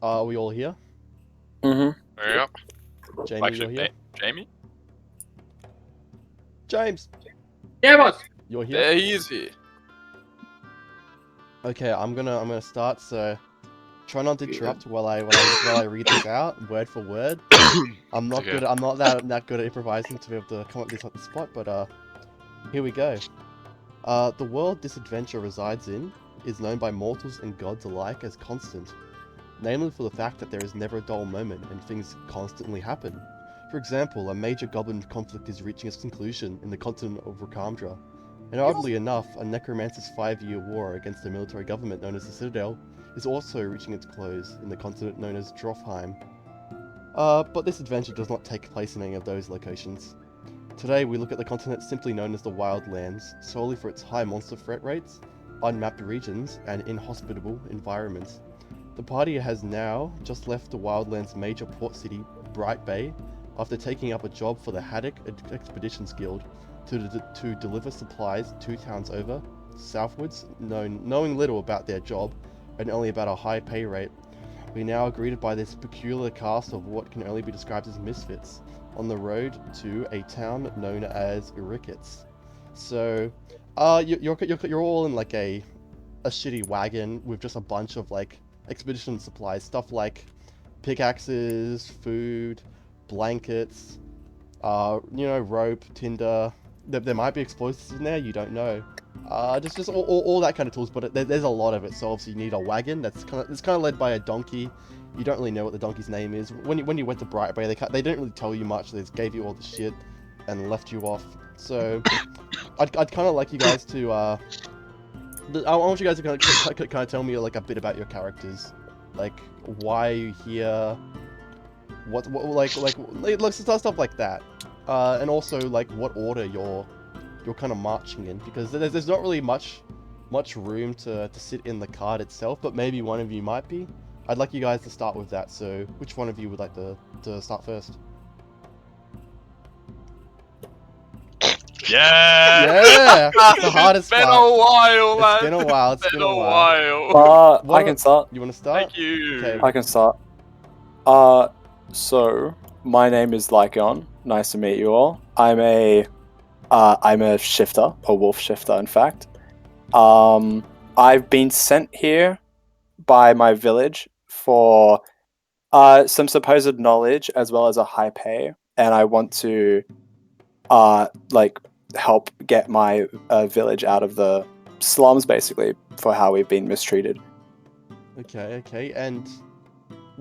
Are we all here? Mm-hmm. Yep. Jamie, Actually, you're here? Jamie? James! Yeah, boss. You're here? There he is here. Okay, I'm gonna start, so try not to interrupt while I read this out, word for word. I'm not that good at improvising to be able to come up with this on the spot, but here we go. The world this adventure resides in is known by mortals and gods alike as constant, namely for the fact that there is never a dull moment and things constantly happen. For example, a major goblin conflict is reaching its conclusion in the continent of Rakamdra, and oddly enough, a necromancer's 5-year war against the military government known as the Citadel is also reaching its close in the continent known as Drofheim. But this adventure does not take place in any of those locations. Today we look at the continent simply known as the Wildlands, solely for its high monster threat rates, unmapped regions, and inhospitable environments. The party has now just left the Wildlands' major port city, Bright Bay, after taking up a job for the Haddock Expeditions Guild to deliver supplies 2 towns over, southwards, knowing little about their job and only about a high pay rate. We now are greeted by this peculiar cast of what can only be described as misfits, on the road to a town known as Ricketts. So, you're all in like a shitty wagon with just a bunch of like expedition supplies, stuff like pickaxes, food, blankets, rope, tinder. There might be explosives in there, you don't know. Just all that kind of tools, but there's a lot of it. So obviously you need a wagon that's kind of led by a donkey. You don't really know what the donkey's name is. When you went to Bright Bay, they didn't really tell you much. They just gave you all the shit and left you off. So I'd kind of like you guys to I want you guys to kind of tell me like a bit about your characters, like why are you here, what like stuff like that, and also like what order you're kind of marching in, because there's not really much room to sit in the cart itself, but maybe one of you might be. I'd like you guys to start with that, so which one of you would like to start first? Yeah! It's the hardest It's been part. a while, man. It's been a while, it's been a while. I can start. You want to start? Thank you. Okay. I can start. So my name is Lycon. Nice to meet you all. I'm a shifter, a wolf shifter, in fact. I've been sent here by my village for some supposed knowledge as well as a high pay, and I want to help get my village out of the slums, basically, for how we've been mistreated. Okay, and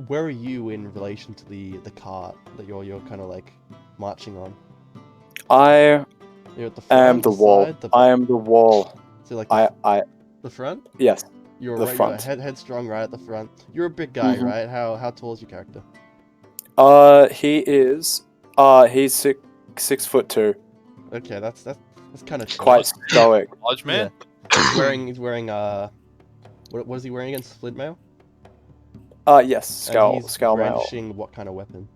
where are you in relation to the cart that you're kind of like marching on? I You're at the front, am the wall. side, I am the wall. So like the front? Yes. You're the right. front. You're headstrong right at the front. You're a big guy, Mhm. right? How tall is your character? He's 6'2". Okay, that's kind of Quite stoic. Large man. He's wearing what is he wearing against Flint Mail? Yes, And he's scale mail. brandishing what kind of weapon?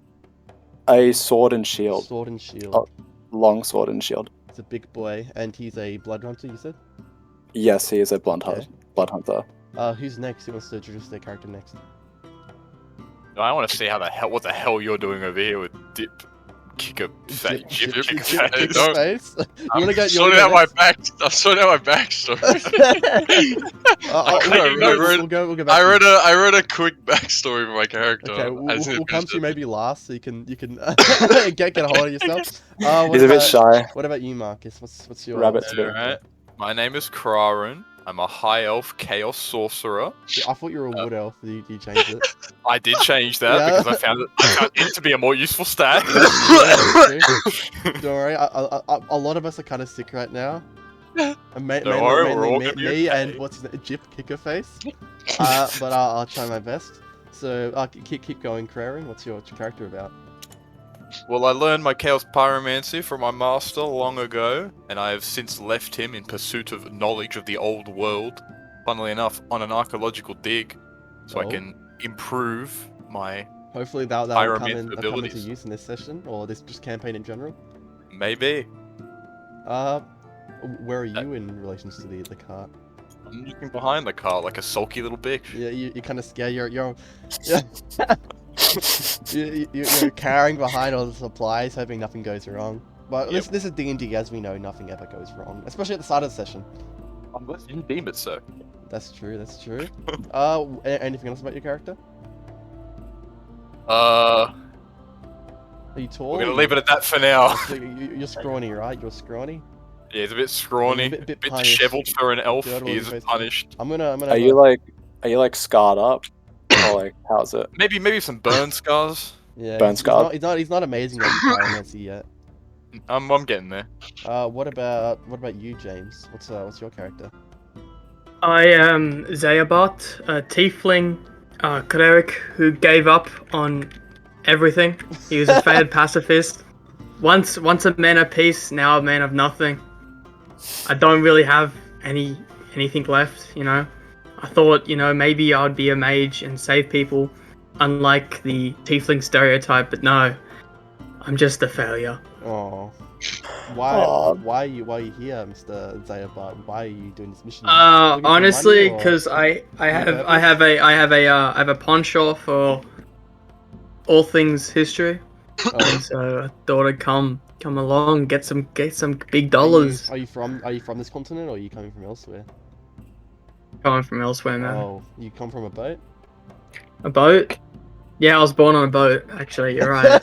A sword and shield. Sword and shield. Oh. Long sword and shield. He's a big boy, and he's a blood hunter. You said? Yes, he is a blood Okay. hunter. Who's next? Who wants to introduce their character next? I want to see what the hell you're doing over here with Dip. Kick a face. Kick Kick a a face. face. I'm sorting out my backstory. We'll go back. I read a quick backstory for my character. Okay, we'll come to you maybe last, so you can get a hold of yourself. He's a bit shy. What about you, Marcus? What's your Rabbit's a bit. Alright. My name is Krarun. I'm a high elf chaos sorcerer. I thought you were a wood elf. You changed it. I did change that Yeah. because I found it to be a more useful stat. Don't worry. A lot of us are kind of sick right now. Don't worry, we're all Mainly gonna be me okay. and what's his name? Jip Kickerface. But I'll try my best. So keep going, Krarun. What's your character about? Well, I learned my chaos pyromancy from my master long ago, and I have since left him in pursuit of knowledge of the old world. Funnily enough, on an archaeological dig, so I can improve my Hopefully that'll come into abilities. use in this session, or this just campaign in general. Maybe. Where are you in relation to the cart? I'm looking behind the car like a sulky little bitch. Yeah, you're kind of scared. You're yeah. You're carrying behind all the supplies, hoping nothing goes wrong. But Yep. this is D&D, as we know, nothing ever goes wrong, especially at the start of the session. Unless you deem it so. That's true. That's true. Anything else about your character? Are you tall? We're gonna leave it at that for now. So you're scrawny, right? You're scrawny. Yeah, he's a bit scrawny, A bit bit punished. disheveled for an elf. Dirtle He in is face. punished. I'm gonna. Are you like scarred up? Or like, how's it? Maybe some burn scars. Yeah, burn he's scarred? He's not amazing at pyromancy yet. I'm getting there. What about you, James? What's your character? I am Zayabot, a tiefling cleric who gave up on everything. He was a failed pacifist. Once a man of peace, now a man of nothing. I don't really have anything left, you know. I thought, you know, maybe I'd be a mage and save people, unlike the tiefling stereotype, but no. I'm just a failure. Oh. Aw. Why are you here, Mr. Zayabot? Why are you doing this mission? Looking for Honestly, money, or- because I have a penchant for all things history. Oh. So I thought I'd come along, get some big dollars Are you from this continent, or are you coming from elsewhere? coming from elsewhere, man. Oh, you come from a boat? A boat? Yeah, I was born on a boat. Actually, you're right.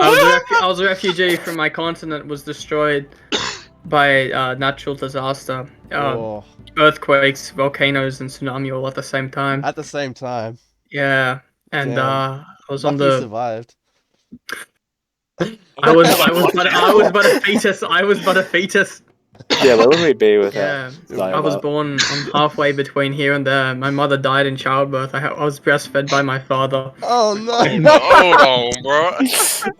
I was a refugee from my continent. Was destroyed by natural disaster, Oh, earthquakes, volcanoes, and tsunami all at the same time. at the same time. Yeah, and Damn. I was on Lucky you the. survived. I was but a fetus. I was but a fetus. Yeah, where would we be with Yeah, that? I was born. I'm halfway between here and there. My mother died in childbirth. I was breastfed by my father, Oh no! Hold on, bro.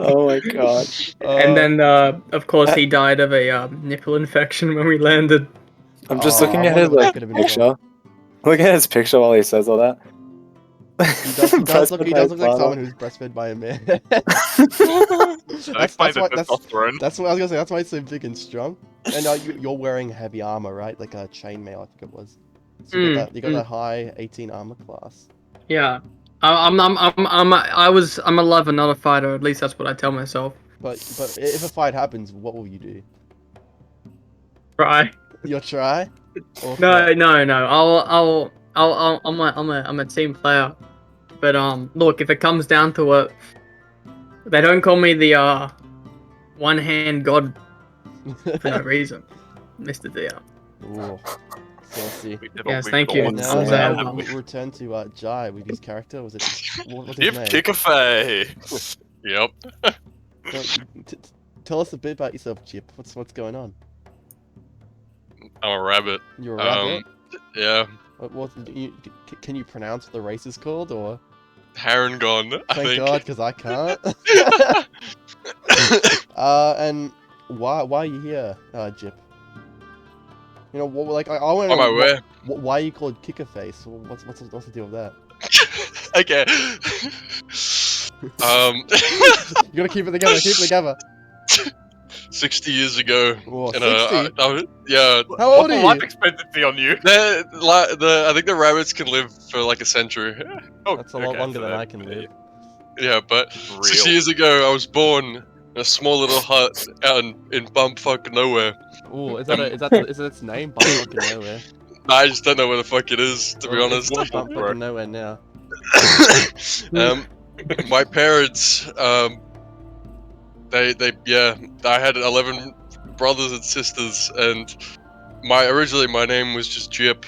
Oh my god. and then of course he died of a nipple infection when we landed. I'm just Oh, looking I at his wonder what that like could have been picture. Looking at his picture while he says all that. He does look like someone who's breastfed by a man. that's why Testosterone. that's what I was gonna say. That's why he's so big and strong. And you're wearing heavy armor, right? Like a chainmail, I think it was. So you got that high 18 armor class. Yeah, I'm a lover, not a fighter. At least that's what I tell myself. But if a fight happens, what will you do? Right? You'll try? Or No. I'm a team player. But look, if it comes down to it, they don't call me the one-hand god for no reason, Mr. Dia. Ooh, saucy. Yes, thank you. Now Yeah. we'll return to Jai with his character. Was it? What's his Yip name? kick a face. Yep. Tell us a bit about yourself, Chip. What's going on? I'm a rabbit. You're a rabbit. Yeah. Can you pronounce what the race is called, or? Harangon, I Thank think. God, because I can't. And why are you here, Jip? You know, like I want to On know my way. why are you called Kicker Face? What's the deal with that? Okay. You gotta keep it together. Keep it together. 60 years ago. Whoa, in 60? yeah. How old What's the are life you? expectancy on you? I think the rabbits can live for like a century. Oh, That's a lot okay, longer so than that- I can live. Yeah, but Real. 60 years ago, I was born in a small little hut out in bumfuck nowhere. Ooh, is that its name? Bumfucking nowhere. I just don't know where the fuck it is, to be Well, honest. It's bumfucking nowhere now. My parents, I had 11 brothers and sisters, and originally my name was just Jip,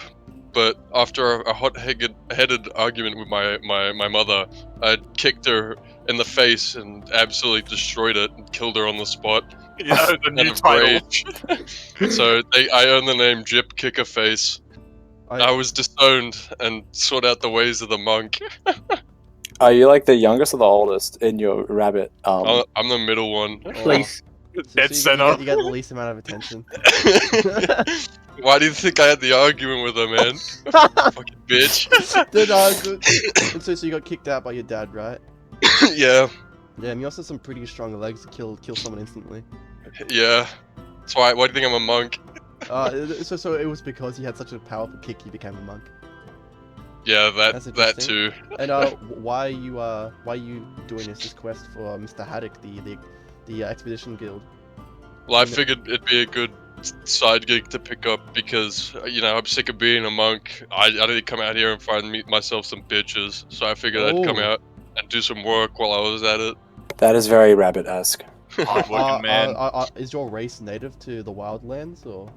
but after a hot-headed argument with my mother, I kicked her in the face and absolutely destroyed it and killed her on the spot. Yeah, the Out new of title. rage. So I earned the name Jip Kickerface. I was disowned and sought out the ways of the monk. Are you like the youngest or the oldest in your rabbit? I'm the middle one. Please. Dead center. You get the least amount of attention. Why do you think I had the argument with her, man? Fucking bitch. So you got kicked out by your dad, right? Yeah, Yeah, and you also have some pretty strong legs to kill someone instantly. yeah. That's why do you think I'm a monk? So it was because he had such a powerful kick he became a monk. Yeah, That's that interesting. too. And why are you doing this quest for Mr Haddock, the expedition guild? Well, I You know- figured it'd be a good side gig to pick up because I'm sick of being a monk. I need to come out here and find myself some bitches. So I figured I'd come Oh. out and do some work while I was at it. That is very rabbit-esque. Hard-working man. Is your race native to the wildlands or?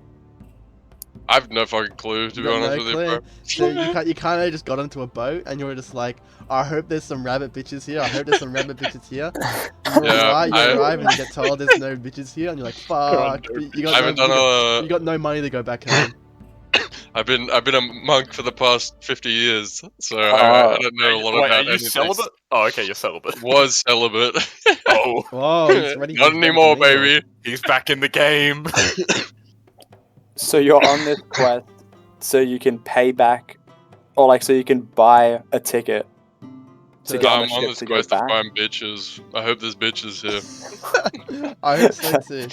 I've no fucking clue, to be honest with you, bro. So you kind of just got onto a boat and you were just like, I hope there's some rabbit bitches here. I hope there's some rabbit bitches here. You arrive and you get told there's no bitches here, and you're like, fuck. You got no money to go back home. I've been a monk for the past 50 years, so I don't know a lot Wait, about are you anything. celibate? Oh, okay, you're celibate. Was celibate. Oh, Whoa, he's ready. Not anymore, baby. he's back in the game. So you're on this quest so you can pay back, or like so you can buy a ticket to get on a I'm on ship this to go quest of back. finding bitches. I hope there's bitches here. I hope so too.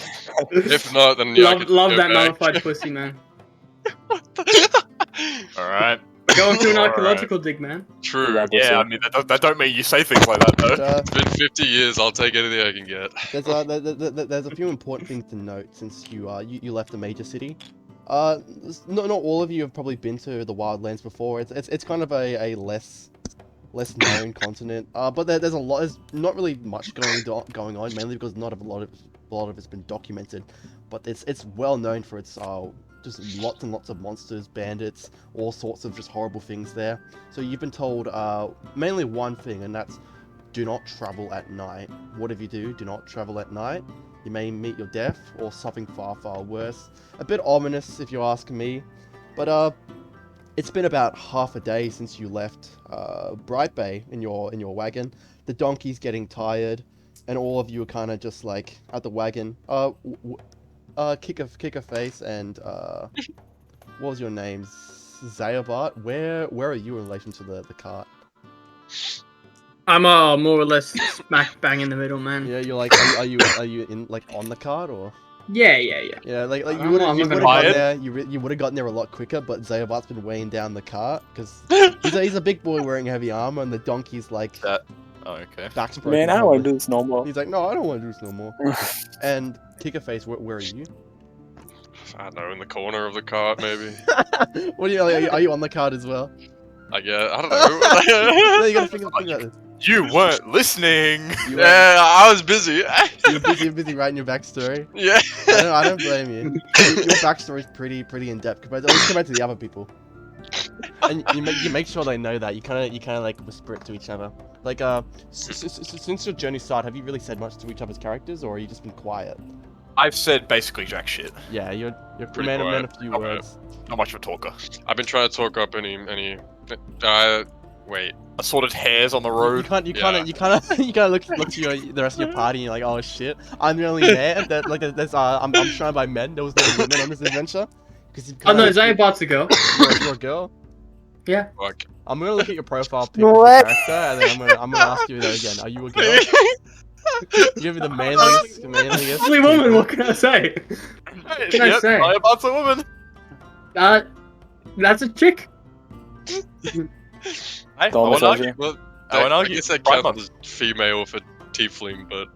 If not, then yeah, I could love go that back. nullified pussy, man. Alright. Go into an Alright. archaeological dig, man. True. That Yeah, I pussy. mean, that don't mean you say things like that, though. But, It's been 50 years. I'll take anything I can get. there's a few important things to note since you left the major city. Not all of you have probably been to the Wildlands before. It's kind of a less known continent. But there's not really much going on, mainly because not a lot of it's been documented. But it's well known for its just lots and lots of monsters, bandits, all sorts of just horrible things there. So you've been told mainly one thing, and that's do not travel at night. Whatever you do not travel at night. You may meet your death, or something far, far worse. A bit ominous, if you ask me. But it's been about half a day since you left Bright Bay in your wagon. The donkey's getting tired, and all of you are kind of just like at the wagon. Kick a face, and what was your name? Zayabart. Where are you in relation to the cart? I'm more or less smack bang in the middle, man. Yeah, you're like, are you in like on the cart or? Yeah. Yeah, like you I'm would not have gonna gotten hide. there. You would have gotten there a lot quicker, but Zayabat's been weighing down the cart because he's a big boy wearing heavy armor, and the donkey's like Oh, okay. back's broken. Man, I don't want to do this no more. He's like, no, I don't want to do this no more. And Kickerface, where are you? I don't know, in the corner of the cart, maybe. What are you on the cart as well? I guess. I don't know. No, you gotta think about this. You weren't listening. Yeah, I was busy. You're busy writing your backstory. Yeah. I don't blame you. Your backstory's pretty in depth compared to the other people. And you make sure they know that. You kind of like whisper it to each other. Like since your journey started, have you really said much to each other's characters, or have you just been quiet? I've said basically jack shit. Yeah, you're Pretty man quiet. a few Okay. words. Not much of a talker. I've been trying to talk up any. Wait. Assorted hairs on the You road. kind of look to the rest of your party and you're like, oh shit, I'm the only man that like there's I'm surrounded by men. There was no women on this adventure. Because Oh no, Zayabat's a girl. you're a girl. Yeah. Fuck. I'm gonna look at your profile pic of the What? character, and then I'm gonna ask you that again. Are you a girl? Give me the manliest. Lovely woman, what can I say? Can I say? About a woman. That's a chick. Hey, Don't I won't massage argue. you. Well, I won't I argue. guess that Pride counts as female for tiefling, but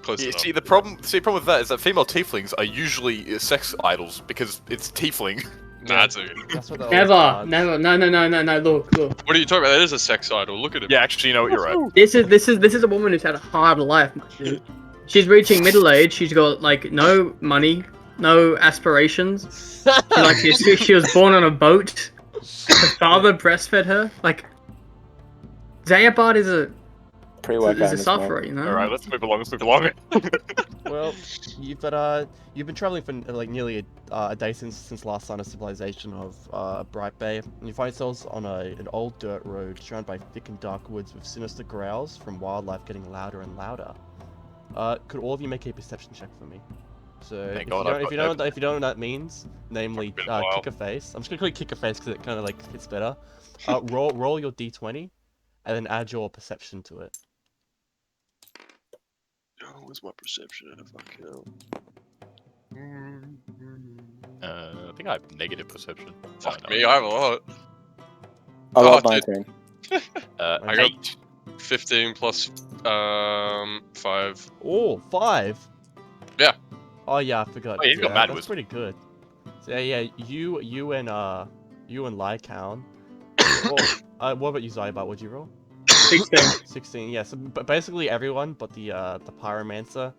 close Yeah, enough. see, the problem with that is that female tieflings are usually sex idols because it's tiefling. Nah, dude. That's what Never. No. Look. What are you talking about? That is a sex idol. Look at him. Yeah, actually, you know what? You're right. This is a woman who's had a hard life, my dude. She's reaching middle age. She's got like no money, no aspirations. She was born on a boat. Her father breastfed her. Like Zayabat is a Pre-workout. is a sufferer, you know. All right, let's move along. Well, you've been traveling for like nearly a day since last sign of civilization of Bright Bay, and you find yourselves on an old dirt road surrounded by thick and dark woods with sinister growls from wildlife getting louder and louder. Could all of you make a perception check for me? So Thank if God I've you got don't know what that means, namely Been a while. kick a face. I'm just gonna call it kick a face because it kind of like fits better. Roll your d20, and then add your perception to it. Oh, what's my perception? Fuck hell. I think I have negative perception. Fuck Oh, me, no. I have a lot. I rolled Oh, dude. 19. I got- 8. 15 plus 5. Oh, 5. Yeah. Oh yeah, I forgot. Oh, yeah, he's got yeah, mad that's wisdom. pretty good. So you and Lycan. What about you, Zybot? What'd you roll? 16. 16. Yeah. So basically everyone, but the pyromancer.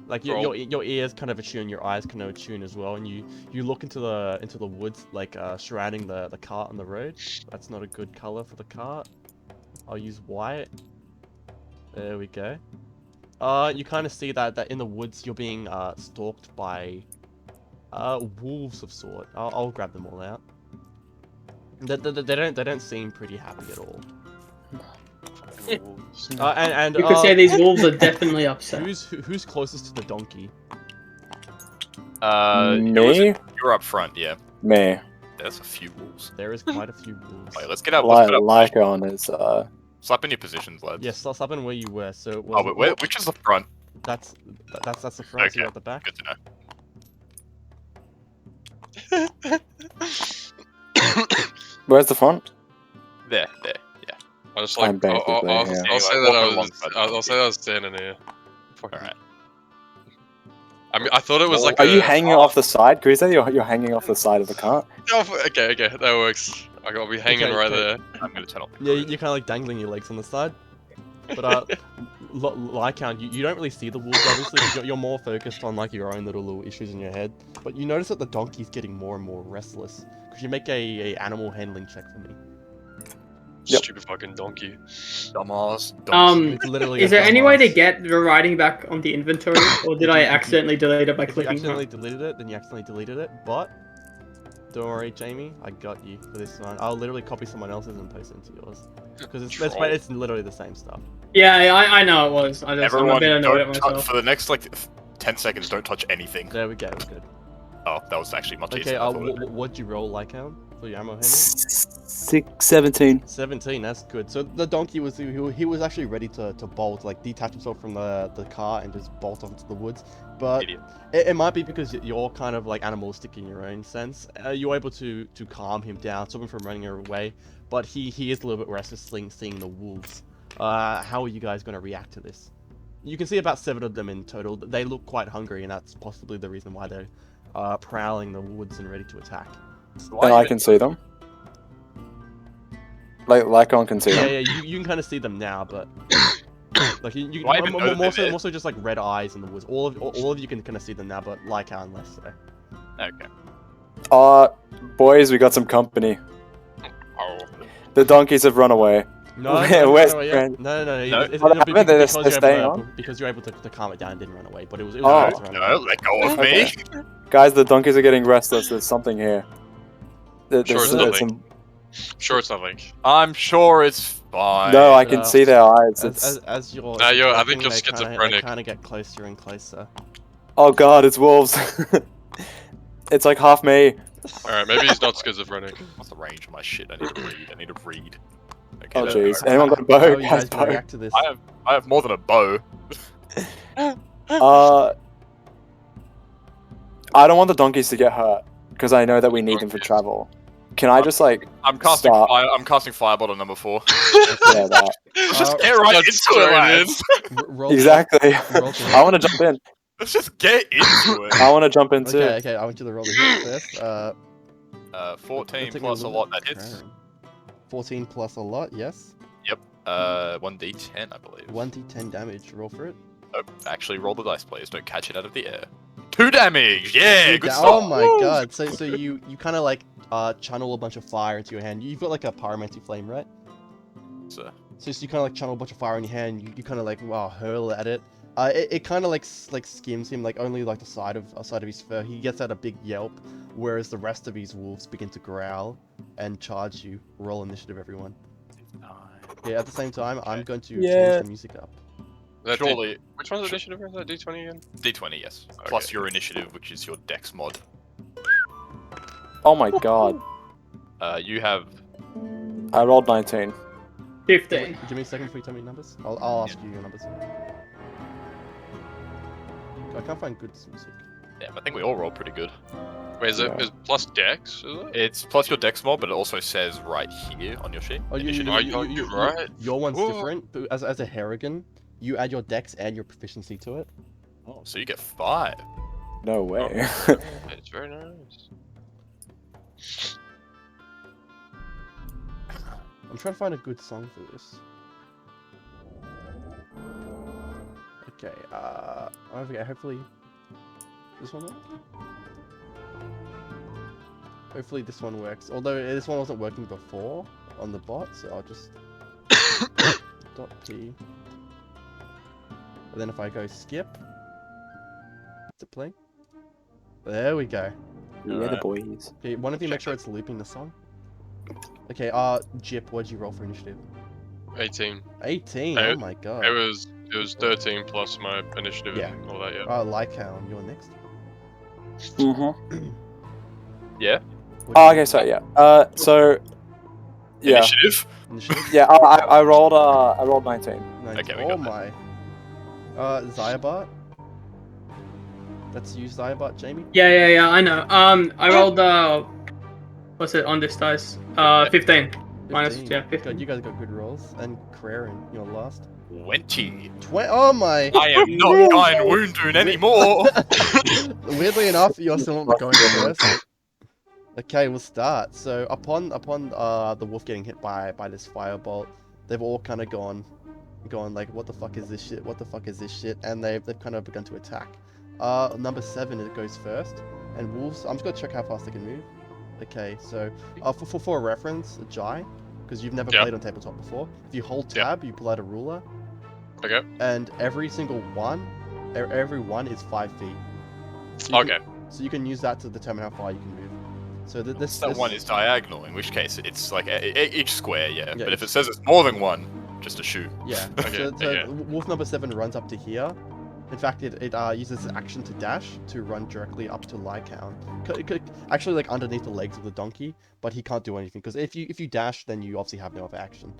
Like your ears kind of attune, your eyes kind of attune as well, and you look into the woods like surrounding the cart on the road. That's not a good color for the cart. I'll use white. There we go. You kind of see that in the woods you're being stalked by wolves of sort. I'll grab them all out. They don't seem pretty happy at all. And You could say these wolves are definitely upset. who's closest to the donkey? Me? You're up front, yeah. Me. There's a few wolves. There is quite a few wolves. Wait, let's get up. Let's get up. Lycan is Slap in your positions, lads. Yes, that's up in where you were. So it Oh, wait, which is the front? That's the front. So you're Okay. at the back. Good to know. Where's the front? There. Yeah. I was like, I'm basically I'll here. say Anyway, that walking alongside the I'll say that I was standing here. Fucking- Alright. I mean, I thought it was like Are you hanging off the side, Grizzly? You're hanging off the side of the cart? Okay, that works. I gotta be hanging Okay, right okay. there. I'm gonna turn off. Yeah, you're kind of like dangling your legs on the side. But Lycan, you don't really see the wolves. Obviously, you're more focused on like your own little issues in your head. But you notice that the donkey's getting more and more restless. Could you make a animal handling check for me? Yep. Stupid fucking donkey. Dumbass. It's literally. Is a there any way to dumbass. get the writing back on the inventory, or did I accidentally delete it by If you clicking? accidentally deleted it, then you accidentally deleted it. But don't worry, Jamie, I got you for this one. I'll literally copy someone else's and paste it into yours because it's literally the same stuff. Yeah, I know it was. I'm a Everyone, bit annoyed at don't touch, myself. for the next like 10 seconds, don't touch anything. There we go. We're good. Oh, that was actually much Okay. easier. than I thought it'd be. What'd you roll, Lycan, for your ammo handling? 17. 17, that's good. So the donkey was he was actually ready to bolt, like detach himself from the car and just bolt off into the woods. But Idiot. it might be because you're kind of like animalistic in your own sense. You're able to calm him down, stop him from running away. But he is a little bit restless seeing the wolves. How are you guys going to react to this? You can see about 7 of them in total. They look quite hungry, and that's possibly the reason why they're prowling the woods and ready to attack. And I can see them. Lycan can see Yeah, them. yeah, you can kind of see them now, but like you Why even know that they're there? more so just like red eyes in the woods. All of you can kind of see them now, but Lycan less so. Okay. Boys, we got some company. Oh. The donkeys have run away. No, Where's no, Brent? no, No. it's What happened? They're staying because you're able to calm it down and didn't run away, but it was Oh. nice to run away. No, let go of Okay. me. Guys, the donkeys are getting restless. There's something here. Sure, it's nothing. some... Sure, it's nothing. I'm sure it's fine. No, I can see their eyes. As you're Nah, I think walking, you're they schizophrenic. kind of get closer and closer. Oh god, it's wolves. It's like half me. Alright, maybe he's not schizophrenic. What's the range of my shit? I need to read. Okay, Oh there we jeez. go. Anyone got a How bow? are you Guys, guys gonna bow. react to this? I have more than a bow. I don't want the donkeys to get hurt because I know that we need them for Donkeys. travel. Can I just like I'm casting Stop. I'm casting Firebolt on number 4. yeah, that. Just get right Let's into it, join in. lads. Roll Exactly. Roll for I want to jump in. Let's just get into it. I want to jump in too. Okay, I want you to roll the hit first. 14 Taking plus a little lot bit that of hits. preparing. 14 plus a lot, yes. 1d10, I believe. 1d10 damage. Roll for it. Oh, actually, roll the dice, please. Don't catch it out of the air. 2 damage. Yeah, good Oh stuff. my Woo! god! So you kind of like channel a bunch of fire into your hand. You've got like a pyromancy flame, right? So, So you kind of like channel a bunch of fire in your hand. You kind of like hurl at it. It kind of like skims him, like only like the side of his fur. He gets out a big yelp, whereas the rest of his wolves begin to growl and charge you. Roll initiative, everyone. Yeah, at the same time, I'm going to Yeah. change the music up. That surely, Which one's initiative? Is that D20 again? D20, yes. Okay. Plus your initiative, which is your dex mod. Oh my god. You have I rolled 19. 15. Give me a second before you tell me numbers. I'll ask you your numbers. I can't find good music. Yeah, I think we all roll pretty good. Wait, is it Yeah. is plus dex? Is it? It's plus your dex mod, but it also says right here on your sheet. Oh, Initiative. You're right. Your one's Ooh. different. But as a Harrigan, you add your dex and your proficiency to it. Oh, so you get 5. No way. It's very nice. I'm trying to find a good song for this. Okay, I forget, hopefully this one works? Hopefully this one works. Although this one wasn't working before on the bot, so I'll just .t. And then if I go skip, is it playing? There we go. Yeah, the Alright. boys. Okay, one of you make sure it's looping the song. Okay, Jip, what'd you roll for initiative? 18. 18, Hey, oh my god. It was 13 plus my initiative Yeah. and all that. Yeah. Lycown, you're next. Mm-hmm. Yeah. What Oh, do okay, you- so yeah. Yeah. Initiative. Initiative? Yeah, I rolled 19. Okay, we Oh got my. Zyabot? That's you, Zyabot, Jamie? Yeah, I know. I rolled what's it on this dice? 15. Minus, 15. yeah, God, 15. you guys got good rolls. And Craren, you're last. 20. Oh my! I am not Guy and Woundun anymore. Weirdly enough, you're still not going first. Okay, we'll start. So upon the wolf getting hit by this firebolt, they've all kind of gone like, what the fuck is this shit? What the fuck is this shit? And they've kind of begun to attack. Number 7, it goes first, and wolves. I'm just gonna check how fast they can move. Okay, so for a reference, Jai, because you've never Yeah. played on tabletop before, if you hold Yeah. tab, you pull out a ruler, Okay. and every single one, every one is 5 feet. So you Okay. so you can use that to determine how far you can move. So this That one is diagonal, in which case it's like each square, yeah. Yeah, But if each- it says it's more than one, just a shoot. Yeah. Okay, So okay. wolf number 7 runs up to here. In fact, it uses its action to dash to run directly up to Lycown. Actually, like underneath the legs of the donkey, but he can't do anything because if you dash, then you obviously have no other action.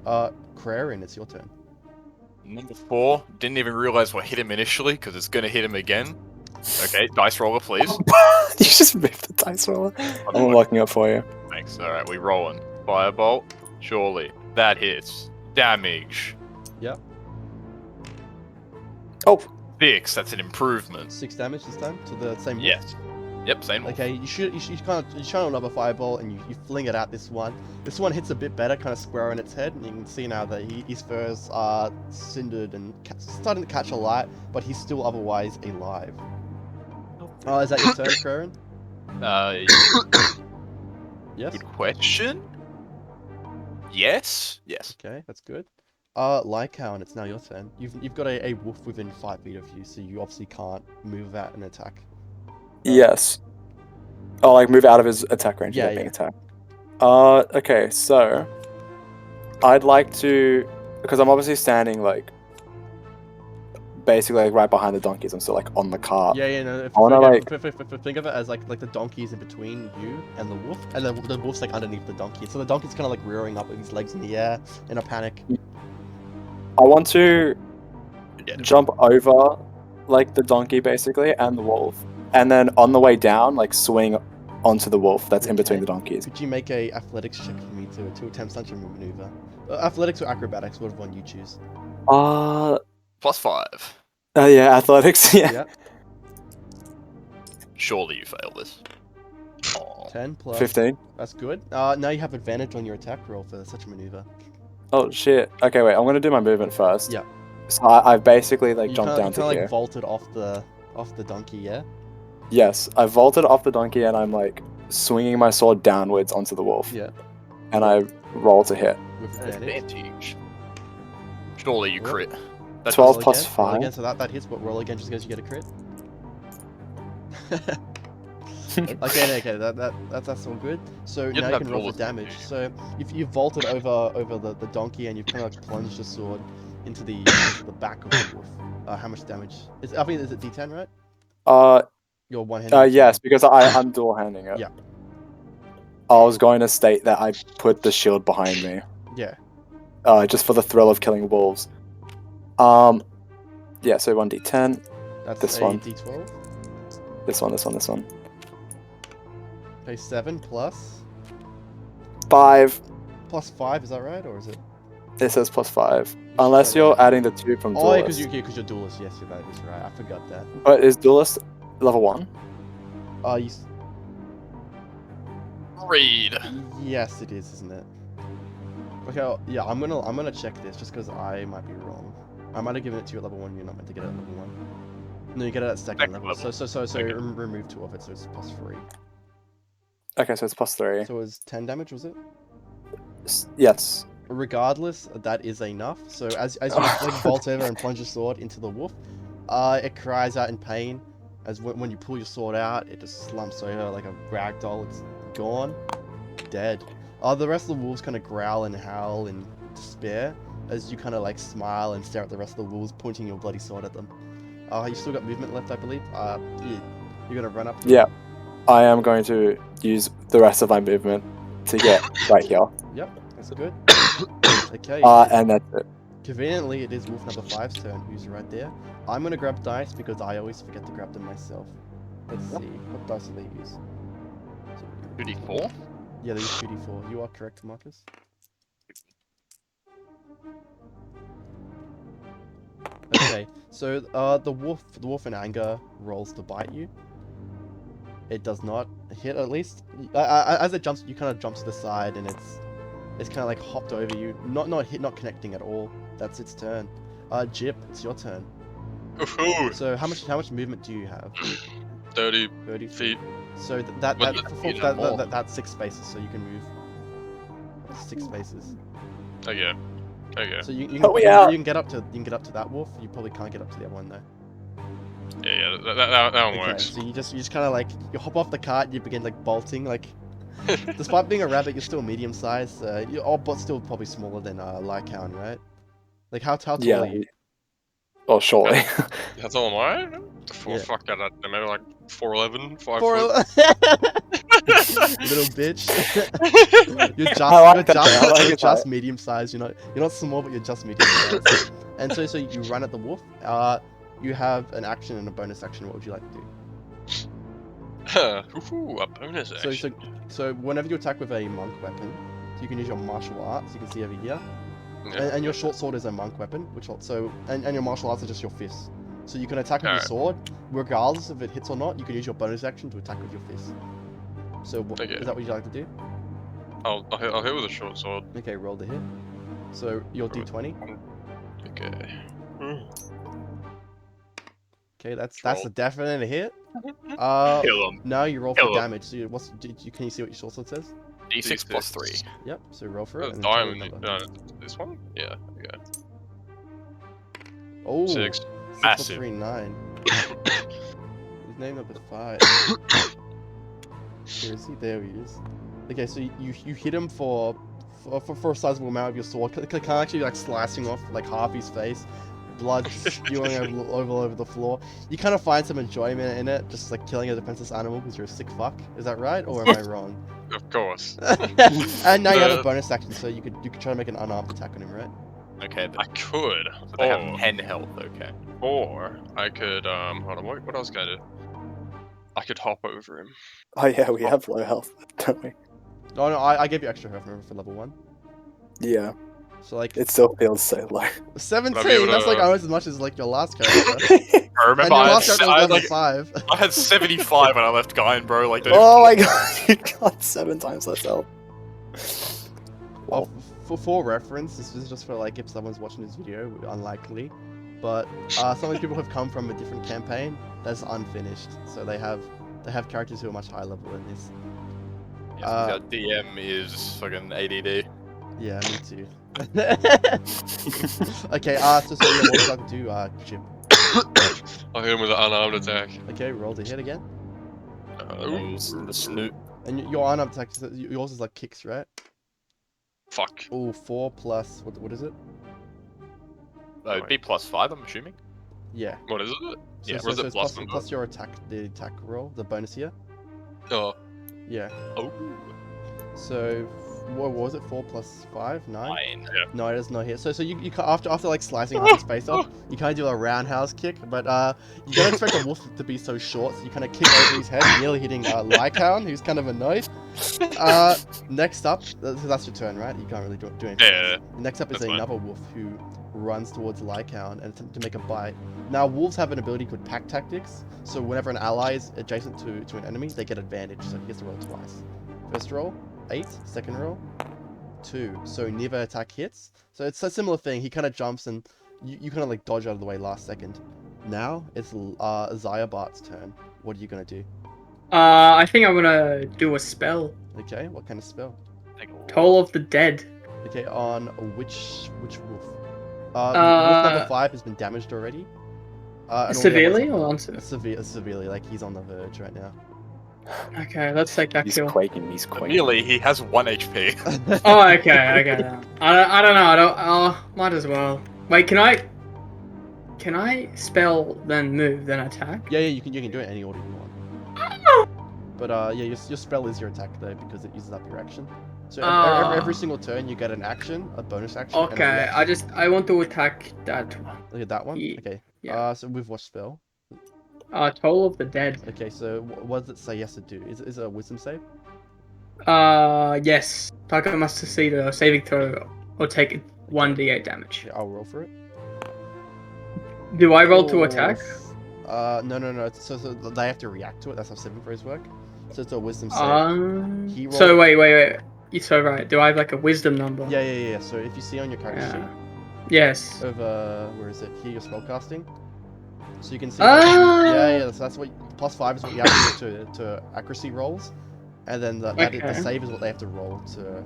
Craren, it's your turn. Number 4, didn't even realize what hit him initially, because it's gonna hit him again. Okay, dice roller, please. You just moved the dice roller. I'm unlocking it for you. Thanks. Alright, we rolling. Firebolt, surely. That hits. Damage. Yep. Oh, 6, that's an improvement. 6 damage this time to the same wolf. Yes. Yep, same wolf. Okay, you channel another fireball and you fling it at this one. This one hits a bit better, kind of square on its head, and you can see now that his furs are cindered and starting to catch a light, but he's still otherwise alive. Oh, is that your turn, Craren? Yes. Good question. Yes. Yes. Okay, that's good. Lycown, it's now your turn. You've got a wolf within 5 feet of you, so you obviously can't move that and attack. yes. Oh, like move out of his attack range Yeah, without being yeah. attacked. Okay, so I'd like to, because I'm obviously standing like basically like right behind the donkeys. I'm still like on the cart. Yeah, no. I wanna, like- Think of it as like the donkey's in between you and the wolf, and the wolf's like underneath the donkey. So the donkey's kind of like rearing up with his legs in the air in a panic. I want to Yeah. jump over like the donkey basically and the wolf, and then on the way down like swing onto the wolf that's in between Okay. the donkeys. Could you make a athletics check for me to attempt such a maneuver? Athletics or acrobatics, whatever one you choose. +5. Yeah, athletics. Yeah. Yeah. Surely you fail this. Aw. 10 plus. 15. That's good. Now you have advantage on your attack roll for such a maneuver. Oh shit. Okay, wait. I'm gonna do my movement first. Yeah. So I've basically like You jumped down to kinda here. like vaulted off the donkey, yeah. Yes, I vaulted off the donkey and I'm like swinging my sword downwards onto the wolf. Yeah. And I roll to hit. With advantage. Advantage. Surely you Roll. crit. That's 12 Roll plus again, roll 5. again, so that hits, but roll again just because you get a crit. Okay, that's all good. So You now didn't you have can to roll roll for with damage. advantage. So if you vaulted over the donkey and you've kind of like plunged the sword into the back of the wolf, how much damage? Is it D10, right? Your one-handed. Yes, because I'm dual handing it. Yeah. I was going to state that I put the shield behind me. Yeah. Just for the thrill of killing wolves. Yeah, so 1d10. That's This a one. D12. This one. Okay, 7 plus 5. 5. Is that right, or is it? It says +5. Unless you're adding the 2 from Oh, yeah, Duelist. because you're duelist. Yes, that is right. I forgot that. But is Duelist level 1? You. Read. Yes, it is, isn't it? Okay, yeah, I'm gonna check this just because I might be wrong. I might have given it to you at level 1. You're not meant to get it at level 1. No, you get it at second level. level. So Okay. remove 2 of it, so it's +3. Okay, so it's +3. So it was 10 damage, was it? Yes. Regardless, that is enough. So as you like vault over and plunge your sword into the wolf, it cries out in pain. As when you pull your sword out, it just slumps over like a ragdoll. It's gone, dead. The rest of the wolves kind of growl and howl in despair as you kind of like smile and stare at the rest of the wolves, pointing your bloody sword at them. You still got movement left, I believe. You're gonna run up. To Yeah. I am going to use the rest of my movement to get right here. Yep, that's good. Okay. And that's it. Conveniently, it is wolf number 5's turn, who's right there. I'm gonna grab dice because I always forget to grab them myself. Let's see, what dice do they use? 2d4? Yeah, they use 2d4. You are correct, Marcus. Okay, so the wolf in anger rolls to bite you. It does not hit, at least. As it jumps, you kind of jumps to the side, and it's kind of like hopped over you, not connecting at all. That's its turn. Jip, it's your turn. Woohoo! So how much movement do you have? 30 30 feet. So that's 6 spaces, so you can move 6 spaces. Okay. So you Help me out. can get up to that wolf. You probably can't get up to the other one though. Yeah, that one Okay, works. so you just kind of like you hop off the cart, you begin like bolting. Like, despite being a rabbit, you're still medium sized. But still probably smaller than Lycaon, right? Like how tall are you? Oh, surely. That's all am I? Yeah. Fuck that, maybe like 4'11", 5 Poor foot. little bitch. You're I like that though, I like you're it just though. medium sized. You're not small, but you're just medium sized. And so you run at the wolf. You have an action and a bonus action. What would you like to do? Woohoo, a bonus action. So whenever you attack with a monk weapon, you can use your martial arts. You can see over here, Yeah. and your short sword is a monk weapon, and your martial arts are just your fists. So you can attack with your sword, regardless if it hits or not. You can use your bonus action to attack with your fists. So Okay. is that what you'd like to do? I'll hit with a short sword. Okay, roll the hit. So your d20. Okay. Okay, that's Roll. a definite hit. Kill him. Now you roll Kill for 'em. damage. So can you see what your short sword says? D6 plus 3. Yep. So roll for it. That's and then tell me diamond. the number. This one? Yeah. Okay. Oh, 6. 6 plus Massive. 3, 9. His name number 5. Where is he? There he is. Okay, so you hit him for a sizable amount of your sword. Kind of actually like slicing off like half his face, blood spewing over the floor. You kind of find some enjoyment in it, just like killing a defenseless animal because you're a sick fuck. Is that right, or am I wrong? Of course. And now you have a bonus action, so you could try to make an unarmed attack on him, right? Okay, I could. so they have 10 health, okay. Or I could hold on, what else can I do? I could hop over him. Oh yeah, we have low health, don't we? No, I gave you extra health, remember, for level 1. Yeah. So like It still feels so low. 17. able That's like to- almost as much as like your last character. I And remember your I last had, character was I, had level like, 5. I had 75 when I left Gyn, bro. Like, Oh my god, you got 7 times less health. Well, for reference, this is just for like if someone's watching this video, unlikely, but some of these people have come from a different campaign that's unfinished, so they have characters who are much higher level than this. yeah, our DM is fucking ADD. Yeah, me too. Okay, so yeah, what would you like to do, Chip? I'll hit him with an unarmed attack. Okay, roll the hit again. The snoot. And your unarmed attack, yours is like kicks, right? Fuck. Oh, 4 plus, what is it? It'd be plus 5, I'm assuming. Yeah. What is it? Yeah, What is it? it's Plus plus your attack, the attack roll, the bonus here. Oh. Yeah. Oh. So what was it? 4 plus 5, 9? 9. No, it does not hit. So you after like slicing half his face off, you kind of do a roundhouse kick, but you don't expect a wolf to be so short, so you kind of kick over his head, nearly hitting Lycaon, who's kind of annoyed. Next up, that's your turn, right? You can't really do anything. Yeah. Next up is That's fine. another wolf who runs towards Lycaon and attempt to make a bite. Now, wolves have an ability called pack tactics, so whenever an ally is adjacent to an enemy, they get advantage, so he gets to roll twice. First roll, 8. Second roll, 2. So neither attack hits. So it's a similar thing. He kind of jumps and you kind of like dodge out of the way last second. Now it's Zayabart's turn. What are you gonna do? I think I'm gonna do a spell. Okay, what kind of spell? Toll of the Dead. Okay, on which wolf? Wolf number 5 has been damaged already. And all the others Severely are- or unseverely? Severely, like he's on the verge right now. Okay, let's take that He's kill. quaking. He's quaking. Really, he has 1 HP. Oh, okay, I get that. I don't know. Might as well. Wait, can I spell then move then attack? Yeah, you can do it any order you want. But yeah, your spell is your attack though because it uses up your action. So every single turn you get an action, a bonus action. and a Okay, reaction. I want to attack that one. Look at that one. Ye- Okay. yeah. So with what spell? Toll of the Dead. Okay, so what does it say he has to do? Is it a wisdom save? Yes. Target must succeed a saving throw or take 1d8 damage. Okay, I'll roll for it. Do I roll to attack? No. So they have to react to it. That's how saving throws work. So it's a wisdom save. He So rolled- wait. You're so right. Do I have like a wisdom number? Yeah. So if you see on your character sheet, Yes. over where is it? Here, your spellcasting. So you can see. Ah! Yeah. So that's what +5 is what you have to do to accuracy rolls, and then the Okay. save is what they have to roll to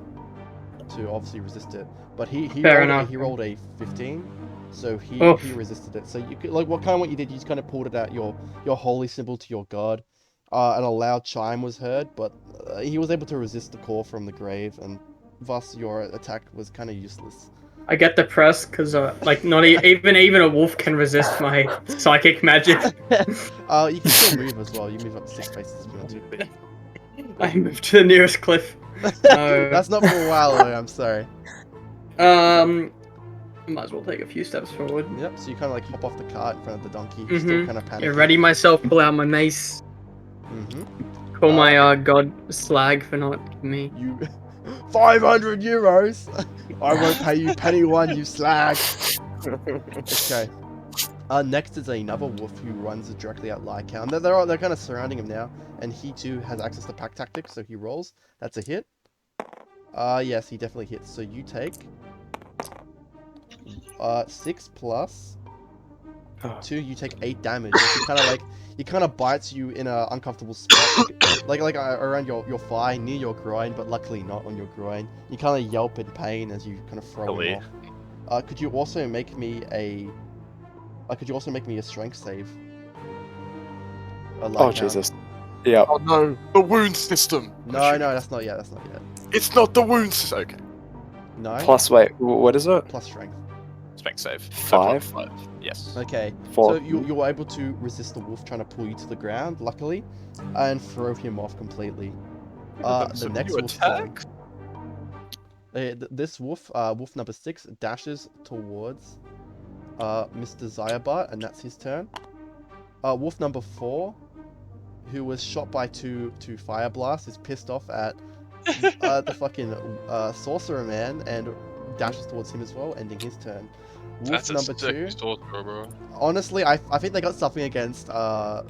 obviously resist it. But he Fair rolled, enough. he rolled a 15, so he Oof. resisted it. So you could, like what you did, you just kind of pulled it out your holy symbol to your god, and a loud chime was heard, but he was able to resist the call from the grave, and thus your attack was kind of useless. I get depressed because like not even a wolf can resist my psychic magic. You can still move as well. You move up to 6 spaces if you want to. I moved to the nearest cliff. No. That's not for a while though, I'm sorry. Might as well take a few steps forward. Yep, so you kind of like hop off the cart in front of the donkey, still kind of panicking. Yeah, ready myself, pull out my mace. Call my god slag for not giving me. You 500 euros. I won't pay you penny one, you slag. Okay. Next is another wolf who runs directly at Lycaon. They're kind of surrounding him now, and he too has access to pack tactics, so he rolls. That's a hit. Yes, he definitely hits. So you take 6 plus 2. You take 8 damage. He kind of bites you in an uncomfortable spot, like around your thigh, near your groin, but luckily not on your groin. You kind of yelp in pain as you kind of throw him off. Could you also make me a strength save? Oh Jesus. Yeah. Oh no, the wound system. No, that's not yet. It's not the wound system. Okay. 9 Plus, wait, what is it? plus strength. Strength save. 5? Yes. Okay. 4. So you were able to resist the wolf trying to pull you to the ground, luckily, and throw him off completely. The next you wolf. attack? This wolf, wolf number 6, dashes towards Mr. Zayabart, and that's his turn. Wolf number 4, who was shot by two fire blasts, is pissed off at the fucking sorcerer man and dashes towards him as well, ending his turn. Wolf That's a number 2. sick sorcerer, bro. Honestly, I think they got something against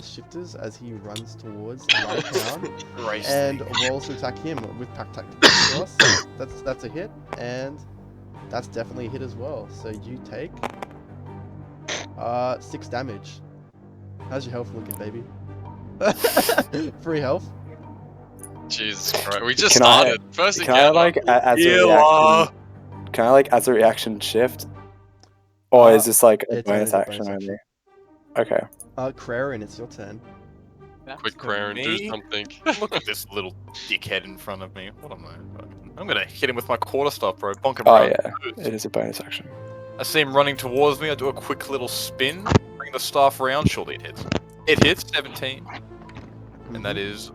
shifters as he runs towards Lycaon and rolls to attack him with pack tactics. Of course. That's a hit, and that's definitely a hit as well. So you take 6 damage. How's your health looking, baby? 3 health. Jesus Christ. We just Can I- started. First Can I like as a reaction? Can I like as a reaction shift? Or is this like a it's bonus a action bonus only? Okay. Crarian, it's your turn. Quick, Craren, do something. Look at this little dickhead in front of me. What am I? I'm gonna hit him with my quarterstaff, bro. Bonk him Oh right. yeah, it is a bonus action. I see him running towards me. I do a quick little spin, bring the staff around. Surely it hits. It hits 17, and that is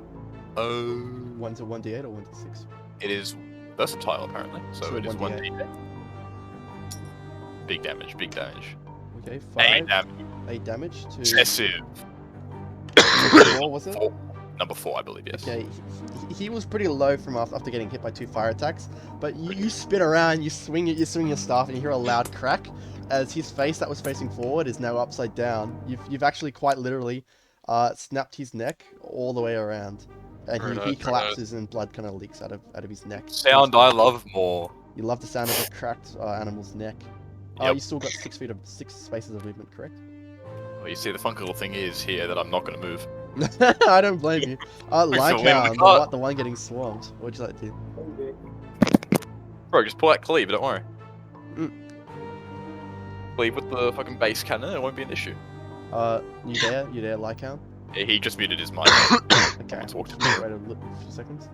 1 to 1d8 or 1 to 6? it is versatile apparently. So So it is 1d8. 1d8. Big damage, big damage. Okay, 8 5, damage. 8 damage to Excessive. 4, was it? Number 4, I believe, yes. Okay, he was pretty low from after getting hit by 2 fire attacks, but you spin around, you swing your staff, and you hear a loud crack as his face that was facing forward is now upside down. You've actually quite literally snapped his neck all the way around, and Very he nice, very collapses and blood kind of leaks out of his neck. Sound I love more. You love the sound of a cracked animal's neck. Yep. You still got 6 spaces of movement, correct? Well, you see, the funky little thing is here that I'm not going to move. I don't blame you. Lycan, the one getting swarmed. What would you like to do? Bro, just pull out Cleave, don't worry. Mm. Cleave with the fucking base cannon, it won't be an issue. You there, Lycan? Yeah, he just muted his mic. Okay. Talk to Wait a few seconds.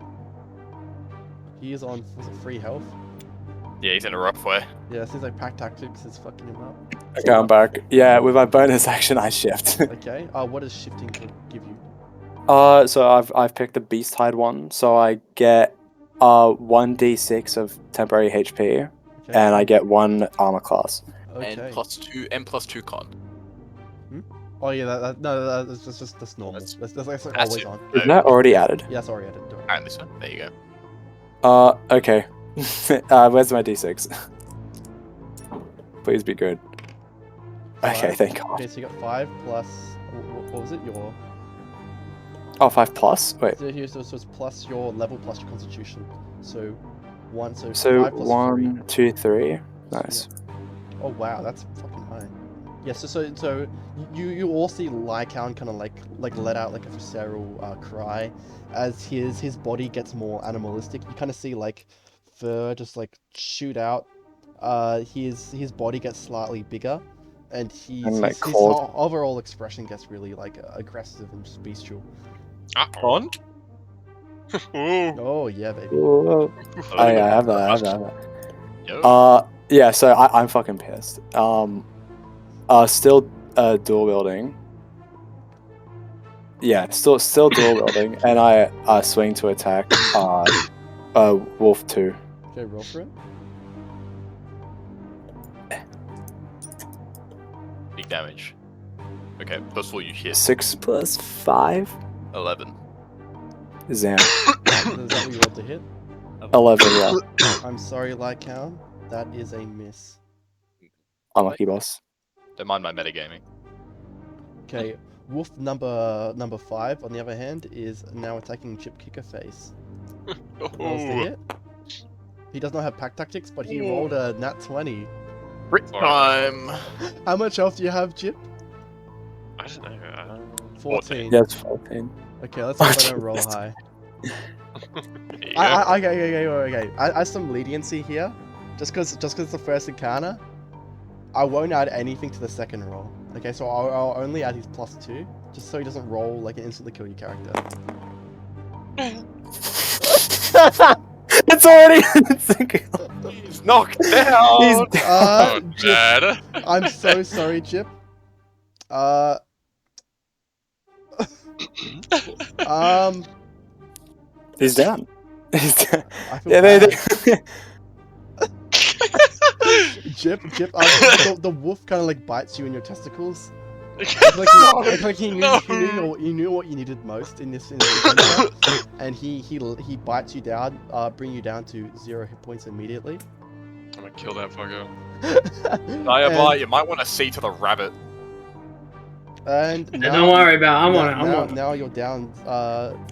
He is on, was it free health? Yeah, he's in a rough way. Yeah, it seems like Pack Tactics is fucking him up. Okay, I'm back. Yeah, with my bonus action, I shift. Okay, what does shifting give you? So I've picked the Beast Hide one, so I get 1d6 of temporary HP, Okay. and I get 1 armor class. Okay. And +2 con. Oh yeah, that's normal. That's like always on. Is that already added? Yeah, that's already added. Don't worry. And this one, there you go. Okay. Where's my d6? Please be good. Okay, 5. thank God. Okay, so you got 5 plus. What was it? Your. Oh, 5 plus? Wait. So it's plus your level plus your constitution. So 1. So So 5 plus 1, 2, 3. Nice. Oh wow, that's fucking high. Yeah, so you all see Lycan kind of like let out like a visceral cry as his body gets more animalistic. You kind of see like fur just like shoot out. His body gets slightly bigger, and his overall expression gets really like aggressive and just bestial. Con? Oh yeah, baby. Whoa. Oh yeah, I have that. Yo. Yeah, so I'm fucking pissed. Still dual wielding. Yeah, still dual wielding, and I swing to attack Wolf 2. Okay, roll for it. Big damage. Okay, first of all, you hit 6 plus 5? 11. Zam. Is that what you rolled to hit? 11, yeah. I'm sorry, Lycan. That is a miss. Unlucky boss. Don't mind my metagaming. Okay, Wolf number 5, on the other hand, is now attacking Chip Kicker Face. Rolls to hit. He does not have Pack Tactics, but he rolled a nat 20. Crit time! How much health do you have, Chip? I don't know. 14. Yeah, it's 14. Okay, let's hope I don't roll high. There you go. Okay. I have some leniency here. Just because it's the first encounter, I won't add anything to the second roll. Okay, so I'll only add his +2, just so he doesn't roll like and instantly kill your character. It's already. He's knocked down! He's Oh, Chip, Dad. I'm so sorry, Chip. He's down. He's down. I feel Yeah, bad. Chip, the wolf kind of like bites you in your testicles. Like he knew what you needed most in this adventure, and he bites you down, bring you down to 0 hit points immediately. I'm gonna kill that fucker. Diablo, you might want to see to the rabbit. And Yeah, don't worry about it. I'm on it. Now you're down,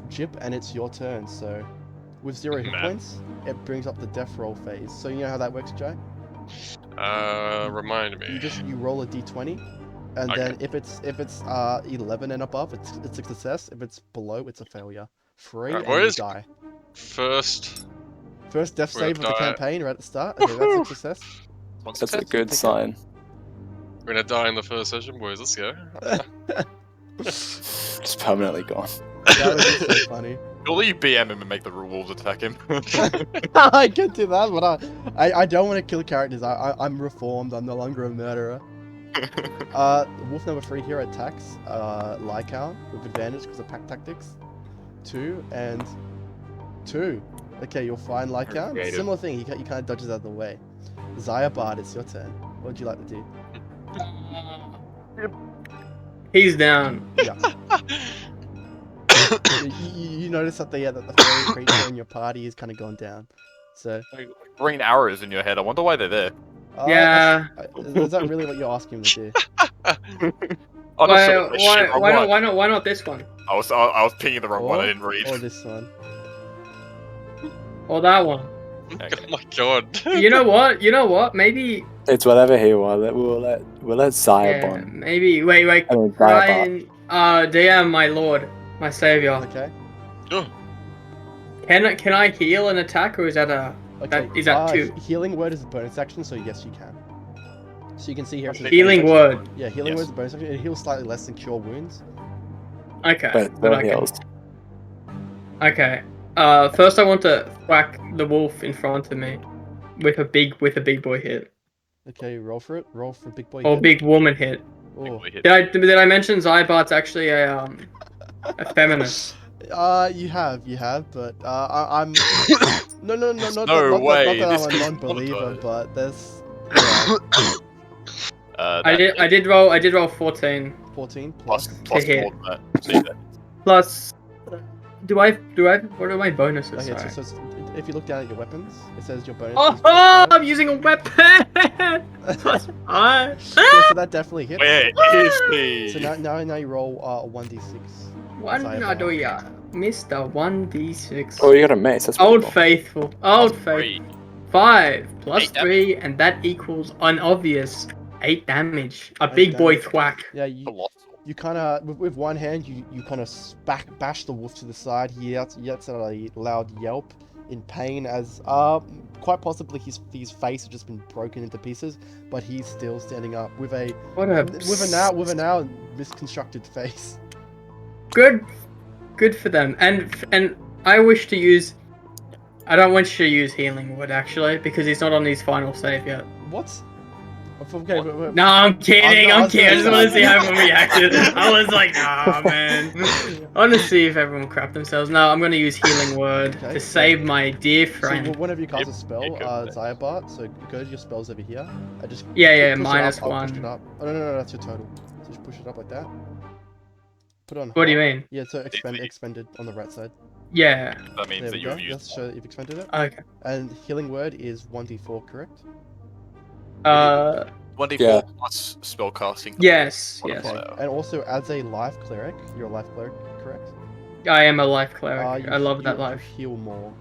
Jip, and it's your turn. So, with 0 hit Man. points, it brings up the death roll phase. So you know how that works, Jay? Remind me. You roll a d20, and Okay. then if it's 11 and above, it's a success. If it's below, it's a failure. 3 Alright, and you boys. die. First. First death We're gonna save of the die. campaign right at the start. Okay, that's a success. That's a good sign. We're gonna die in the first session, boys. Let's go. Just permanently gone. That would be so funny. Surely you BM him and make the wolves attack him. I can do that, but I don't want to kill characters. I'm reformed. I'm no longer a murderer. Wolf number 3 here attacks Lycan with advantage because of Pack Tactics. 2 and 2. Okay, you'll find Lycan. Creative. Similar thing, he kind of dodges out of the way. Zyabard, it's your turn. What would you like to do? He's down. Yeah. you notice that the fairy creature in your party is kind of gone down. So. Green arrows in your head. I wonder why they're there. Yeah. Is that really what you're asking him to do? Oh, Why, no, shit, wrong one. why not this one? I was pinging the wrong one. I didn't read. Or this one. Or that one? Okay. Oh my god. You know what? You know what? Maybe. It's whatever he wants. We'll let Zaya Yeah, bond. maybe. Wait. I mean, Zaya Ryan. DM, my lord, my savior. Okay. Can I heal an attack, or is that a? Okay. Is that 2? Healing word is a bonus action, so yes, you can. So you can see here. it says Healing bonus action. word. Yeah, healing Yes. word is a bonus action. It heals slightly less than cure wounds. Okay. But but no I can- heals. Okay. First I want to whack the wolf in front of me with a big boy hit Okay, roll for it. Roll for big boy. or hit. big woman hit. Oh. Did I mention Zybart's actually a feminist? You have, but I'm. No, not way, that this I'm a is non-believer, monetized. but there's. Yeah, I did roll 14 14 plus plus. hit. more than that. See that? plus. Do I what are my bonuses? Okay, Sorry. so if you look down at your weapons, it says your bonus. Oh, is +5. I'm using a weapon. Plus 5. Yeah, so that definitely hits. Where is he? So now you roll a 1d6. One Cyber. do ya, Mr. 1d6. Oh, you got a mace. That's pretty Old cool. faithful. Plus Old faithful. 3. 5 plus Eight damage. 3, and that equals an obvious 8 damage. A 8 big boy damage. thwack. Yeah, Colossal. you kind of with one hand you kind of bash the wolf to the side. He lets out a loud yelp in pain as quite possibly his face has just been broken into pieces, but he's still standing up with a What a with a now misconstructed face. good for them. And I wish to use. I don't want you to use healing word actually because he's not on his final save yet. What? Okay, No, I'm kidding. I I'm was kidding. I just want to see how gonna everyone reacted. I was like, nah, man. I want to see if everyone crap themselves. No, I'm going to use healing word Okay. to save my dear So friend. whenever you cast a Yep, spell, yeah, go for it. Zyabart, so go to your spells over here. I just Yeah, push it minus up, I'll push 1. it up. Oh no, that's your total. So just push it up like that. Put it on. What do you high. mean? Yeah, so expended on the right side. Yeah. That means There that we you go. have used. Let's show that you've expended it. Okay. And healing word is 1d4, correct? 1d4 Yeah. plus spellcasting. Yes. What a Yes. fire. Okay. And also, as a life cleric, you're a life cleric, correct? I am a life cleric. You I love you- that you life. heal more.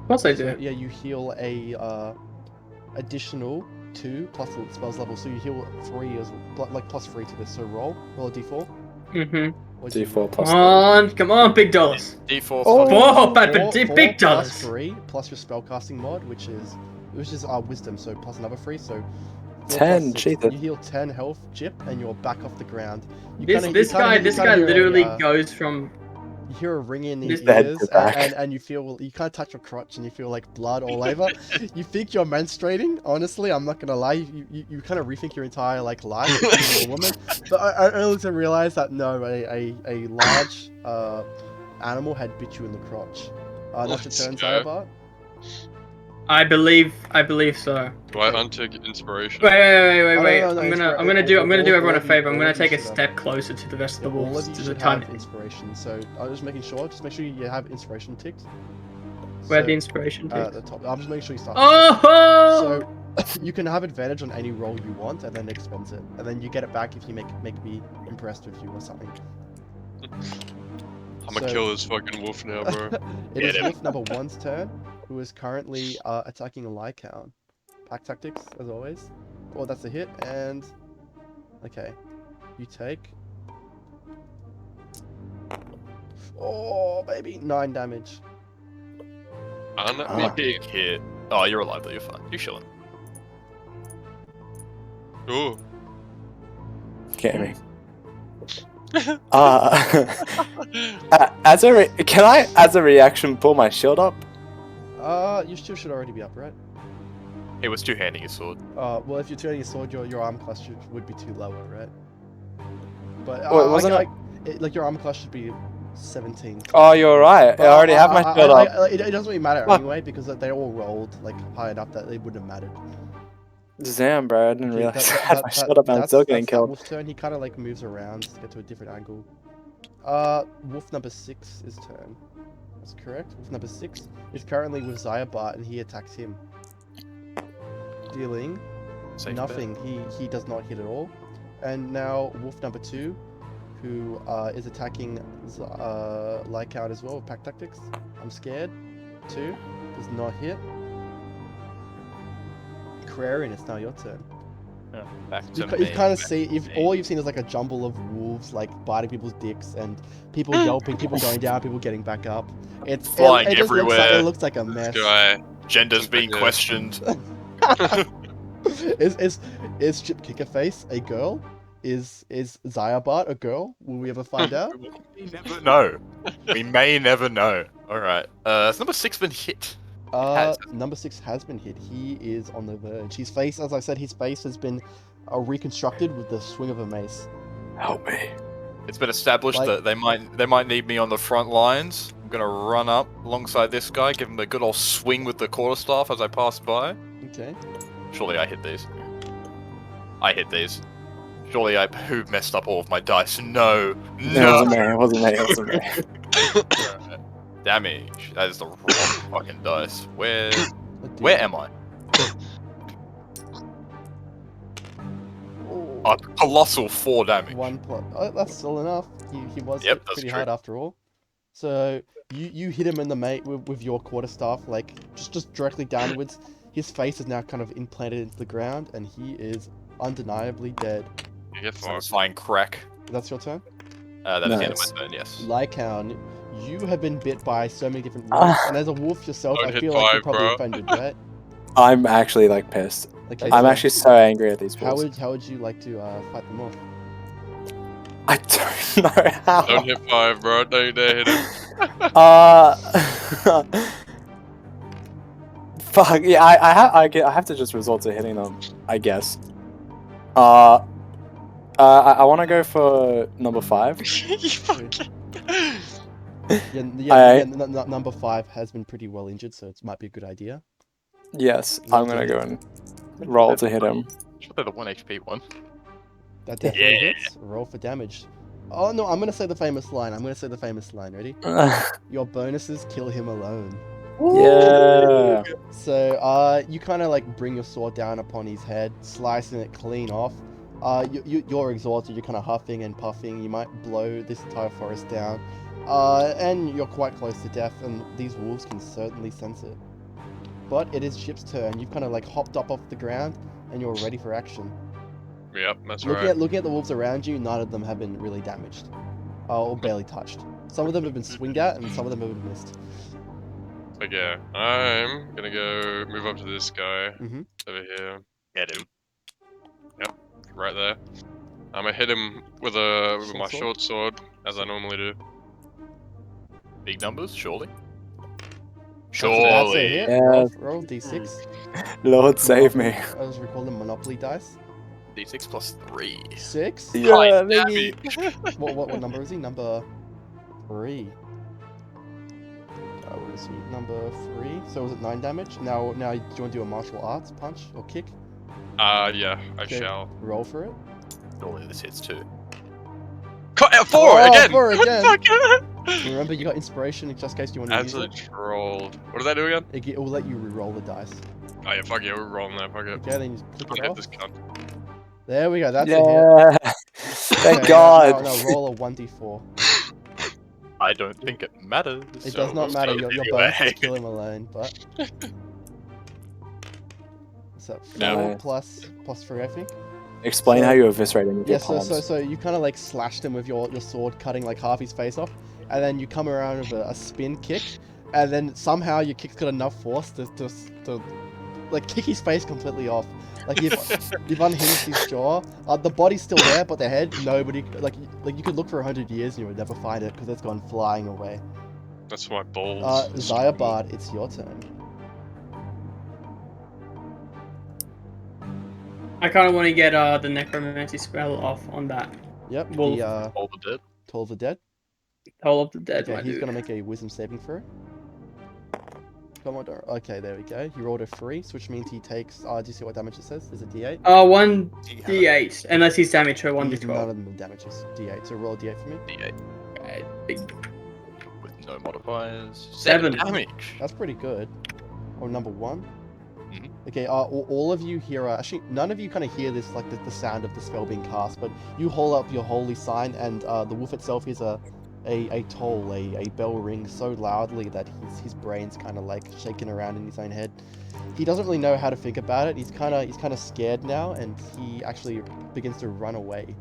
Of course I So, do. yeah, you heal a additional 2 plus the spells level, so you heal 3 as like plus 3 to this. So roll a d4. Mm-hmm. Or do you- D4 plus. Come on, big dollars. D4 Oh. plus Four, but Four- big four big plus dollars. 3 plus your spellcasting mod, which is wisdom, so plus another 3, so 4 10, plus 6. Jesus. You heal 10 health, Jip, and you're back off the ground. You This kinda- this you kinda- guy you this kinda guy hear a, literally goes from You hear a ring in This your head ears, to back. and you feel you kind of touch your crotch, and you feel like blood all over. You think you're menstruating. Honestly, I'm not gonna lie. You kind of rethink your entire like life as a woman. But I only to realize that no, a large animal had bit you in the crotch. That's your Let's turn, go. Zyabart. I believe so. Do I untake inspiration? Wait. no, no, I'm it's gonna do all everyone a of you- favor. I'm all gonna of you take a should have- step closer to the rest of the All of wolves. you To the should time. have inspiration. So I'm just making sure. Just make sure you have inspiration ticked. Where So, the inspiration at takes. the top. I'm just making sure you start. Oh! So you can have advantage on any roll you want, and then expend it, and then you get it back if you make me impressed with you or something. I'm gonna So- kill this fucking wolf now, bro. It Yeah, is then. wolf number 1's turn, who is currently attacking a Lycan. Pack tactics, as always. Oh, that's a hit, and okay, you take. Oh, baby, 9 damage. Unbeaten. big hit. Oh, you're alive though. You're fine. You're chilling. Ooh. Get me. As a reaction, pull my shield up? You still should already be up, right? He was two-handing his sword. Well, if you're turning your sword, your armor class would be too lower, right? But Wait, wasn't like your armor class should be 17. Oh, you're right. I But already have my shield up. It doesn't really matter Fuck. anyway because they all rolled like high enough that it wouldn't have mattered. Damn, bro. I didn't Okay, realize I had my shield up and I'm still getting that's killed. Wolf's turn. He kind of like moves around to get to a different angle. Wolf number 6's turn. That's correct. Wolf number 6 is currently with Zyabart and he attacks him. Dealing Safe nothing. He does not hit at all. And now Wolf number 2, who is attacking Lykout as well with Pack Tactics. I'm scared. 2 does not hit. Krarian, it's now your turn. Back to You me. kind of see, if all you've seen is like a jumble of wolves like biting people's dicks and people yelping, people going down, people getting back up. It's Flying it just everywhere. It looks like a mess. This guy. Gender's being Yeah. questioned. Is Chip Kickerface a girl? Is Zyabart a girl? Will we ever find out? We never know. We may never know. Alright. Has number 6 been hit? Number 6 has been hit. He is on the verge. His face, as I said, his face has been reconstructed with the swing of a mace. Help me. It's been established Like- that they might need me on the front lines. I'm gonna run up alongside this guy, give him a good old swing with the quarterstaff as I pass by. Okay. Surely I hit these. I hit these. Surely who messed up all of my dice? No. It No. wasn't me. It wasn't me. It wasn't me. Damage. That is the wrong fucking dice. Where Oh, dear. am I? Oh. A colossal 4 damage. 1 plus. Oh, that's still enough. He was Yep, hit that's pretty true. hard after all. So you hit him in the mate with your quarterstaff, like just directly downwards. His face is now kind of implanted into the ground, and he is undeniably dead. You get fucked. Satisfying crack. That's your turn. That is the end of Nice. my turn. Yes. Lykown, you have been bit by so many different wolves, and as a wolf yourself, Don't I hit feel like you're 5, probably bro. offended, right? I'm actually like pissed. Okay, I'm so actually so angry at these How bulls. would you like to fight them off? I don't know how. Don't hit 5, bro. Don't you dare hit him. Fuck yeah! I have to just resort to hitting them, I guess. I want to go for number 5. You fucking. Number 5 has been pretty well injured, so it might be a good idea. Yes, I'm gonna go and roll to hit him. Should be the 1 HP one. That definitely hits. Roll for damage. Oh no, I'm gonna say the famous line. Ready? Your bonuses kill him alone. Yeah. So, you kind of like bring your sword down upon his head, slicing it clean off. You're exhausted. You're kind of huffing and puffing. You might blow this entire forest down. And you're quite close to death, and these wolves can certainly sense it. But it is Chip's turn. You've kind of like hopped up off the ground, and you're ready for action. Yep, that's Looking right. at the wolves around you, none of them have been really damaged, or barely touched. Some of them have been swinged at, and some of them have been missed. Okay, I'm gonna go move up to this guy Mhm. over here. Get him. Right there. I'm gonna hit him with my Short sword? short sword, as I normally do. Big numbers, surely. That's a Surely. hit. Yeah. Roll d6. Lord save me. As we call them, Monopoly dice. D6 plus 3. 6. Yeah, maybe. What number is he? Number 3. What is he? Number 3. So was it 9 damage? Now, do you want to do a martial arts punch or kick? Yeah, I Okay. shall. Roll for it. Surely this hits too. Cut out 4 Oh, again! 4 What the again. fuck? Remember, you got inspiration in just in case you want to use Absolute it. trolled. What does that do again? It will let you re-roll the dice. Oh yeah, fuck yeah, we're rolling that. Fuck it. Okay, then you click I'll it hit off. this cunt. There we go. That's a hit. Yeah. Thank Okay, God. Now roll a 1d4. I don't think it matters. It so does not we'll matter. go Your anyway. bonuses kill him alone, but. What's that? 4 Nice. plus 3, I think. Explain how you eviscerate him with Yeah, your palms. so you kind of like slashed him with your sword, cutting like half his face off, and then you come around with a spin kick, and then somehow your kick's got enough force to like kick his face completely off. Like you've unhinged his jaw. The body's still there, but the head, nobody like you could look for 100 years and you would never find it because it's gone flying away. That's my balls. Zyabard, it's your turn. I kind of want to get the necromancy spell off on that. Yep, Wolf. the All the dead. Toll of the Dead. Toll of the Dead, Okay, my he's dude. gonna make a wisdom saving throw. Come on, Dora. Okay, there we go. He rolled a 3, which means he takes. Do you see what damage it says? There's a D8. 1d8, unless he's damage, so He's none 1d12. of them damages. D8. So roll a D8 for me. D8 Right, big with no modifiers. 7. Damage. That's pretty good. Or number 1. Mhm. Okay, all of you here, actually, none of you kind of hear this, like, the sound of the spell being cast, but you hold up your holy sign, and the wolf itself is a toll, a bell rings so loudly that his brain's kind of, like, shaking around in his own head. He doesn't really know how to think about it. He's kind of scared now, and he actually begins to run away.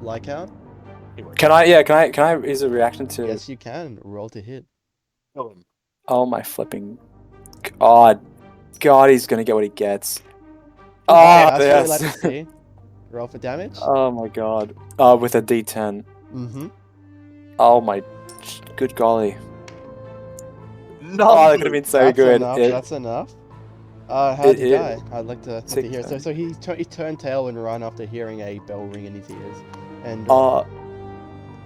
Lycan? Can I use a reaction to? Yes, you can. Roll to hit. Oh my flipping God. God, he's gonna get what he gets. Oh, That's what we like to yes. see. Roll for damage. Oh my God. With a D10. Mm-hmm. Oh my, good golly. No. Oh, that could have been so That's good. enough. It- That's enough. How did he it- die? I'd like to hear. Six, So he turned tail and ran after hearing a bell ring in his ears, and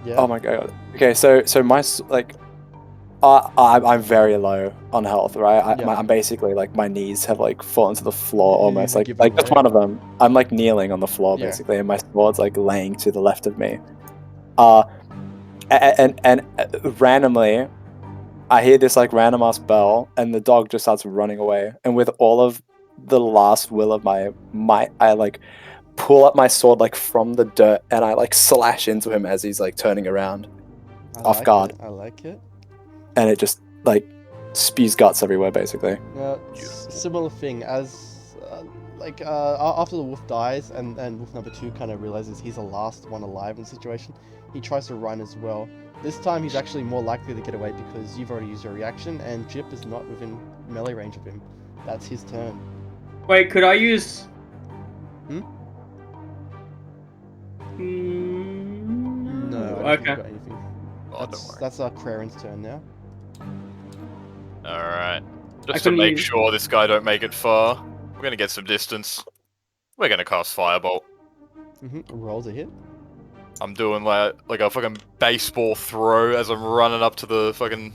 yeah. Oh my God. Okay, so my I'm very low on health, right? Yeah. I'm basically like my knees have like fallen to the floor Your almost, knees are like giving just way. one of them. I'm like kneeling on the floor Yeah. basically, and my sword's like laying to the left of me. And randomly, I hear this like random ass bell, and the dog just starts running away. And with all of the last will of my might, I like pull up my sword like from the dirt, and I like slash into him as he's like turning around, off guard. I like it. And it just like spews guts everywhere basically. Similar thing as after the wolf dies and wolf number 2 kind of realizes he's the last one alive in the situation, he tries to run as well. This time he's actually more likely to get away because you've already used your reaction and Jip is not within melee range of him. That's his turn. Wait, could I use... No, No. I don't think Okay. you've got anything. Oh, don't worry. That's Kraren's turn now. Alright. I Just to couldn't make use- sure this guy don't make it far, we're gonna get some distance. We're gonna cast Firebolt. Rolls a hit. I'm doing like a fucking baseball throw as I'm running up to the fucking...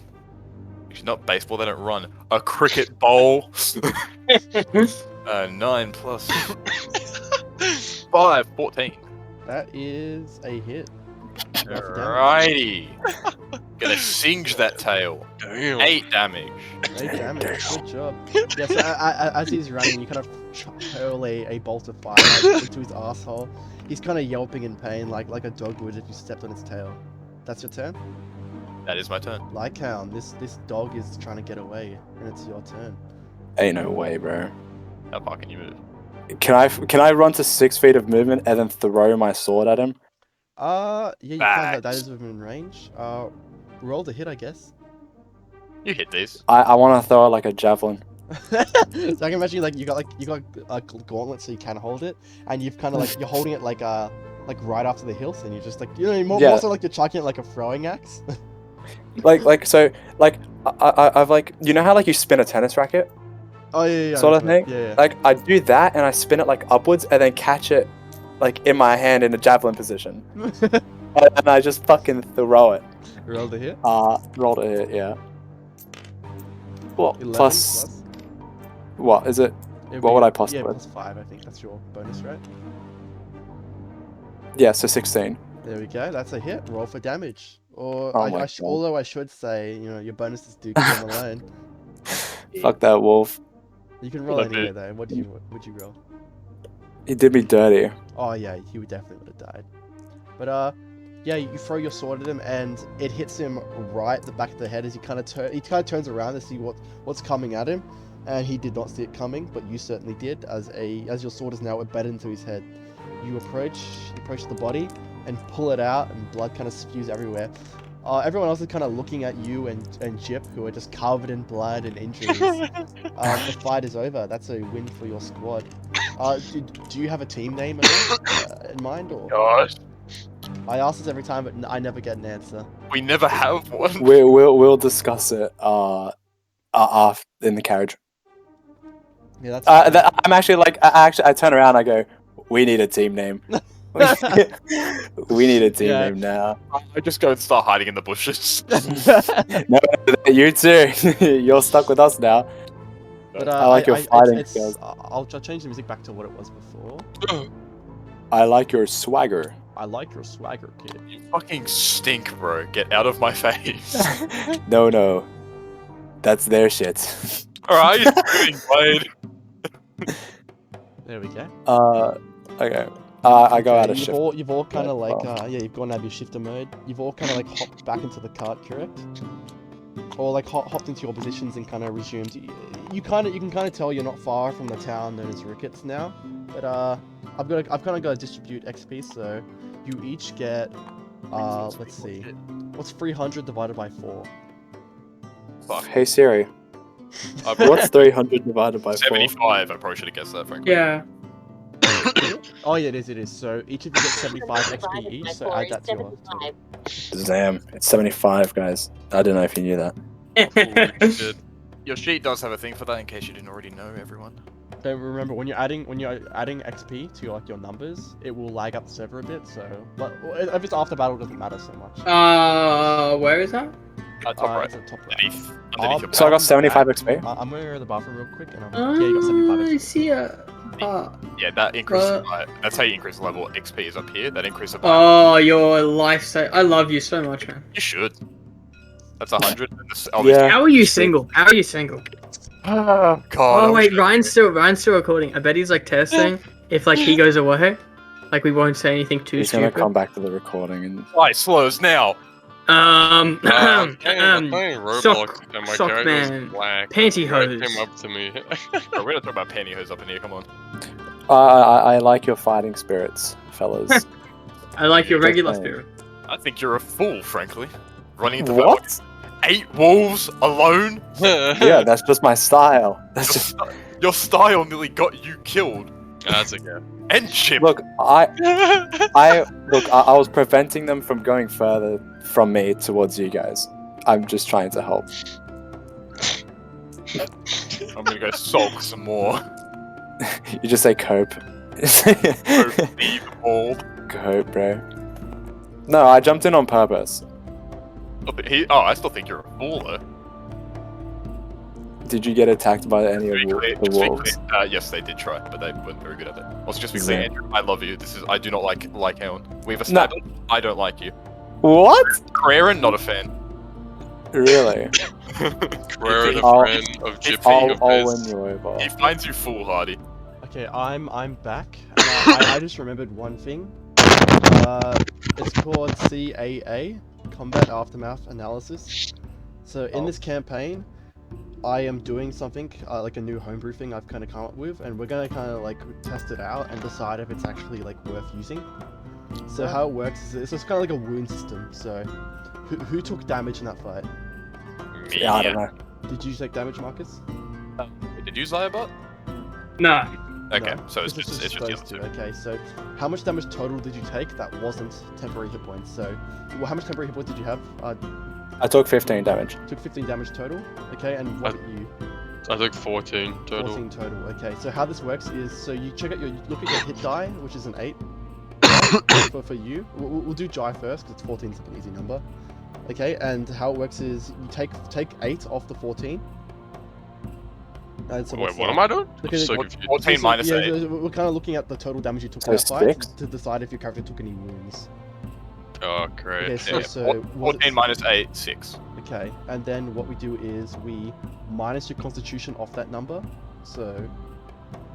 Actually, not baseball, they don't run. A cricket bowl. 9 plus 5, 14. That is a hit. Roll for damage. Alrighty. Gonna singe that tail. Damn. 8 damage. 8 damage. Good job. Yeah, so as he's running, you kind of hurl a bolt of fire into his asshole. He's kind of yelping in pain, like a dog would if you stepped on its tail. That's your turn? That is my turn. Lycan, this dog is trying to get away, and it's your turn. Ain't no way, bro. How far can you move? Can I run to 6 feet of movement and then throw my sword at him? Yeah, you can. That Facts. is within range. Roll the hit, I guess. You hit these. I want to throw it like a javelin. So I can imagine you got a gauntlet so you can hold it, and you've kind of you're holding it like right after the hilt, and you're just more so like you're chucking it like a throwing axe. I've like, you know how like you spin a tennis racket Oh yeah, sort of thing. Yeah. Like I do that and I spin it like upwards and then catch it like in my hand in a javelin position, and I just fucking throw it. Roll the hit. Rolled a hit, yeah. Well, 11 plus what is it? It'll What be- would I plus Yeah, with? plus 5. I think that's your bonus, right? Yeah, so 16. There we go. That's a hit. Roll for damage. Or Oh my God. although I should say, your bonuses do come alone. Fuck that wolf. You can roll Love anyway it. though. Would you roll? He did me dirty. Oh yeah, he would definitely would have died. But yeah, you throw your sword at him and it hits him right at the back of the head as he kind of turns around to see what's coming at him, and he did not see it coming, but you certainly did as your sword is now embedded into his head. You approach the body and pull it out, and blood kind of spews everywhere. Everyone else is kind of looking at you and Jip, who are just covered in blood and injuries. The fight is over. That's a win for your squad. Do you have a team name in mind, or? Gosh, I ask this every time, but I never get an answer. we never have one. We'll discuss it in the carriage. Yeah, that's. I'm actually like I turn around and I go, we need a team name. We need a team Yeah. name now. I just go and start hiding in the bushes. No, you too. You're stuck with us now. But I like your fighting skills. I'll change the music back to what it was before. I like your swagger. I like your swagger, kid. You fucking stink, bro. Get out of my face. No. That's their shit. Alright, you're Blade. There we go. Okay. I go out of you've shift. all kind of like well. you've gone out of your shifter mode. You've all kind of like hopped back into the cart, correct? Or like hopped into your positions and kind of resumed. You can kind of tell you're not far from the town known as Ricketts now. But I've kind of got to distribute XP, so you each get let's see, what's 300 divided by 4? Fuck. Hey Siri, what's 300 divided by 4? 75. I probably should have guessed that, frankly. Yeah. Oh yeah, it is. So each of you get 75 XP each. So add that to your total. Damn, it's 75, guys. I don't know if you knew that. Holy shit. Your sheet does have a thing for that, in case you didn't already know, everyone. But remember, when you're adding XP to your numbers, it will lag up the server a bit. So, but if it's after battle, it doesn't matter so much. Where is that? Top right. It's at top right. Underneath your So I got back. 75 XP. I'm gonna go to the bathroom real quick, and yeah, you got 75 I XP. see Yeah, that increases by, that's how you increase level. XP is up here. That increases by. Oh, your lifestyle. I love you so much, man. You should. That's 100. Yeah. How are you single? How are you single? Oh, God. Oh wait, Ryan's still recording. I bet he's like testing if like he goes away, like we won't say anything too He's gonna stupid. come back to the recording and. Right, slows now. I'm playing Roblox sock- and my sock character's man, black. pantyhose. Guy came up to me. Bro, we're gonna talk about pantyhose up in here. Come on. I like your fighting spirits, fellas. I like your regular saying. spirit. I think you're a fool, frankly. Running into battle What? with 8 wolves alone. Yeah, that's just my style. That's just. Your style nearly got you killed. That's okay. And Chip. Look, I was preventing them from going further from me towards you guys. I'm just trying to help. I'm gonna go sulk some more. You just say cope. Go feed the ball. Cope, bro. No, I jumped in on purpose. I still think you're a fool, though. Did you get attacked by any of Just to be the clear- wolves? yes, they did try, but they weren't very good at it. Also, just to be Yeah. clear, Andrew, I love you. I do not like Helen. We've established I don't like you. What? Carrera, not a fan. Really? We're the I'll- friend of Jippy I'll of win his. you over. He finds you foolhardy. Okay, I'm back. I just remembered one thing. It's called CAA, Combat Aftermath Analysis. So in this campaign, I am doing something like a new homebrew thing I've kind of come up with, and we're gonna kind of like test it out and decide if it's actually like worth using. So how it works is it's just kind of like a wound system. So who took damage in that fight? Yeah, I don't know. Did you take damage, Marcus? Did you Zyabot? Nah. Okay, No, so it's just the those other two. two. Okay, so how much damage total did you take that wasn't temporary hit points? So, well, how much temporary hit points did you have? I took 15 damage. Took 15 damage total. Okay, and what did you? I took 14 total. 14 total. Okay, so how this works is, so you look at your hit die, which is an 8. for you, we'll do Jai first because 14 is like an easy number. Okay, and how it works is you take 8 off the 14. And so Wait, what am I doing? Look I'm at so it. confused. 14 minus yeah, 8. we're kind of looking at the total damage you took So in that fight 6? to decide if your character took any wounds. Oh, great. Okay, so, Yeah, so what 14 minus 8, 6. Okay, and then what we do is we minus your constitution off that number, so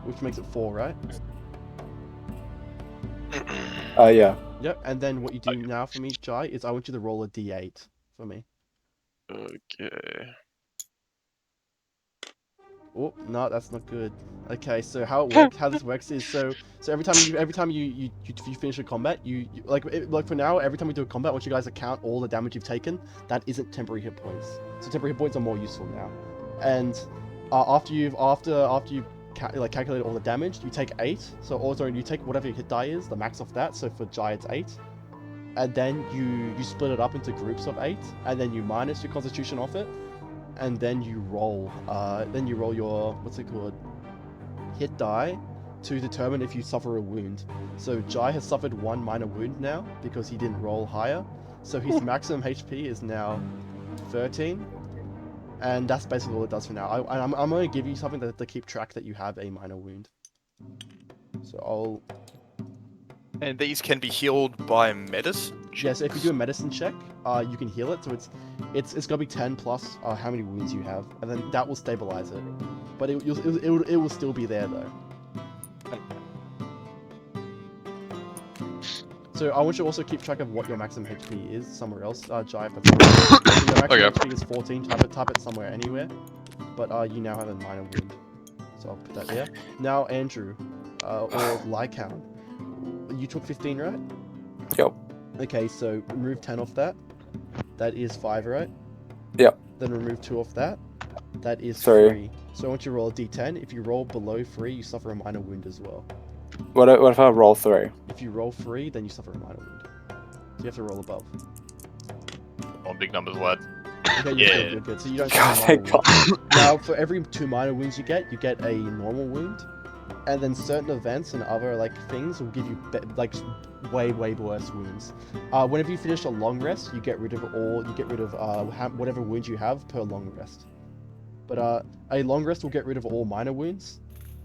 which makes it 4, right? Yeah. Yep. And then what you do now for me, Jai, is I want you to roll a d8 for me. Okay. Oh no, that's not good. Okay, so how this works is so every time you finish a combat, you like for now, every time we do a combat, once you guys account all the damage you've taken, that isn't temporary hit points. So temporary hit points are more useful now. And after you've calculated all the damage, you take 8. So also you take whatever your hit die is, the max of that. So for Jai it's 8. And then you split it up into groups of 8, and then you minus your constitution off it. And then you roll your, what's it called, hit die to determine if you suffer a wound. So Jai has suffered 1 minor wound now because he didn't roll higher. So his maximum HP is now 13. And that's basically all it does for now. I'm going to give you something to keep track that you have a minor wound. So I'll... And these can be healed by medicine? Yes, if you do a medicine check, you can heal it. So it's gonna be 10 plus how many wounds you have, and then that will stabilize it. But it will still be there though. So I want you to also keep track of what your maximum HP is somewhere else, Jai. So your maximum HP is 14. Type it somewhere anywhere. But you now have a minor wound. So I'll put that there. Now Andrew, or Lycan, you took 15, right? Yep. Okay, so remove 10 off that. That is 5, right? Yep. Then remove 2 off that. That is 3. 3. So I want you to roll a d10. If you roll below 3, you suffer a minor wound as well. What if I roll 3? If you roll 3, then you suffer a minor wound. So you have to roll above. On big numbers, lad. Okay, you're good. So you don't God, suffer a thank minor God. wound. Now, for every 2 minor wounds you get a normal wound. And then certain events and other things will give you way worse wounds. Whenever you finish a long rest, you get rid of whatever wounds you have per long rest. But a long rest will get rid of all minor wounds.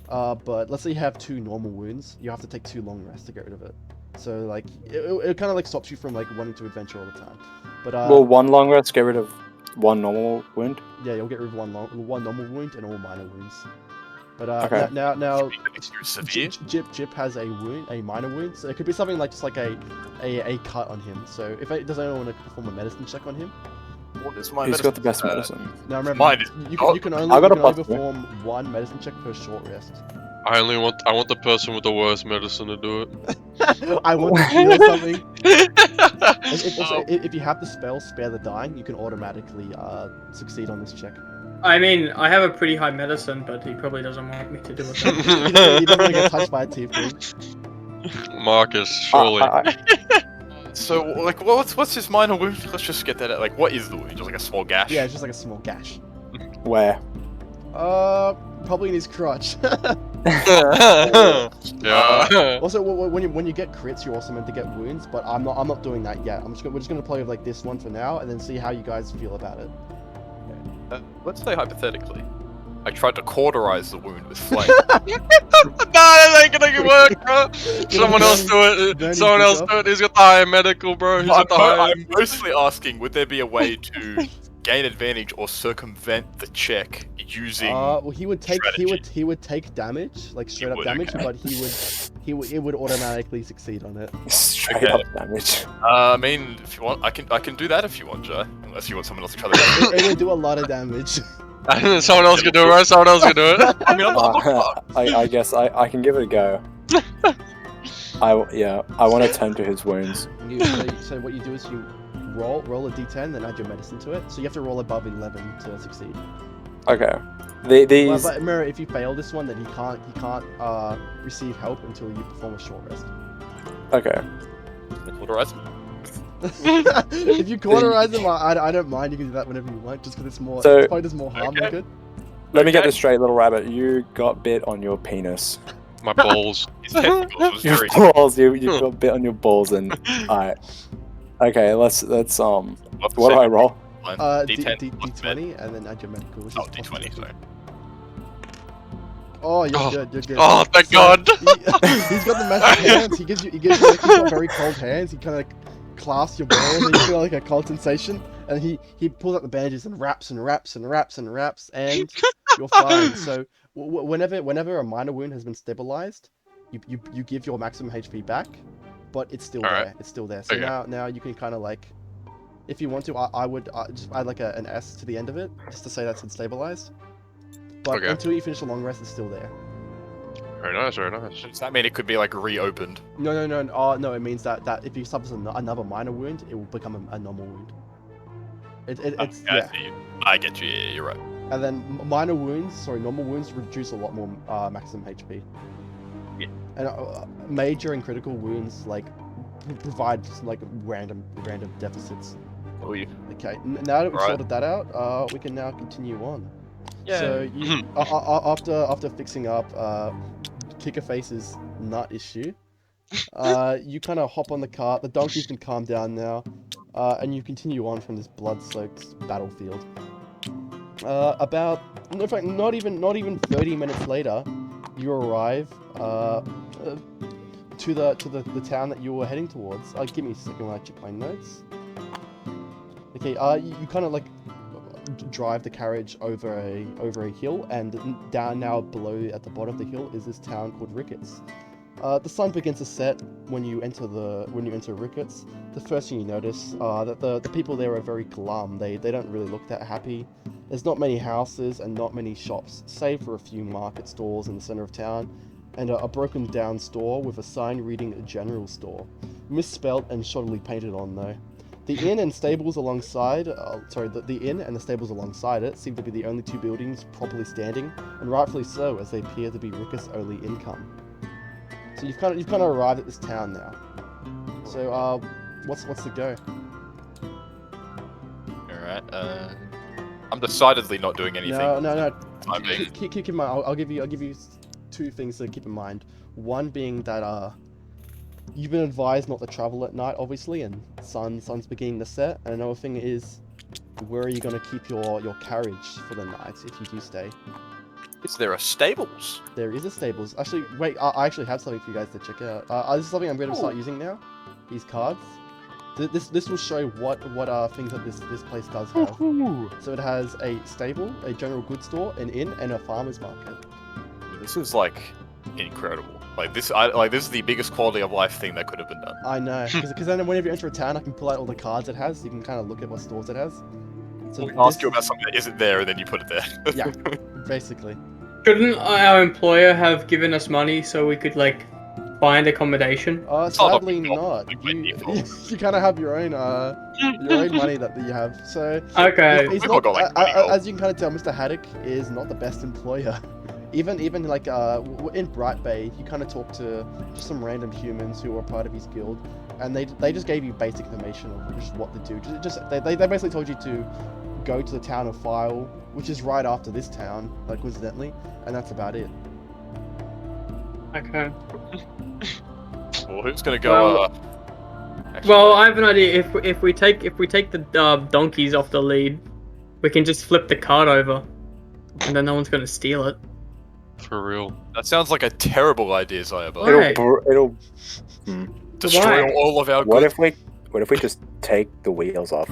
But let's say you have 2 normal wounds, you have to take 2 long rests to get rid of it. So it kind of stops you from wanting to adventure all the time. But will 1 long rest get rid of 1 normal wound? Yeah, you'll get rid of one normal wound and all minor wounds. But okay. now severe? Jip has a minor wound, so it could be something just like a cut on him. So does anyone want to perform a medicine check on him? What is my He's got the best medicine. Now remember, mine is you can only perform 1 medicine check per short rest. I want the person with the worst medicine to do it. I want to heal something. If you have the spell Spare the Dying, you can automatically succeed on this check. I mean, I have a pretty high medicine, but he probably doesn't want me to do it. He doesn't want to get touched by a tiefling. Marcus, surely. So, what's his minor wound? Let's just get that out. What is the wound? Just a small gash? Yeah, it's just a small gash. Where? Probably in his crotch. Yeah. Also, when you get crits, you're also meant to get wounds, but I'm not doing that yet. We're just gonna play with this one for now, and then see how you guys feel about it. Let's say hypothetically, I tried to cauterize the wound with flame. Nah, that ain't gonna work, bro. Someone else do it. Someone else do it. He's got the higher medical, bro. He's got the higher. I'm mostly asking, would there be a way to gain advantage or circumvent the check using? Well, he would take strategy? he would take damage, straight up damage, okay. but it would automatically succeed on it. Straight up damage. I mean, if you want, I can do that if you want, Jai. Unless you want someone else to try that. It would do a lot of damage. Someone else can do it, right? Someone else can do it. I mean, I'm not I guess I can give it a go. I want to tend to his wounds. So what you do is you roll a d10, then add your medicine to it. So you have to roll above 11 to succeed. Okay. These. But remember, if you fail this one, then he can't receive help until you perform a short rest. Okay. Cauterize him. If you cauterize him, I don't mind. You can do that whenever you want, just because it's probably does more harm than good. Let me get this straight, little rabbit. You got bit on your penis. My balls. His testicles was Your very. balls. You got bit on your balls, and alright. Okay, let's what do I roll? D10, D20, and then add your medical. Which is D20, sorry. Oh, you're good. Oh, thank God. He's got the magic hands. He's got very cold hands. He kind of clasps your balls, and you feel a cold sensation. And he pulls out the bandages and wraps, and you're fine. So whenever a minor wound has been stabilized, you give your maximum HP back, but it's still there. Right. It's still there. So now you can kind of if you want to, I would just add an S to the end of it, just to say that's been stabilized. But until you finish a long rest, it's still there. Very nice, very nice. Does that mean it could be reopened? No. No, it means that if you suffer another minor wound, it will become a normal wound. It's I get you. Yeah, you're right. And then normal wounds reduce a lot more maximum HP. Yeah. And major and critical wounds provide random deficits. Oh, you. Okay. Now that we've sorted that out, we can now continue on. Yeah. So you, after fixing up kick a face's nut issue. You kind of hop on the cart. The donkey's been calmed down now, and you continue on from this blood-soaked battlefield. In fact, not even 30 minutes later, you arrive to the town that you were heading towards. Give me a second while I check my notes. Okay, you kind of like drive the carriage over a hill, and down now below at the bottom of the hill is this town called Ricketts. The sun begins to set when you enter Ricketts. The first thing you notice that the people there are very glum. They don't really look that happy. There's not many houses and not many shops, save for a few market stalls in the center of town, and a broken down store with a sign reading General Store, misspelt and shoddily painted on though. The inn and stables alongside, the inn and the stables alongside it seem to be the only two buildings properly standing, and rightfully so, as they appear to be Ricketts' only income. So you've kind of arrived at this town now. So what's the go? All right. I'm decidedly not doing anything. No. I mean, Keep in mind. I'll give you two things to keep in mind. One being that you've been advised not to travel at night, obviously, and sun's beginning to set. And another thing is, where are you going to keep your carriage for the night if you do stay? is there a stables? There is a stables. Actually, wait. I actually have something for you guys to check out. This is something I'm going to start using now. These cards. This will show what things that this place does have. So it has a stable, a general goods store, an inn, and a farmer's market. This is like incredible. This is the biggest quality of life thing that could have been done. I know, because then whenever you enter a town, I can pull out all the cards it has. So you can kind of look at what stores it has. So We ask you about something that isn't there, and then you put it there. Yeah, basically. Shouldn't our employer have given us money so we could find accommodation? Sadly not. not. You kind of have your own money that you have. So Okay. he's We've all not, got, 20 gold. as you can kind of tell, Mr Haddock is not the best employer. Even in Bright Bay, you kind of talk to just some random humans who are part of his guild, and they just gave you basic information of just what to do. They basically told you to go to the town of File, which is right after this town, coincidentally, and that's about it. Okay. Well, who's gonna go? Well, I have an idea. If we take the donkeys off the lead, we can just flip the cart over, and then no one's gonna steal it. For real. That sounds like a terrible idea, Zayabot. Right. It'll. Destroy Why? all of our What goods. if we just take the wheels off?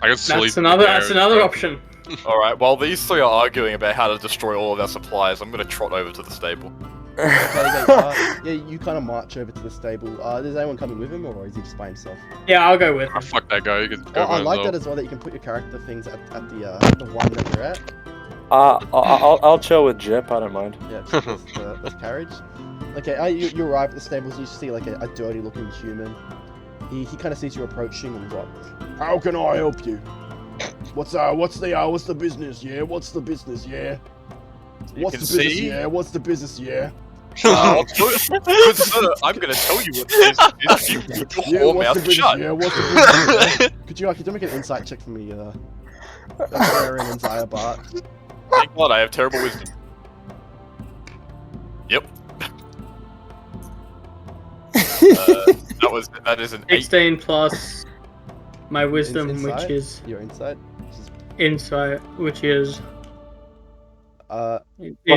I can sleep. That's in the another carriage. option. Alright, while these three are arguing about how to destroy all of our supplies, I'm gonna trot over to the stable. Yeah, you kind of march over to the stable. Is anyone coming with him, or is he just by himself? Yeah, I'll go with Ah, him. fuck that guy. He can go I by like that himself. as well, that you can put your character things at the one that you're at. I'll chill with Jip. I don't mind. Yeah, this carriage. Okay, you arrive at the stables. You see a dirty-looking human. He kind of sees you approaching and he's like, "How can I help you? What's the business? Yeah, what's the business? Yeah, what's the business? Yeah, what's the business? Yeah." Good sir, I'm gonna tell you what this is. You keep your whole mouth shut. Yeah, what's the business? Yeah? Could you make an insight check for me, Aaron and Zayabot? Thank God I have terrible wisdom. Yep. That is an 8. 16 plus my wisdom, Insight? which is Your insight. insight, which is Plus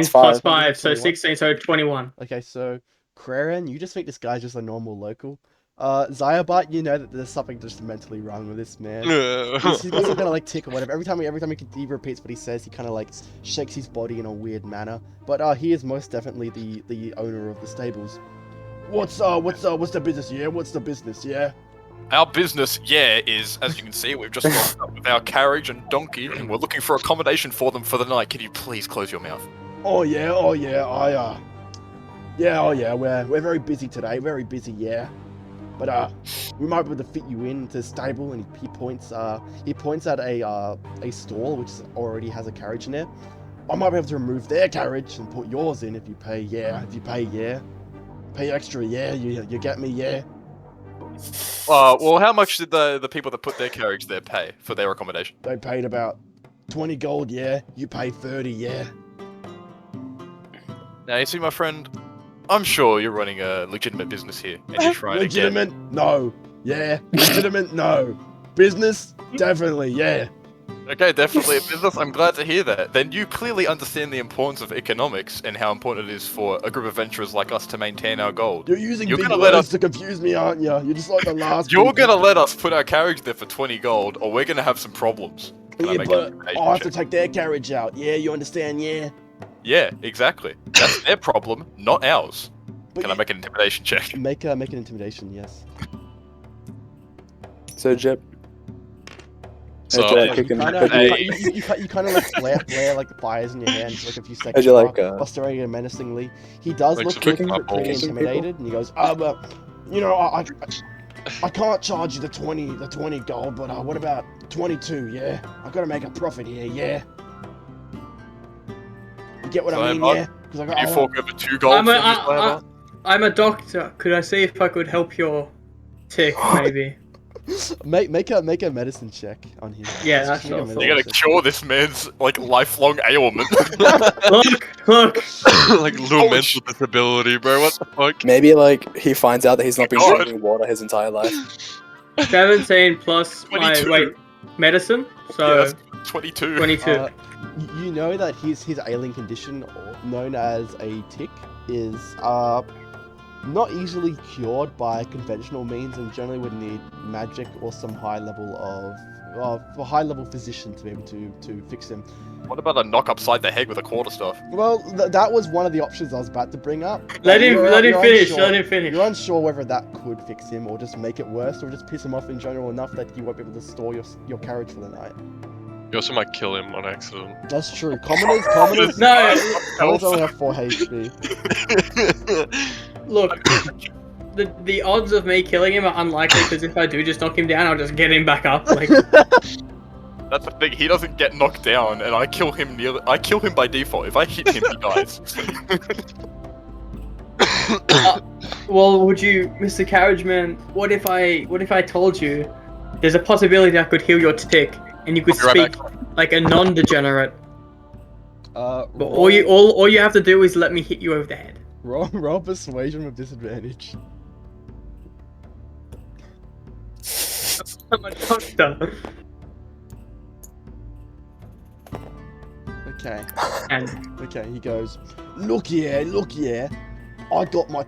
plus five. 5, so 21. 16, so 21. Okay, so Kraren, you just think this guy's just a normal local. Zayabot, you know that there's something just mentally wrong with this man. He's got some kind of tick or whatever. Every time he repeats what he says, he kind of shakes his body in a weird manner. But he is most definitely the owner of the stables. What's the business? Yeah, what's the business? Yeah. Our business, is, as you can see, we've just locked up with our carriage and donkey, and we're looking for accommodation for them for the night. Can you please close your mouth? Oh yeah, we're very busy today, very busy, yeah. But we might be able to fit you into the stable, and he points at a stall which already has a carriage in there. I might be able to remove their carriage and put yours in if you pay, yeah. Pay extra, yeah. You get me, yeah. Well, how much did the people that put their carriage there pay for their accommodation? They paid about 20 gold, yeah. You pay 30, yeah. Now, you see, my friend, I'm sure you're running a legitimate business here, and you're trying to get... Legitimate? No. Yeah. Legitimate? No. Business? Definitely, yeah. Okay, definitely a business. I'm glad to hear that. Then you clearly understand the importance of economics and how important it is for a group of adventurers like us to maintain our gold. You're using You're big gonna let words us- to confuse me, aren't you? You're just like the last You're people. gonna let us put our carriage there for 20 gold, or we're gonna have some problems. Can I Yeah, make but an intimidation I'll have to check? take their carriage out. Yeah, you understand? Yeah. Yeah, exactly. That's their problem, not ours. But Can I make an intimidation check? make an intimidation? Yes. So, Jip. So, How'd you Hey, like You kicking? kind how'd of, you- you kind of like flare like the fires in your hands for like a few seconds. How'd you like, while staring at him menacingly. He does like look some pretty kicking apples? intimidated, and he goes, but you know, I can't charge you the 20 gold, but what about 22? Yeah, I gotta make a profit here. Yeah. You get what I mean? Cyber, Yeah. Because I got. You fork over 2 gold I'm for a, this labor? I'm a doctor. Could I see if I could help your tick, maybe? Make a medicine check on him. Yeah, Just that's make a what I medicine thought. You gotta check. cure this man's, like, lifelong ailment. Look. like little Ouch. mental disability, bro. What the fuck? Maybe like he finds out that he's not been God. drinking water his entire life. 17 plus my 22. medicine, Yeah, so that's 22. 22. You know that his ailing condition, known as a tick, is not easily cured by conventional means, and generally would need magic or some high level of a high level physician to be able to fix him. What about a knock upside the head with a quarterstaff? Well, that was one of the options I was about to bring up. Let him You're finish. unsure- Let him finish. You're unsure whether that could fix him or just make it worse or just piss him off in general enough that you won't be able to store your carriage for the night. You also might kill him on accident. That's true. Commoners No, only have 4 HP. look. The odds of me killing him are unlikely because if I do just knock him down, I'll just get him back up. Like, That's the thing, he doesn't get knocked down, and I kill him by default. If I hit him, he dies. well, would you, Mr. Carriageman? What if I told you there's a possibility I could heal your tick and you could I'll be right speak like a non-degenerate? But Roll, all you have to do is let me hit you over the head. roll persuasion with disadvantage. I'm a doctor. Okay. And Okay, he goes, look yeah, I got my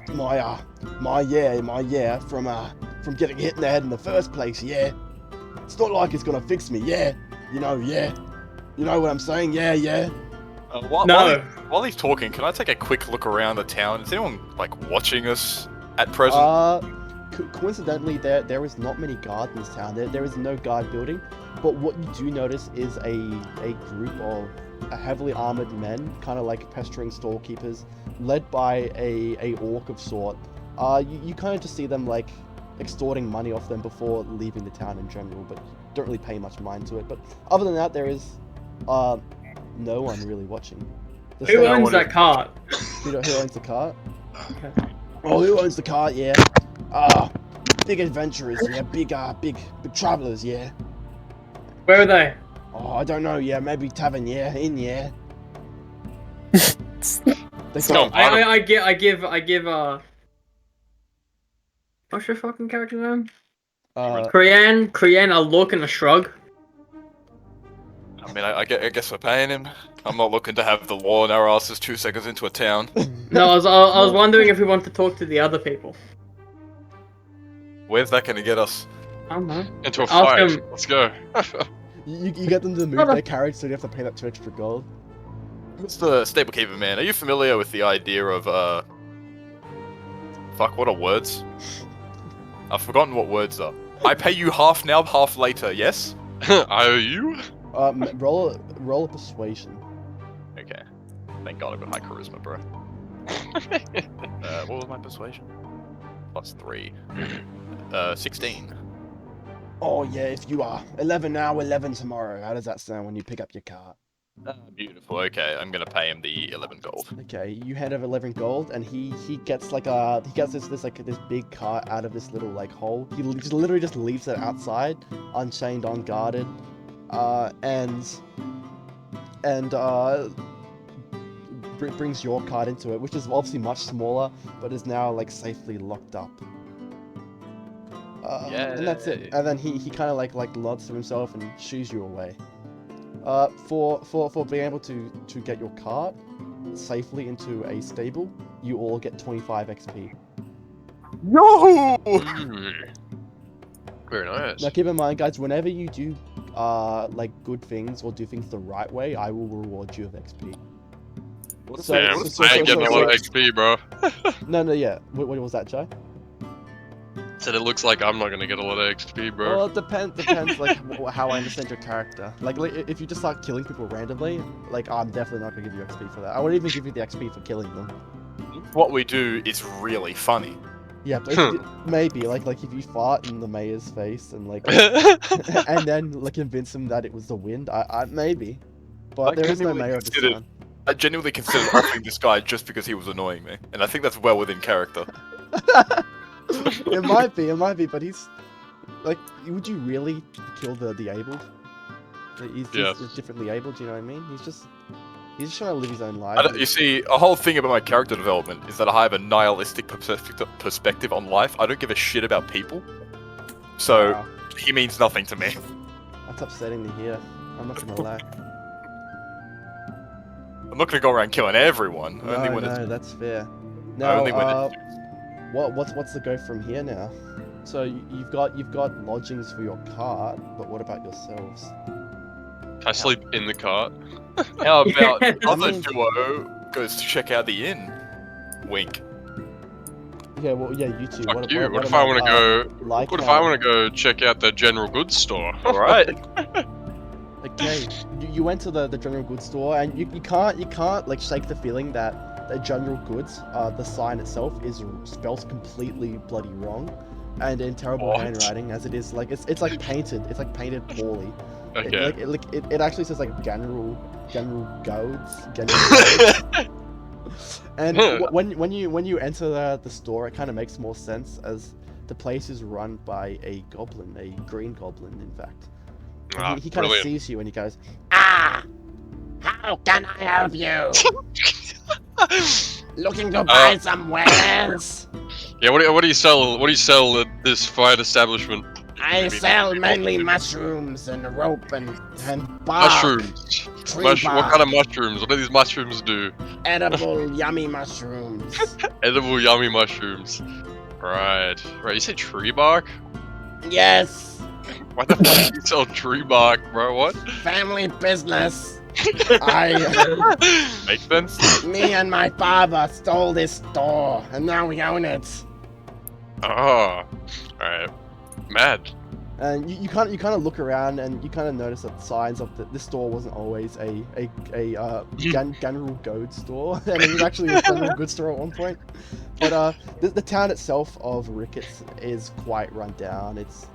from getting hit in the head in the first place, yeah. It's not like it's gonna fix me, yeah. You know what I'm saying, yeah. no, While he's talking, can I take a quick look around the town? Is anyone, like, watching us at present? Coincidentally, there is not many guards in this town. There is no guard building, but what you do notice is a group of heavily armored men, kind of like pestering storekeepers, led by a orc of sort. You kind of just see them like extorting money off them before leaving the town in general, but don't really pay much mind to it. But other than that, there is no one really watching. The who same- owns that cart? who owns the cart? Okay. Oh, who owns the cart? Yeah. Big adventurers. Yeah. Big travelers. Yeah. Where are they? Oh, I don't know. Yeah, maybe tavern. Yeah, inn. Yeah. They No, I give what's your fucking character name? Krian a look and a shrug. I mean, I guess we're paying him. I'm not looking to have the law in our asses 2 seconds into a town. No, I was wondering if we want to talk to the other people. Where's that gonna get us? I don't know. Into a Ask fight. him. Let's go. you get them to move their carriage, so you have to pay that 2 extra gold. Mr. Stablekeeper man, are you familiar with the idea of, fuck, what are words? I've forgotten what words are. I pay you half now, half later, yes? I owe you? Roll a persuasion. Okay. Thank God I've got high charisma, bro. What was my persuasion? +3. 16. Oh yeah, if you are 11 now, 11 tomorrow. How does that sound when you pick up your cart? Beautiful, okay, I'm gonna pay him the 11 gold. Okay, you hand over 11 gold, and he gets like this big cart out of this little like hole. He just literally just leaves it outside, unchained, unguarded, and brings your card into it, which is obviously much smaller, but is now like safely locked up. And that's it. And then he kind of like nods to himself and shoos you away. For being able to get your cart safely into a stable, you all get 25 XP. No! Very nice. Now keep in mind, guys, whenever you do like good things or do things the right way, I will reward you of XP. Damn, I ain't getting a lot of XP, bro. No, yeah. What was that, Jay? Said it looks like I'm not gonna get a lot of XP, bro. Well, it depends like how I understand your character. Like if you just start killing people randomly, like I'm definitely not gonna give you XP for that. I wouldn't even give you the XP for killing them. What we do is really funny. Yeah, but maybe like if you fart in the mayor's face and like and then like convince him that it was the wind, I maybe. But there is no mayor of this town. I genuinely considered offering this guy just because he was annoying me, and I think that's well within character. It might be, but he's like, would you really kill the abled? Like, he's differently abled, you know what I mean? He's just trying to live his own life. You see, a whole thing about my character development is that I have a nihilistic perspective on life. I don't give a shit about people, so Wow. he means nothing to me. That's upsetting to hear. I'm not gonna lie. I'm not gonna go around killing everyone. Only when No, that's fair. Now, only when it's what's the go from here now? So you've got lodgings for your cart, but what about yourselves? Can I sleep in the cart? How about Yeah. the other duo goes to check out the inn? Wink. Yeah, well, yeah, you two. Fuck you. What if I want to go? Like What if I want to go check out the general goods store? All right. Okay, you went to the general goods store, and you can't like shake the feeling that the general goods, the sign itself is spelled completely bloody wrong, and in terrible What? handwriting, as it is like it's like painted poorly. Okay. It actually says like general goods. And when you enter the store, it kind of makes more sense as the place is run by a goblin, a green goblin, in fact. He kind of Brilliant. sees you and he goes, Ah! How can I help you? Looking to buy some wares? Yeah. What do you sell? What do you sell at this fine establishment? I sell mainly mushrooms and rope and bark. Mushrooms. Tree What bark. kind of mushrooms? What do these mushrooms do? Edible, yummy mushrooms. Edible, yummy mushrooms. Right. You said tree bark? Yes, Why the fuck do you sell tree bark, bro? What? family business. Makes sense. Me and my father stole this store, and now we own it. Oh. Alright. Mad. and you kind of look around and you kind of notice that signs of this store wasn't always a general goods store, and it was actually a general goods store at one point. But the town itself of Ricketts is quite run down. It's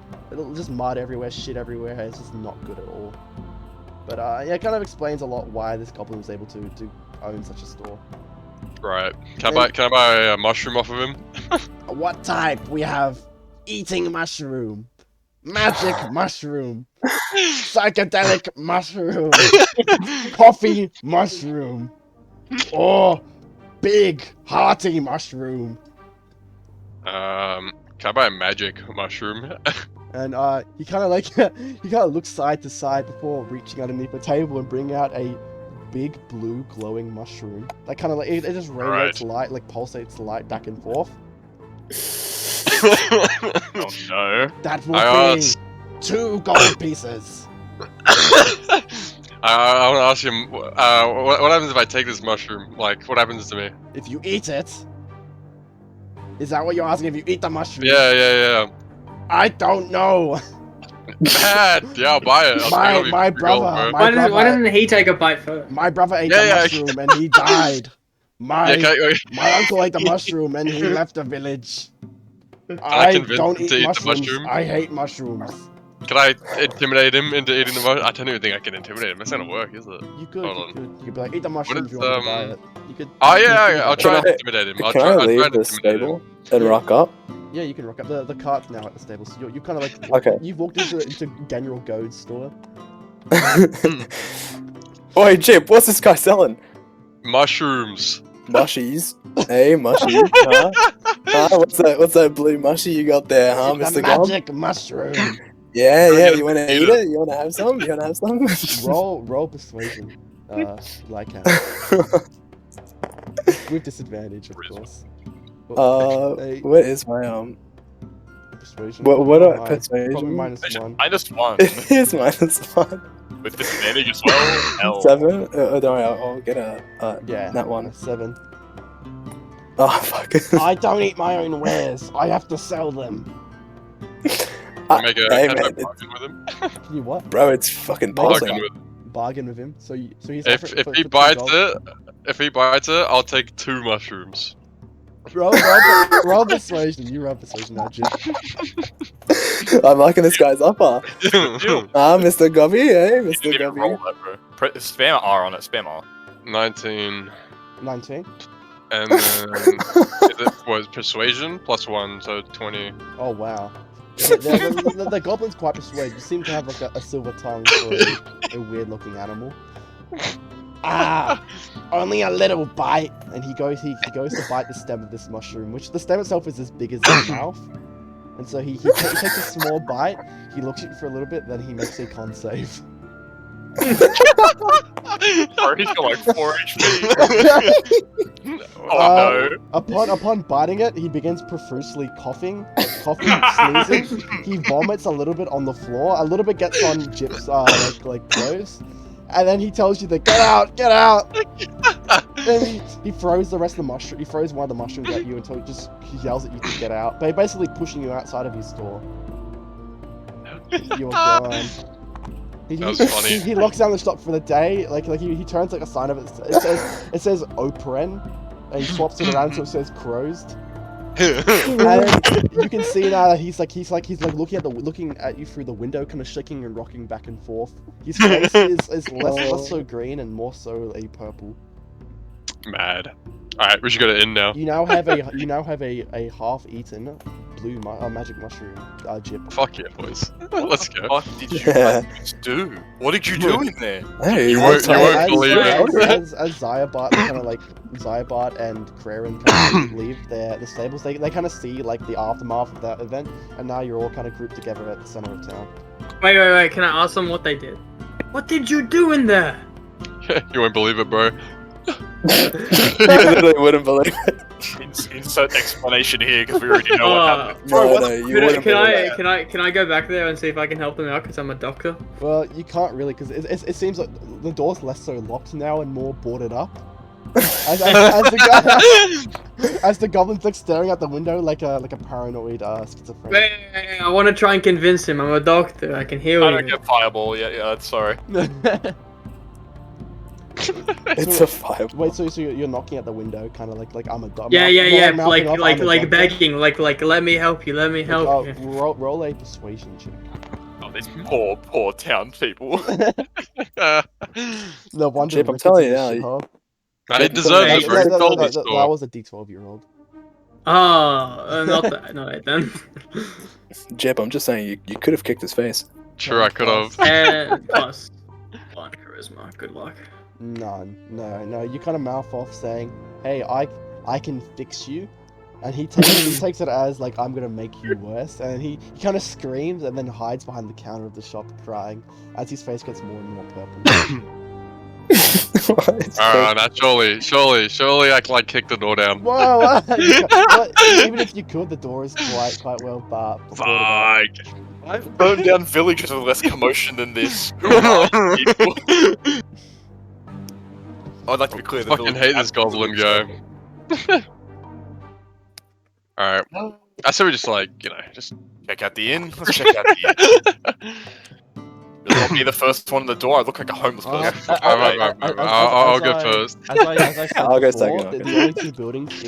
just mud everywhere, shit everywhere. It's just not good at all. But yeah, it kind of explains a lot why this goblin was able to own such a store. Right. Can I buy a mushroom off of him? What type? We have eating mushroom, magic mushroom, psychedelic mushroom, coffee mushroom, or big hearty mushroom. Can I buy a magic mushroom? And he kind of looks side to side before reaching underneath the table and bringing out a big blue glowing mushroom. That kind of like it just radiates light, like pulsates light back and forth. Oh no. That will be 2 gold pieces. I want to ask him, what happens if I take this mushroom? Like, what happens to me? If you eat it. Is that what you're asking? If you eat the mushroom? Yeah. I don't know. Bad. Yeah, I'll buy it. My brother. Why doesn't he take a bite first? My brother ate the mushroom and he died. My uncle ate the mushroom and he left the village. I don't eat mushrooms. I hate mushrooms. Can I intimidate him into eating the mushroom? I don't even think I can intimidate him. That's not gonna work, is it? You could. You could be like, eat the mushroom if you is, want to buy it. You could. Oh yeah, I'll try and intimidate him. Can I leave the stable and rock up? Yeah, you can rock up. The cart's now at the stable, so you kind of like. Okay. You've walked into Daniel Goad's store. Oi, Jip, what's this guy selling? Mushrooms. Mushies. Hey, mushies. Huh? What's that blue mushy you got there, huh, The Mr. Gob? magic mushroom. Yeah, You're yeah. gonna You wanna eat eat it. it? You wanna have some? You wanna have some? Roll persuasion. Like with disadvantage, of course. What is my Persuasion. What probably are high. persuasion? Probably -1. -1 It is -1. with disadvantage as well. Hell. 7? Don't worry, I'll get a Yeah. that one. 7. Oh fuck. I don't eat my own wares. I have to sell them. Make a Hey, can man, I bargain with him. Can you what? bro, it's fucking Bargain pulsing. with. Bargain with him. So he's If offering for he 2 bites gold. it, I'll take 2 mushrooms. Roll persuasion. You roll persuasion now, Jim. I'm liking this guy's offer. Deal. Mr. Gubby, hey, You Mr. didn't even roll Gubby. that, bro. Spam R on it. Spam R. 19, 19. and then it was persuasion +1, so 20. Oh wow. The goblin's quite persuasive. You seem to have like a silver tongue for a weird looking animal. Only a little bite. And he goes to bite the stem of this mushroom, which the stem itself is as big as his mouth. And so he takes a small bite, he looks at you for a little bit, then he makes a con save. Bro, he's got like 4 HP. Oh no. Upon biting it, he begins profusely coughing, sneezing. He vomits a little bit on the floor. A little bit gets on Jip's like clothes, and then he tells you to get out. Then he throws the rest of the mushroom. He throws one of the mushrooms at you until he yells at you to get out. But basically pushing you outside of his store. You are gone. That was funny. He locks down the shop for the day. Like he turns like a sign of it. It says Opren, and he swaps it around so it says Closed. And you can see now that he's looking at you through the window, kind of shaking and rocking back and forth. His face is less so green and more so a purple. Mad. Alright, we should go to inn now. You now have a half-eaten blue magic mushroom, Jip. Fuck yeah, boys. Let's go. What did you do? What did you do in there? Hey, You won't believe it. As Zyabot kind of like Zyabot and Kraren kind of leave the stables, they kind of see like the aftermath of that event, and now you're all kind of grouped together at the center of town. Wait. Can I ask them what they did? What did you do in there? You won't believe it, bro. You literally wouldn't believe it. Insert explanation here because we already know what happened. No, you wouldn't believe it. Can I go back there and see if I can help them out because I'm a doctor? Well, you can't really, because it seems like the door's less so locked now and more boarded up. As the goblin's like staring out the window like a paranoid schizophrenic. Wait, I want to try and convince him. I'm a doctor. I can heal I you. don't get fireball. Yeah, that's sorry. It's a fireball. Wait, so you're knocking at the window, kind of like I'm a doctor. Yeah. Like begging, like let me help you. Let me help you. Roll a persuasion check. Oh, these poor town people. No wonder. Chip, I'm Ricketts telling you is now, shit, huh? I deserve Hey, it, bro. He told me That so. was a D12 you rolled. Oh, not that. No, wait, then. Jip, I'm just saying, you could have kicked his face. Sure, I could have. And plus 1 charisma. Good luck. No. You kind of mouth off saying, "Hey, I can fix you," and he takes it as like I'm gonna make you worse, and he kind of screams and then hides behind the counter of the shop crying as his face gets more and more purple. Surely I can like kick the door down. Whoa! Even if you could, the door is quite well barred. Fuck. I've burned down villages with less commotion than this. Who are you people? I'd like to be clear. I fucking hate this goblin guy. Alright. I say we just like, just Check out the inn. Let's check out the inn. You'll not be the first one in the door. I look like a homeless person. I'll go first. As I said I'll go before, second, the only 2 buildings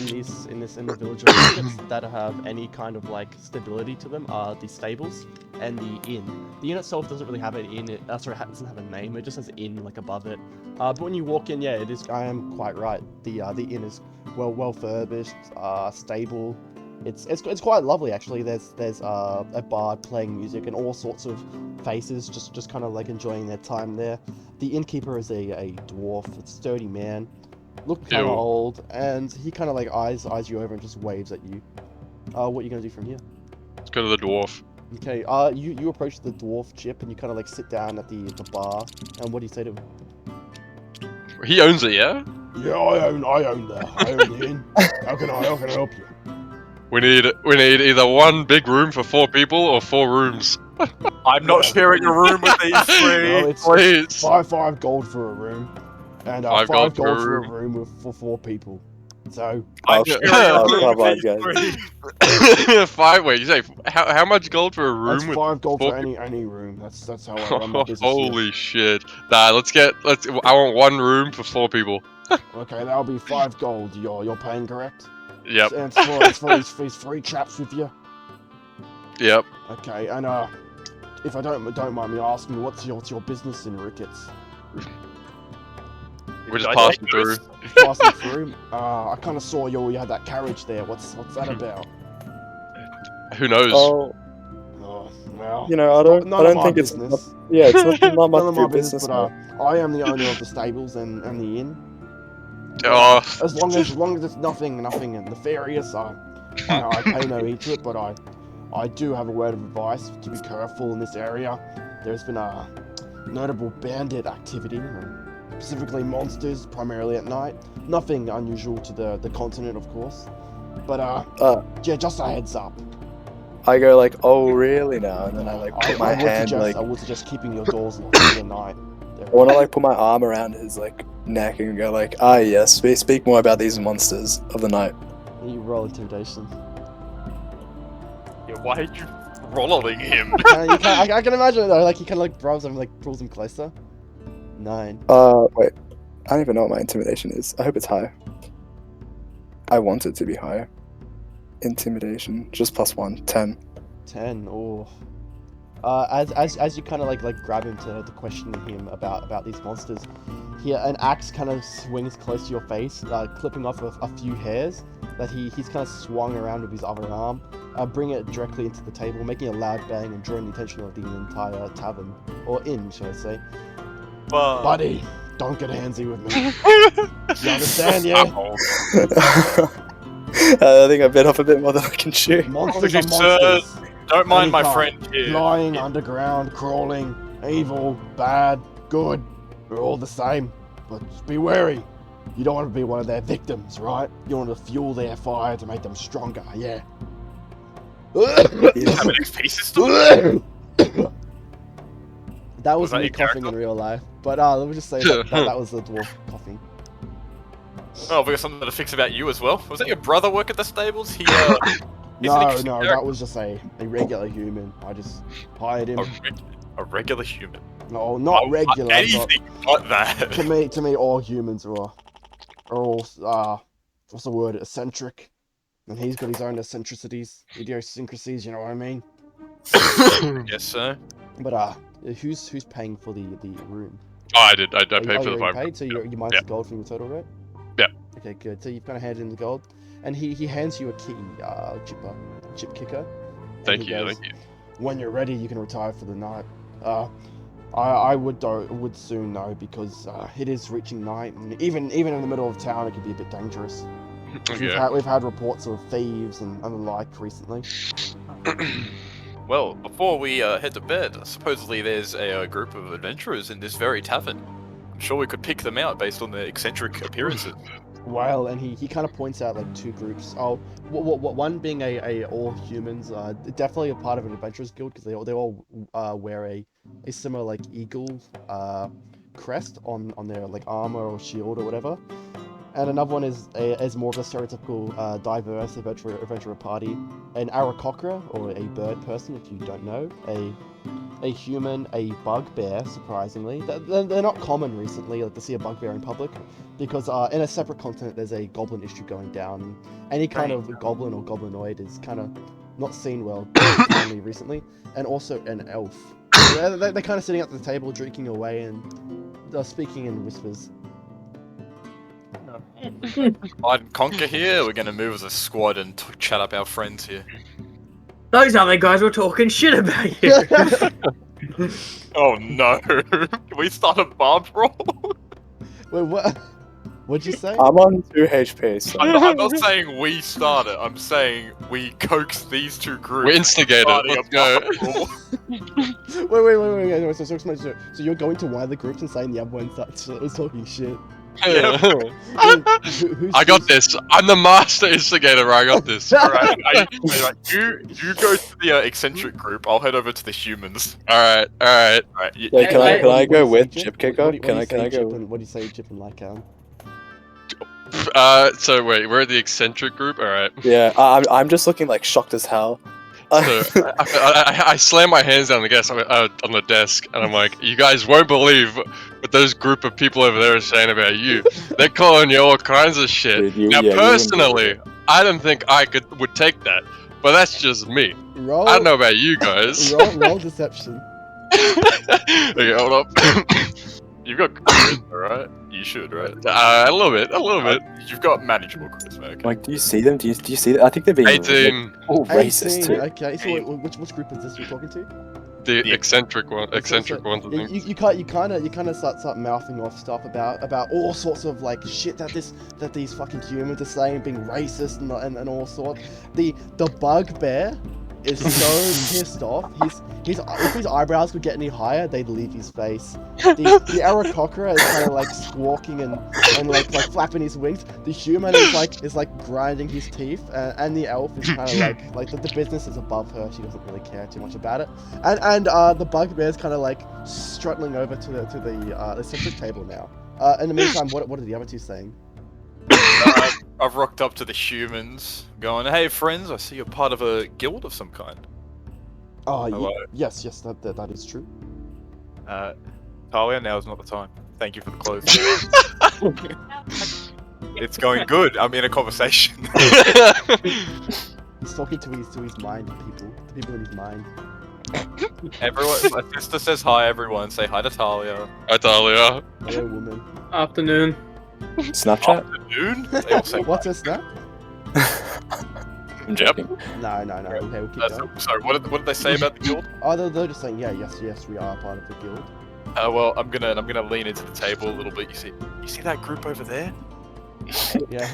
in the village of Ricketts that have any kind of like stability to them are the stables and the inn. The inn itself doesn't really have an inn. It doesn't have a name. It just has inn like above it. But when you walk in, yeah, it is. I am quite right. The inn is well furbished, stable. It's quite lovely actually. There's a bard playing music and all sorts of faces just kind of like enjoying their time there. The innkeeper is a dwarf, a sturdy man. look kind of Ew. old, and he kind of like eyes you over and just waves at you. What are you gonna do from here? Let's go to the dwarf. Okay, you approach the dwarf Chip, and you kind of like sit down at the bar, and what do you say to him? He owns it, yeah? Yeah, I own the inn. How can I help you? We need either one big room for 4 people or 4 rooms. I'm not sharing a room with these three. Well, it's Please. five gold for a room, and 5 5 gold for a gold for a room. room for 4 people. So I'm Yeah. sharing a room Come with on, these guys. three. 5. Wait, you say how much gold for a room that's with 5 gold 4 for any room. That's how I run my business. Holy shit! Nah, I want 1 room for 4 people. Here. Okay, that'll be 5 gold. You're paying correct? Yep. And it's for these 3 chaps with you. Yep. Okay, and if I don't mind me asking, what's your business in Ricketts? We're just I passing like through. this. Passing through. I kind of saw you had that carriage there. What's that about? Who knows? Oh, Oh, well, you know, I none don't of my think it's business. yeah, it's not much None of of your my business, business. but mate. I am the owner of the stables and the inn. Oh. As long as it's nothing nefarious, I pay no heed to it. But I do have a word of advice to be careful in this area. There's been a notable bandit activity, specifically monsters, primarily at night. Nothing unusual to the continent, of course. But yeah, just a heads up. I go like, oh really now, and then I like put my hand like I would suggest keeping your doors locked for the night. I want to like put my arm around his like neck and go like, ah yes, speak more about these monsters of the night. You roll intimidation. Yeah, why are you rolling him? I can imagine it though. Like he kind of like grabs him, like pulls him closer. 9. Wait, I don't even know what my intimidation is. I hope it's high. I want it to be higher. Intimidation, just +1, 10. 10. Oh. As you kind of like grab him to question him about these monsters, an axe kind of swings close to your face, clipping off a few hairs that he's kind of swung around with his other arm, bring it directly into the table, making a loud bang and drawing the attention of the entire tavern, or inn, shall I say. Buddy, don't get handsy with me. You understand, yeah? I think I bit off a bit more than I can chew. Monsters are Apologies, sir. monsters. Don't mind my Anytime. friend here. Flying, underground, crawling, evil, bad, good. We're all the same. But just be wary. You don't want to be one of their victims, right? You want to fuel their fire to make them stronger, yeah. Have an XP system? That was that me your coughing character? in real life, but let me just say that was the dwarf coughing. Oh, we got something to fix about you as well. Was that your brother work at the stables? He, No, that was just a regular human. I just hired him. a regular human. No, not regular. But Anything but that. to me, all humans are all what's the word? Eccentric. And he's got his own eccentricities, idiosyncrasies. You know what I mean? Yes, sir. But who's paying for the room? Oh, I did. I Oh, paid for the you already 5. paid, so you minus Yeah. the gold from your total, right? Yeah. Okay, good. So you've kind of handed in the gold, and he hands you a key, chip kicker. and Thank he you. goes, Thank you. When you're ready, you can retire for the night. I would soon know because it is reaching night, and even in the middle of town, it can be a bit dangerous. Yeah. We've had reports of thieves and the like recently. Well, before we head to bed, supposedly there's a group of adventurers in this very tavern. I'm sure we could pick them out based on their eccentric appearances. Well, and he kind of points out like 2 groups. Oh, one being a all humans, definitely a part of an adventurers guild because they all wear a similar like eagle crest on their like armor or shield or whatever. And another one is more of a stereotypical diverse adventurer party, an Aarakocra, or a bird person if you don't know, a human, a bugbear, surprisingly. They're not common recently, like to see a bugbear in public, because in a separate continent there's a goblin issue going down. Any kind of goblin or goblinoid is kind of not seen well only recently, and also an elf. They're kind of sitting at the table drinking away and speaking in whispers. Divide and conquer here. We're gonna move as a squad and chat up our friends here. Those other guys were talking shit about you. Oh no! Can we start a barb roll? Wait, what? What'd you say? I'm on 2 HP, so... I'm not saying we started. I'm saying we coaxed these two groups. We instigated. starting Let's a go. Wait. So you're going to one of the groups and saying the other one was talking shit. Who's, I got this. I'm the master instigator. I got this. Alright, you go to the eccentric group. I'll head over to the humans. Alright. Alright, Wait, can I What do go you say, with Jip? Chip Kicker? What do Can you I say, go? Jip, and what do you say, Jip, and like So wait, we're at the eccentric group. Alright. Yeah, I'm just looking like shocked as hell. So I slam my hands down on the desk, and I'm like, "You guys won't believe what those group of people over there are saying about you. They're calling you all kinds of shit." Dude, Now, you personally, I don't think I would take that, but that's just me. roll, I don't know about you guys. roll deception. Okay, hold up. You've got charisma, right? You should, right? A little bit. You've got manageable charisma. Okay. Like, do you see them? Do you see them? I think they're being 18. all racist 18, too. okay, so which group is this you're talking to? The eccentric one. Eccentric ones, I think. You kind of start mouthing off stuff about all sorts of like shit that these fucking humans are saying, being racist and all sorts. The bugbear is so pissed off. If his eyebrows could get any higher, they'd leave his face. The Aarakocra is kind of like squawking and like flapping his wings. The human is like grinding his teeth, and the elf is kind of like the business is above her. She doesn't really care too much about it. And the bugbear is kind of like struttling over to the eccentric table now. In the meantime, what are the other two saying? I've rocked up to the humans, going, "Hey friends, I see you're part of a guild of some kind." Oh, Hello. yes, that is true. Talia, now's not the time. Thank you for the clothes. It's going good. I'm in a conversation. He's talking to his mind, the people in his mind. Everyone, my sister says hi. Everyone, say hi to Talia. Hi, Talia. Hello, woman. Afternoon. Snapchat? Afternoon. They all say What's a snap? I'm joking. No. Okay, we'll keep going. Sorry, what did they say about the guild? Oh, they're just saying, yes, we are part of the guild. Well, I'm gonna lean into the table a little bit. You see that group over there? Yeah.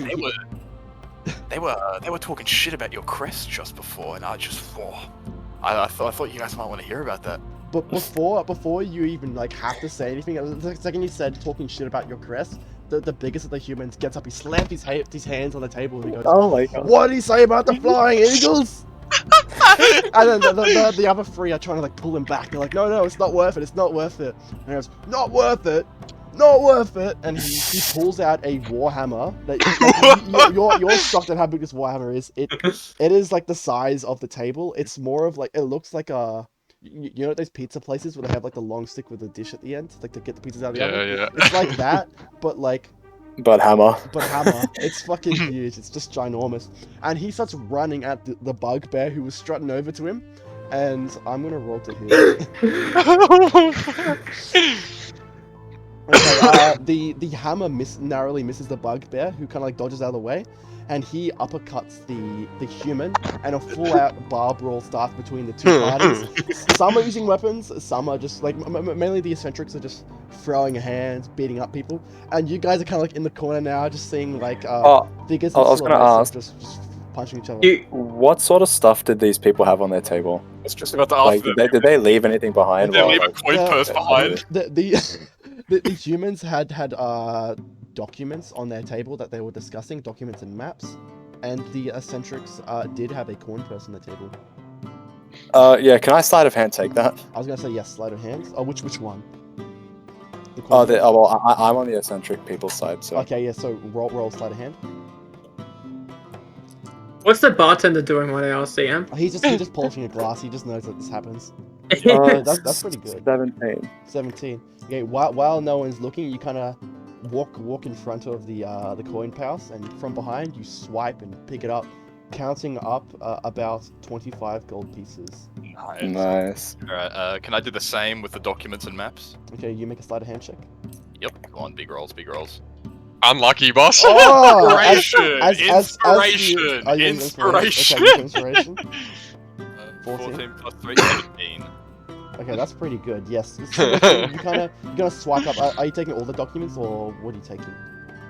They were talking shit about your crest just before, and I thought you guys might want to hear about that. But before you even like have to say anything, the second you said talking shit about your crest, the biggest of the humans gets up, he slams his hands on the table, and he goes, Oh my god. "What did he say about the flying eagles?" And then the other three are trying to like pull him back. They're like, "No, it's not worth it. It's not worth it." And he goes, "Not worth it. Not worth it." And he pulls out a warhammer. That you're shocked at how big this warhammer is. It is like the size of the table. It's more of like, it looks like a, you know those pizza places where they have like the long stick with a dish at the end, like to get the pizzas out of the oven? Yeah. It's like that, but hammer. It's fucking huge. It's just ginormous. And he starts running at the bugbear who was strutting over to him. And I'm gonna roll to hit. Okay, the hammer narrowly misses the bugbear, who kind of like dodges out of the way, and he uppercuts the human, and a full-out bar brawl starts between the two parties. Some are using weapons, some are just like mainly the eccentrics are just throwing hands, beating up people, and you guys are kind of like in the corner now, just seeing like figures. I was gonna ask, just punching each other. What sort of stuff did these people have on their table? I was just about to ask Like, them. did they leave anything behind? Did they while, leave a like, coin purse behind? The humans had documents on their table that they were discussing, documents and maps, and the eccentrics did have a coin purse on the table. Yeah, can I sleight of hand take that? I was gonna say yes, sleight of hand. Oh, which one? The coin Oh, purse? well, I'm on the eccentric people's side, so. Okay, yeah. So roll sleight of hand. What's the bartender doing while they are CM? He's just polishing a glass. He just knows that this happens. That's pretty good. 17. 17. Okay, while no one's looking, you kind of walk in front of the coin purse, and from behind you swipe and pick it up, counting up about 25 gold pieces. Nice. Alright, can I do the same with the documents and maps? Okay, you make a sleight of hand check. Yep, come on, big rolls. Unlucky, boss. Oh, Inspiration! are you Inspiration! Okay, you get inspiration. 14 plus 3, 17. Okay, that's pretty good. Yes. So you're gonna swipe up. Are you taking all the documents, or what are you taking?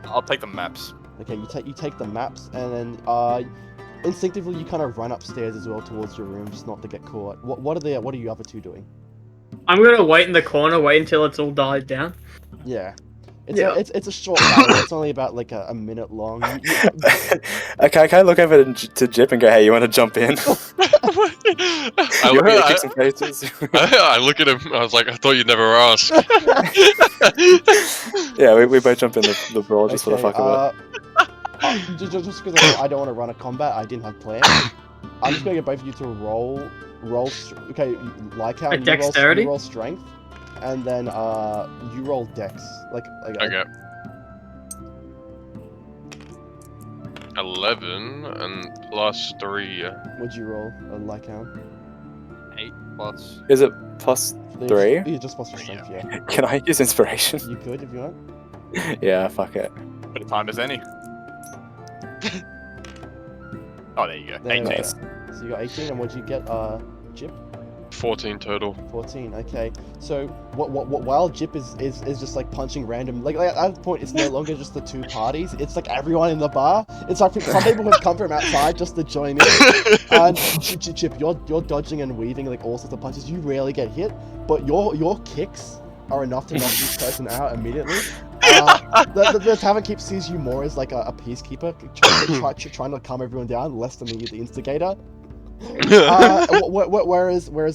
I'll take the maps. Okay, you take the maps, and then instinctively you kind of run upstairs as well towards your room, just not to get caught. What are you other two doing? I'm gonna wait in the corner, wait until it's all died down. Yeah. Yeah. It's a short battle. It's only about like a minute long. Okay, can I look over to Jip and go, hey, you want to jump in? I, You look, want me to kick some faces? I look at him. I was like, I thought you'd never ask. Yeah, we both jump in the brawl just for the fuck of it. Just because I don't want to run a combat, I didn't have plans. I'm just gonna get both of you to roll. Okay, like how A dexterity? you roll strength, and then you roll dex. Like Okay. 11 and plus 3. What'd you roll? Like how? 8 plus. Is it plus 3? You just plus your strength, yeah. Can I use inspiration? You could if you want. Yeah, fuck it. What time is any? Oh, there you go. There you 18. go. So you got 18, and what'd you get, Jip? 14 total. 14. Okay. So while Jip is just like punching random, like at that point it's no longer just the two parties. It's like everyone in the bar. It's like some people have come from outside just to join in. And Jip, you're dodging and weaving like all sorts of punches. You rarely get hit, but your kicks are enough to knock this person out immediately. The tavern keep sees you more as like a peacekeeper, trying to calm everyone down, less than the instigator. Whereas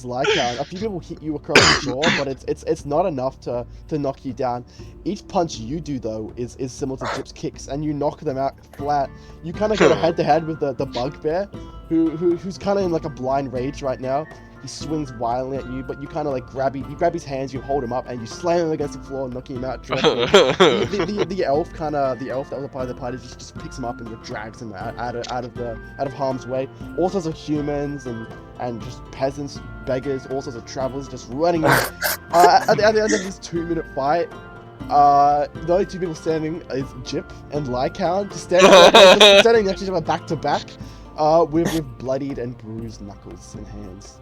Lycan, a few people hit you across the jaw, but it's not enough to knock you down. Each punch you do though is similar to Jip's kicks, and you knock them out flat. You kind of go head to head with the bugbear, who's kind of in like a blind rage right now. He swings violently at you, but you kind of like grab his hands, you hold him up, and you slam him against the floor, knocking him out directly. the elf that was a part of the party just picks him up and just drags him out of harm's way. All sorts of humans and just peasants, beggars, all sorts of travelers just running out. At the end of this 2-minute fight, the only two people standing is Jip and Lycan, just standing next to each other back to back, with bloodied and bruised knuckles and hands.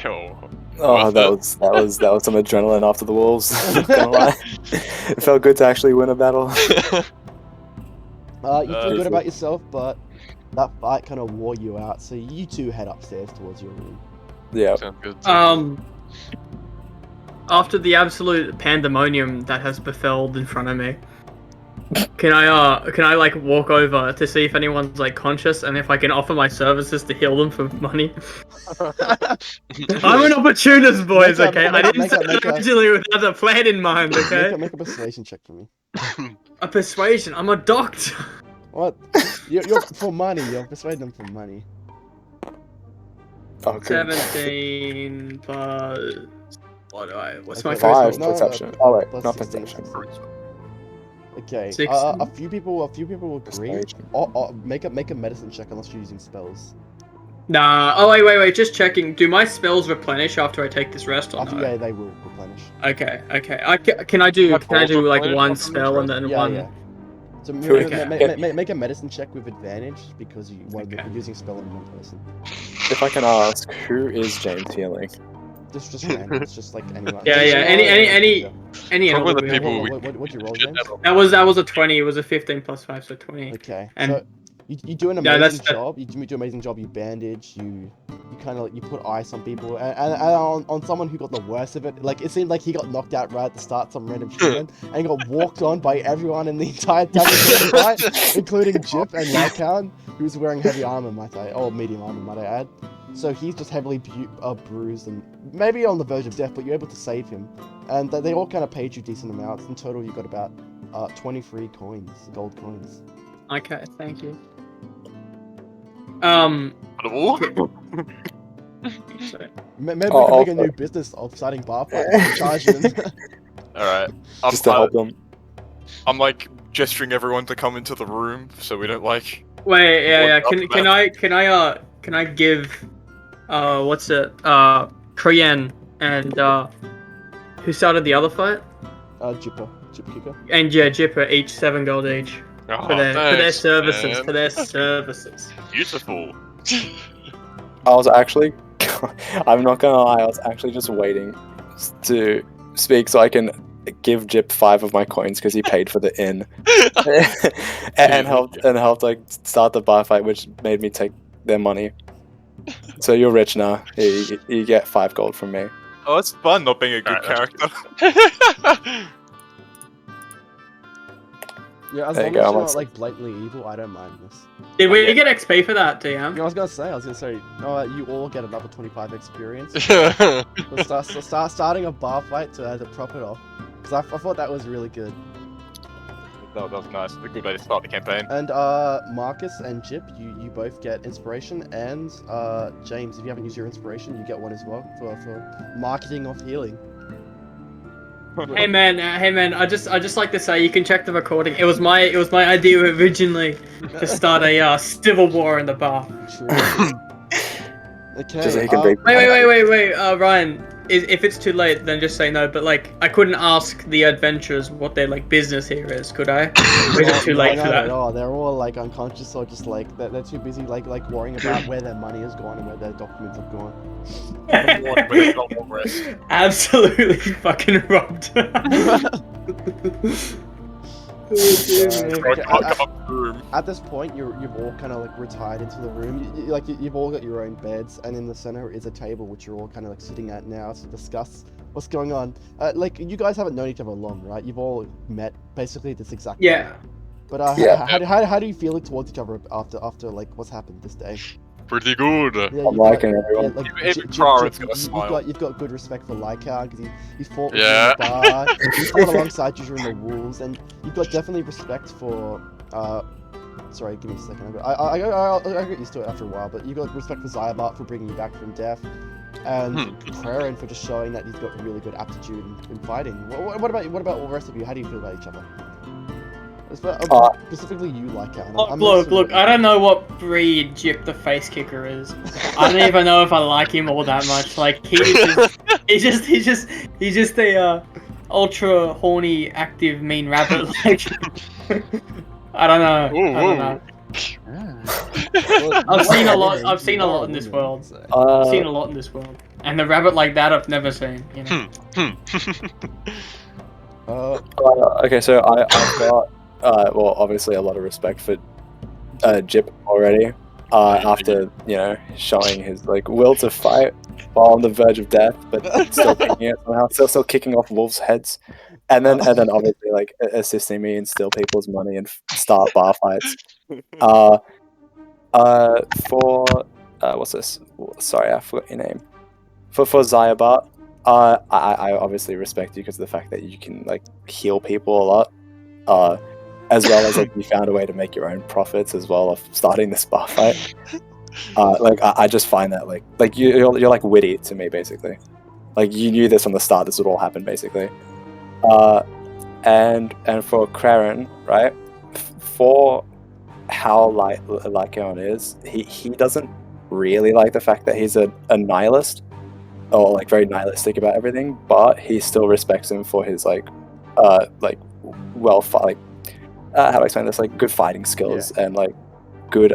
Yo. Oh, that was some adrenaline after the wolves. Not gonna lie. It felt good to actually win a battle. You feel good about yourself, but that fight kind of wore you out, so you two head upstairs towards your room. Yeah. Sounds good. After the absolute pandemonium that has befelled in front of me, can I like walk over to see if anyone's like conscious and if I can offer my services to heal them for money? I'm an opportunist, boys. Okay, I didn't say that originally without a plan in mind. Okay, Make a persuasion check for me. a persuasion. I'm a doctor. What? You're for money. You're persuading them for money. Oh, good. 17 plus. What's my Okay, first? 5 No, perception. no, Oh wait, plus not 16. perception. Okay. 16. A few people agree. Persuasion. Make a medicine check unless you're using spells. Nah. Oh wait. Just checking. Do my spells replenish after I take this rest or After no? they will replenish. Okay. Can I do like one spell and then one? Yeah. So Okay. make a medicine check with advantage because you're using spell on one person. If I can ask, who is James healing? Just random. It's just like anyone. Yeah. Any Probably elder the will. people we What'd you roll, James? That was a 20. It was a 15 plus 5, so 20. Okay. And- So you do an Yeah, amazing that's- job. You do an amazing job. You bandage. You kind of you put ice on people, and on someone who got the worst of it. Like it seemed like he got knocked out right at the start, some random human, and he got walked on by everyone in the entire fight, including Jip and Lycan, who was wearing heavy armor, medium armor, might I add. So he's just heavily bruised and maybe on the verge of death, but you're able to save him. And they all kind of paid you decent amounts. In total, you got about 23 gold coins. Okay, thank you. Sorry. Maybe we Oh, can make a also- new business of starting bar fights and charging them. Alright. Just to help them. I'm like gesturing everyone to come into the room so we don't like. Wait, yeah. What Can I give what's it? Kriyan and who started the other fight? Jip Kicker. And yeah, Jipper each 7 gold each Oh, for their thanks, services. man. For their services. Beautiful. I was actually, I'm not gonna lie, I was actually just waiting to speak so I can give Jip 5 of my coins because he paid for the inn, and helped like start the bar fight, which made me take their money. So you're rich now. You get 5 gold from me. Oh, it's fun not being a good character. Yeah, as There long you as go, you're I'm not like blatantly evil, I don't mind this. Did we get XP for that, DM? Yeah, I was gonna say, you all get another 25 experience. Starting a bar fight to prop it off, because I thought that was really good. That was nice. A good way to start the campaign. And Marcus and Jip, you both get inspiration, and James, if you haven't used your inspiration, you get one as well for marketing of healing. Hey man, I just like to say you can check the recording. It was my idea originally to start a civil war in the bar. True. Okay. Just so he can break. Wait, Ryan. If it's too late, then just say no. But like, I couldn't ask the adventurers what their like business here is, could I? Or is it too late for that? No, they're all like unconscious or just like they're too busy like worrying about where their money has gone and where their documents have gone. Absolutely fucking robbed. At this point, you've all kind of like retired into the room. You've all got your own beds, and in the center is a table which you're all kind of like sitting at now to discuss what's going on. Like you guys haven't known each other long, right? You've all met basically this exact day. Yeah. But Yeah. how do you feel towards each other after like what's happened this day? Pretty good. Yeah, I'm liking everyone. You've got good respect for Lycan because he fought with Yeah. you in the bar. He fought alongside you during the wolves, and you've got definitely respect for. Sorry, give me a second. I get used to it after a while, but you've got respect for Zyabart for bringing you back from death, and Kraren for just showing that he's got really good aptitude in fighting. What about all the rest of you? How do you feel about each other? Specifically you, Lycan. Look, I don't know what breed Jip the Face Kicker is. I don't even know if I like him all that much. Like he's just a ultra horny, active, mean rabbit. Like I don't know. Ooh, I don't know. I've seen a lot. I've seen a lot in this world. I've seen a lot in this world, and the rabbit like that I've never seen. You know. Okay, so I've got well, obviously a lot of respect for Jip already. After showing his like will to fight while on the verge of death, but still kicking it somehow, still kicking off wolves' heads, and then obviously like assisting me and steal people's money and start bar fights. For what's this? Sorry, I forgot your name. For Zyabart, I obviously respect you because of the fact that you can like heal people a lot. As well as like you found a way to make your own profits as well of starting this bar fight. Like I just find that like you're like witty to me basically. Like you knew this from the start. This would all happen basically. And for Kraren, right? For how Lycan is, he doesn't really like the fact that he's a nihilist or like very nihilistic about everything, but he still respects him for his like how do I explain this? Like good fighting skills and like good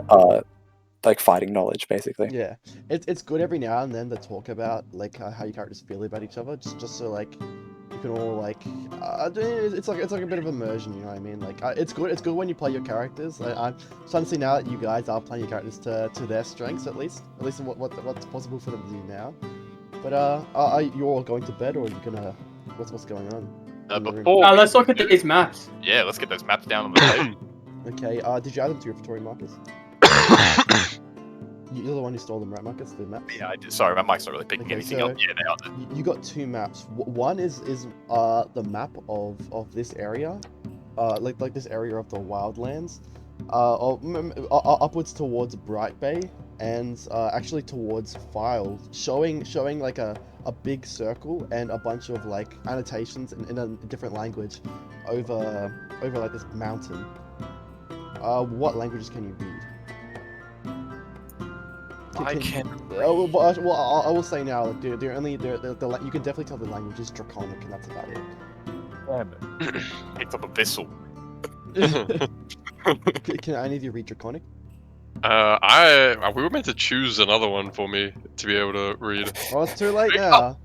like fighting knowledge, basically. Yeah, it's good every now and then to talk about like how your characters feel about each other, just so like you can all like it's like a bit of immersion, you know what I mean? Like it's good when you play your characters. I'm starting to see now that you guys are playing your characters to their strengths at least in what's possible for them to do now. But are you all going to bed or are you gonna what's going on? Let's look at these maps. Yeah, let's get those maps down on the table. Okay, did you add them to your inventory, Marcus? You're the one who stole them, right, Marcus? The maps? Yeah, I did. Sorry, my mic's not really picking anything up. Yeah, they are. You got 2 maps. One is the map of this area, like this area of the wildlands, upwards towards Bright Bay and actually towards File, showing like a big circle and a bunch of like annotations in a different language over like this mountain. What languages can you read? I can. Well, I will say now, like, you can definitely tell the language is Draconic, and that's about it. Picked up a vessel. Can any of you read Draconic? We were meant to choose another one for me to be able to read. Well, it's too late now.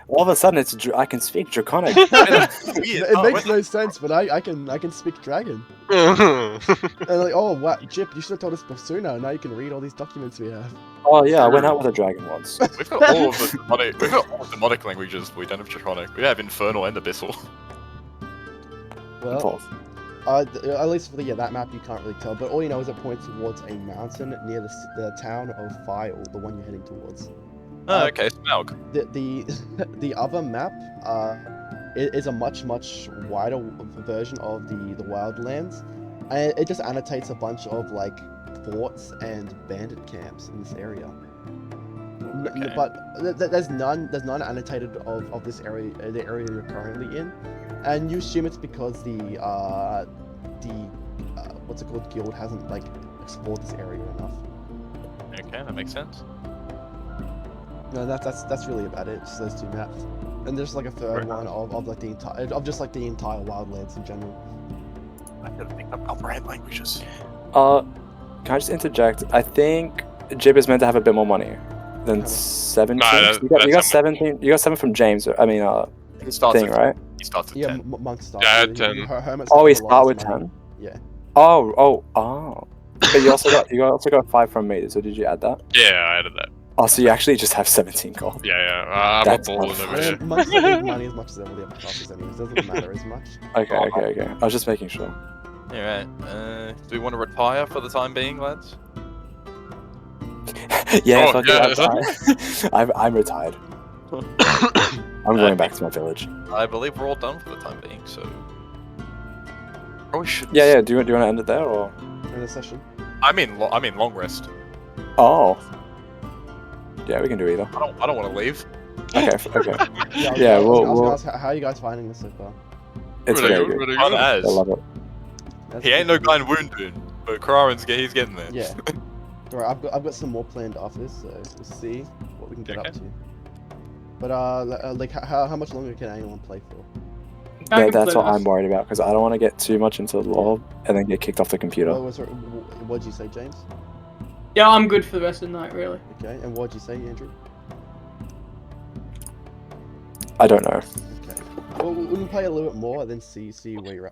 All of a sudden, I can speak Draconic. It makes no sense, but I can speak dragon. And like, oh wow, Jip, you should have told us sooner. Now you can read all these documents we have. Oh yeah, I went out with a dragon once. We've got all of the demonic languages. We don't have Draconic. We have Infernal and Abyssal. Well, Both. at least for that map you can't really tell, but all you know is it points towards a mountain near the town of File, the one you're heading towards. Oh, okay, Smaug. The other map is a much wider version of the Wildlands, and it just annotates a bunch of like forts and bandit camps in this area. Okay. But there's none annotated of this area, the area you're currently in, and you assume it's because the what's it called, guild hasn't like explored this area enough. Okay, that makes sense. No, that's really about it. Just those two maps, and there's like a third one of like the entire Wildlands in general. I gotta think about brand languages. Can I just interject? I think Jib is meant to have a bit more money than 17. Nah, you got that's 17. You got 7 from James. I mean, He starts thing, at right? He starts at Yeah, 10. monks start. Yeah, I had with- 10. Hermits Oh, we get the start with lowest money. 10. Yeah. Oh. But you also got 5 from me. So did you add that? Yeah, I added that. Oh, so you actually just have 17 gold. Yeah. I'm a That's balling not over I here. mean, monks don't need money as much as all the other classes anyways. It doesn't matter as much. Okay. I was just making sure. Alright, do we want to retire for the time being, lads? Yeah, Oh, fuck yeah, it, I'm retired. I'm going back to my village. I believe we're all done for the time being, so... Probably should... Yeah. Do you want to end it there or? In the session. I mean long rest. Oh. Yeah, we can do either. I don't want to leave. Okay. Yeah, I was we'll- gonna ask, how are you guys finding this so far? It's Really very good, good. really Fun good. I as. love it. That's He ain't no good. guy in Woundun, but Kararan's he's getting there. Yeah. Alright, I've got some more planned after this, so we'll see what we can get Okay. up to. But like how much longer can anyone play for? I Yeah, can that's play what this. I'm worried about because I don't want to get too much into the lore and then get kicked off the computer. What'd you say, James? Yeah, I'm good for the rest of the night, really. Okay, and what'd you say, Andrew? I don't know. Okay. Well, we can play a little bit more, then see where you're at.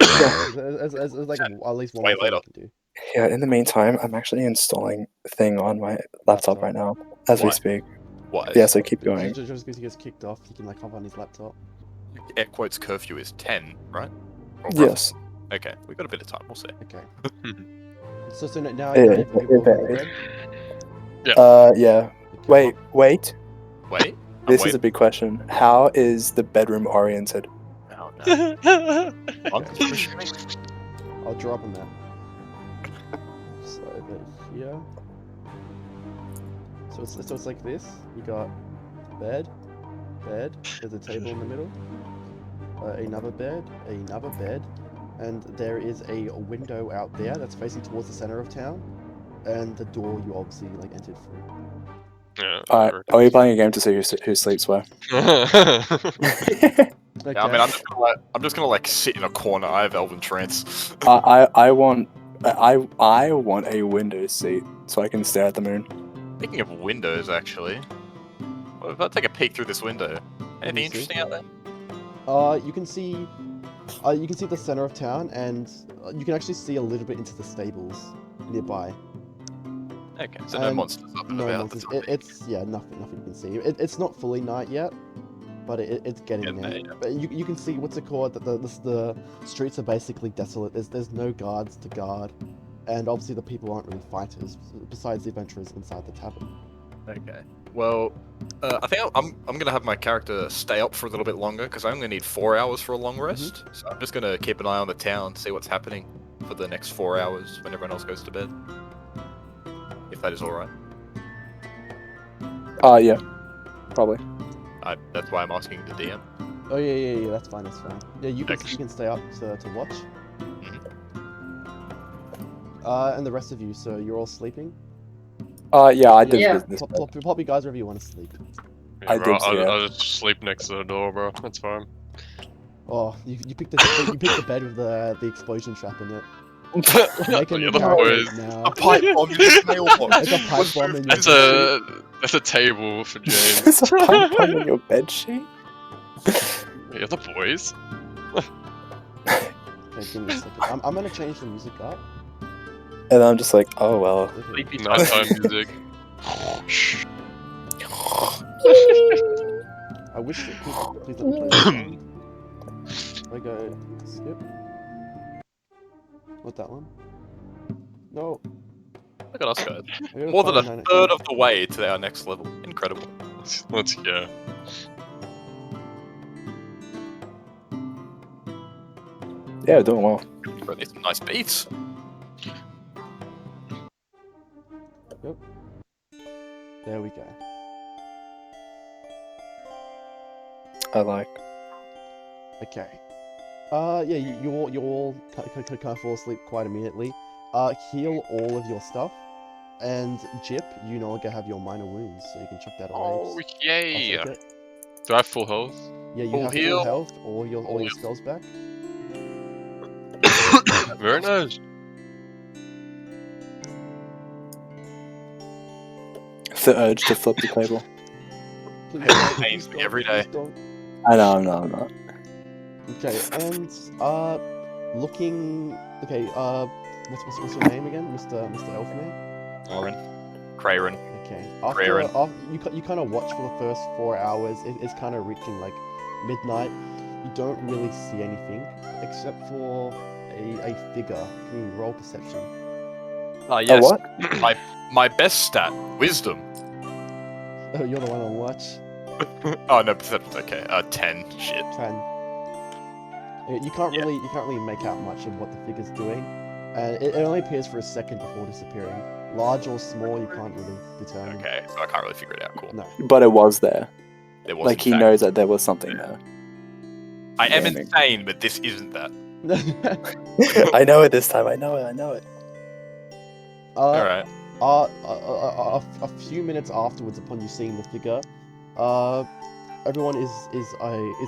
There's like at least one Way more thing later. we can do. Yeah, in the meantime, I'm actually installing thing on my laptop right now as Why? we speak. What? Yeah, so keep going. Just because he gets kicked off, he can like hop on his laptop. Air quotes curfew is 10, right? Or Yes. Okay, we got a bit of time, we'll see. Okay. So now Yeah, you can it go to varies. bed. Yeah. Wait. Wait? This is a big question. How is the bedroom oriented? Oh no. Monks, I'm assuming? I'll drop on that. So over here. So it's like this. You got bed. There's a table in the middle. Another bed, and there is a window out there that's facing towards the center of town, and the door you obviously like entered through. Yeah. Alright, are we playing a game to see who sleeps where? Okay. Yeah, I mean, I'm just gonna like sit in a corner. I have Elven Trance. I want a window seat so I can stare at the moon. Speaking of windows, actually, what if I take a peek through this window? Anything see. interesting out there? You can see the center of town, and you can actually see a little bit into the stables nearby. Okay, so no monsters up and No about. monsters. It's nothing you can see. It's not fully night yet, but it's getting Getting there. there, yeah. But you can see what's it called? That the streets are basically desolate. There's no guards to guard, and obviously the people aren't really fighters besides the adventurers inside the tavern. Okay. Well, I think I'm gonna have my character stay up for a little bit longer because I only need 4 hours for a long rest. So I'm just gonna keep an eye on the town, see what's happening for the next 4 hours when everyone else goes to bed. If that is all right. Yeah, probably. That's why I'm asking the DM. Oh yeah. That's fine. Yeah, you Thanks. can stay up to watch. And the rest of you, so you're all sleeping. Yeah, I did Yeah. this. Pop you guys wherever you want to sleep. Yeah, I bro, did, yeah. I'll just sleep next to the door, bro. That's fine. Oh, you picked the bed with the explosion trap in it. Make a new You're the character boys. now. A pipe bomb in the mailbox. It's a pipe bomb in your That's a table for James. There's a pipe bomb in your bed sheet? Yeah, the boys. Okay, give me a second. I'm gonna change the music up. And I'm just like, oh well. Okay. Nighttime music. I wish it could please let me play this song. I go skip. Not that one. No. Look at us guys. I gotta More than a find that- third of the way to our next level. Incredible. Let's go. Yeah, we're doing well. Got these nice beats. There we go. I like. Okay. Yeah, you all kind of fall asleep quite immediately. Heal all of your stuff, and Jip, you no longer have your minor wounds, so you can chuck that away. Oh, I'll yay! take it. Do I have full health? Yeah, you Full have heal. full health, all your Full spells back. Very nice. The urge to flip the table. Please, Pains please me don't, every please day. don't. I know, I'm not. Okay, and looking. Okay, what's your name again, Mr. Elfman? Crayron. Okay. Raren. After you kind of watch for the first 4 hours. It's kind of reaching like midnight. You don't really see anything except for a figure. Can you roll perception? Yes. What? My best stat, wisdom. Oh, you're the one on watch. Oh no, perception's okay. 10. Shit. 10. You can't really make out much of what the figure's doing, and it only appears for a second before disappearing. Large or small, you can't really determine. Okay, so I can't really figure it out. Cool. No. But it was there. There was. Like in he fact. knows that there was something there. I am Damn it. insane, but this isn't that. I know it this time. I know it. All right. A few minutes afterwards, upon you seeing the figure, everyone is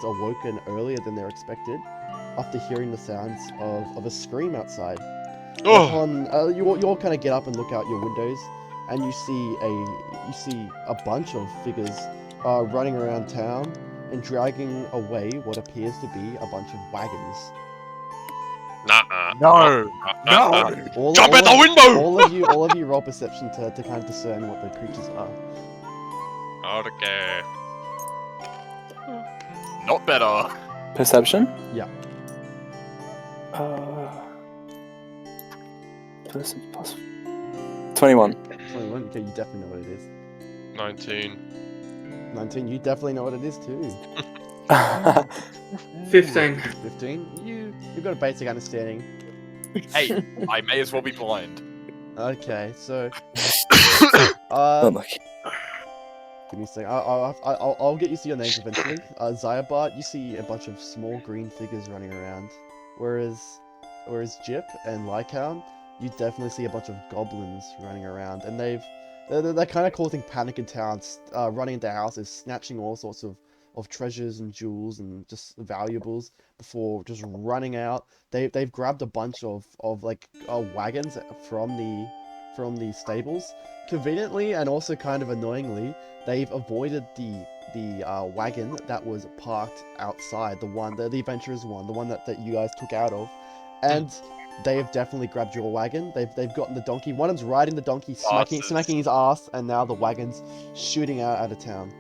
awoken earlier than they're expected after hearing the sounds of a scream outside. Oh, Upon you all kind of get up and look out your windows, and you see a bunch of figures running around town and dragging away what appears to be a bunch of wagons. nah. No. All, Jump all out the of- window! all of you roll perception to kind of discern what the creatures are. Okay. Not better. Perception? Yeah. Perception plus 21. 21. Okay, you definitely know what it is. 19. 19. You definitely know what it is too. 15. 15. You've got a basic understanding. Hey, I may as well be blind. Okay, so Unlucky. give me a second. I'll get you to your names eventually. Zyabart, you see a bunch of small green figures running around, whereas Jip and Lycan, you definitely see a bunch of goblins running around, and they're kind of causing panic in town, running into houses, snatching all sorts of treasures and jewels and just valuables before just running out. They've grabbed a bunch of wagons from the stables. Conveniently and also kind of annoyingly, they've avoided the wagon that was parked outside, the adventurer's one, the one that you guys took out of, and they have definitely grabbed your wagon. They've gotten the donkey. One of them's riding the donkey, smacking his ass, and now the wagon's shooting out of town.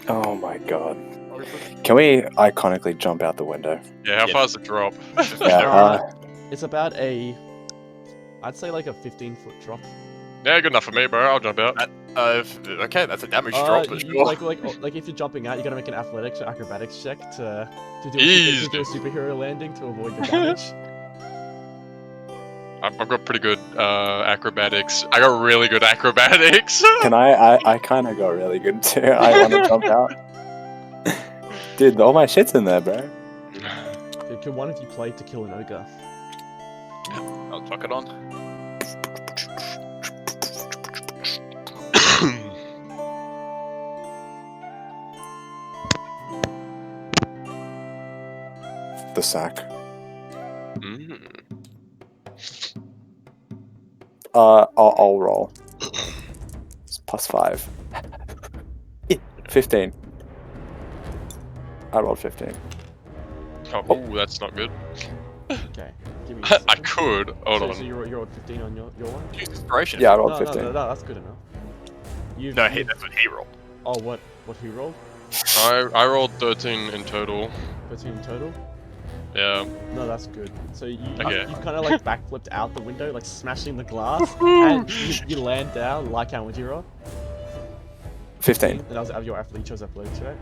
Oh my god. Can we iconically jump out the window? Yeah, how far's the drop? Yeah. It's about I'd say like a 15-foot drop. Yeah, good enough for me, bro. I'll jump out. Okay, that's a damage drop for sure. Like if you're jumping out, you gotta make an athletics or acrobatics check to do Easy. a superhero landing to avoid the damage. I've got pretty good acrobatics. I got really good acrobatics. Can I kind of got really good too. I want to jump out. Dude, all my shit's in there, bro. Can one of you play to kill an ogre? I'll chuck it on. The sack. I'll roll. It's +5. 15. I rolled 15. Oh, ooh, that's not good. Okay. Give me a I second. could. Hold So on. you rolled 15 on your one? Use inspiration. Yeah, I No, rolled no, 15. no, that's good enough. You've, No, you've- that's what he rolled. Oh, what he rolled? I rolled 13 in total. 13 total? Yeah. No, that's good. So you Okay. kind of like backflipped out the window, like smashing the glass, and you land down. Like how would you roll? 15. And that was out of your athlete, chose athletics, right?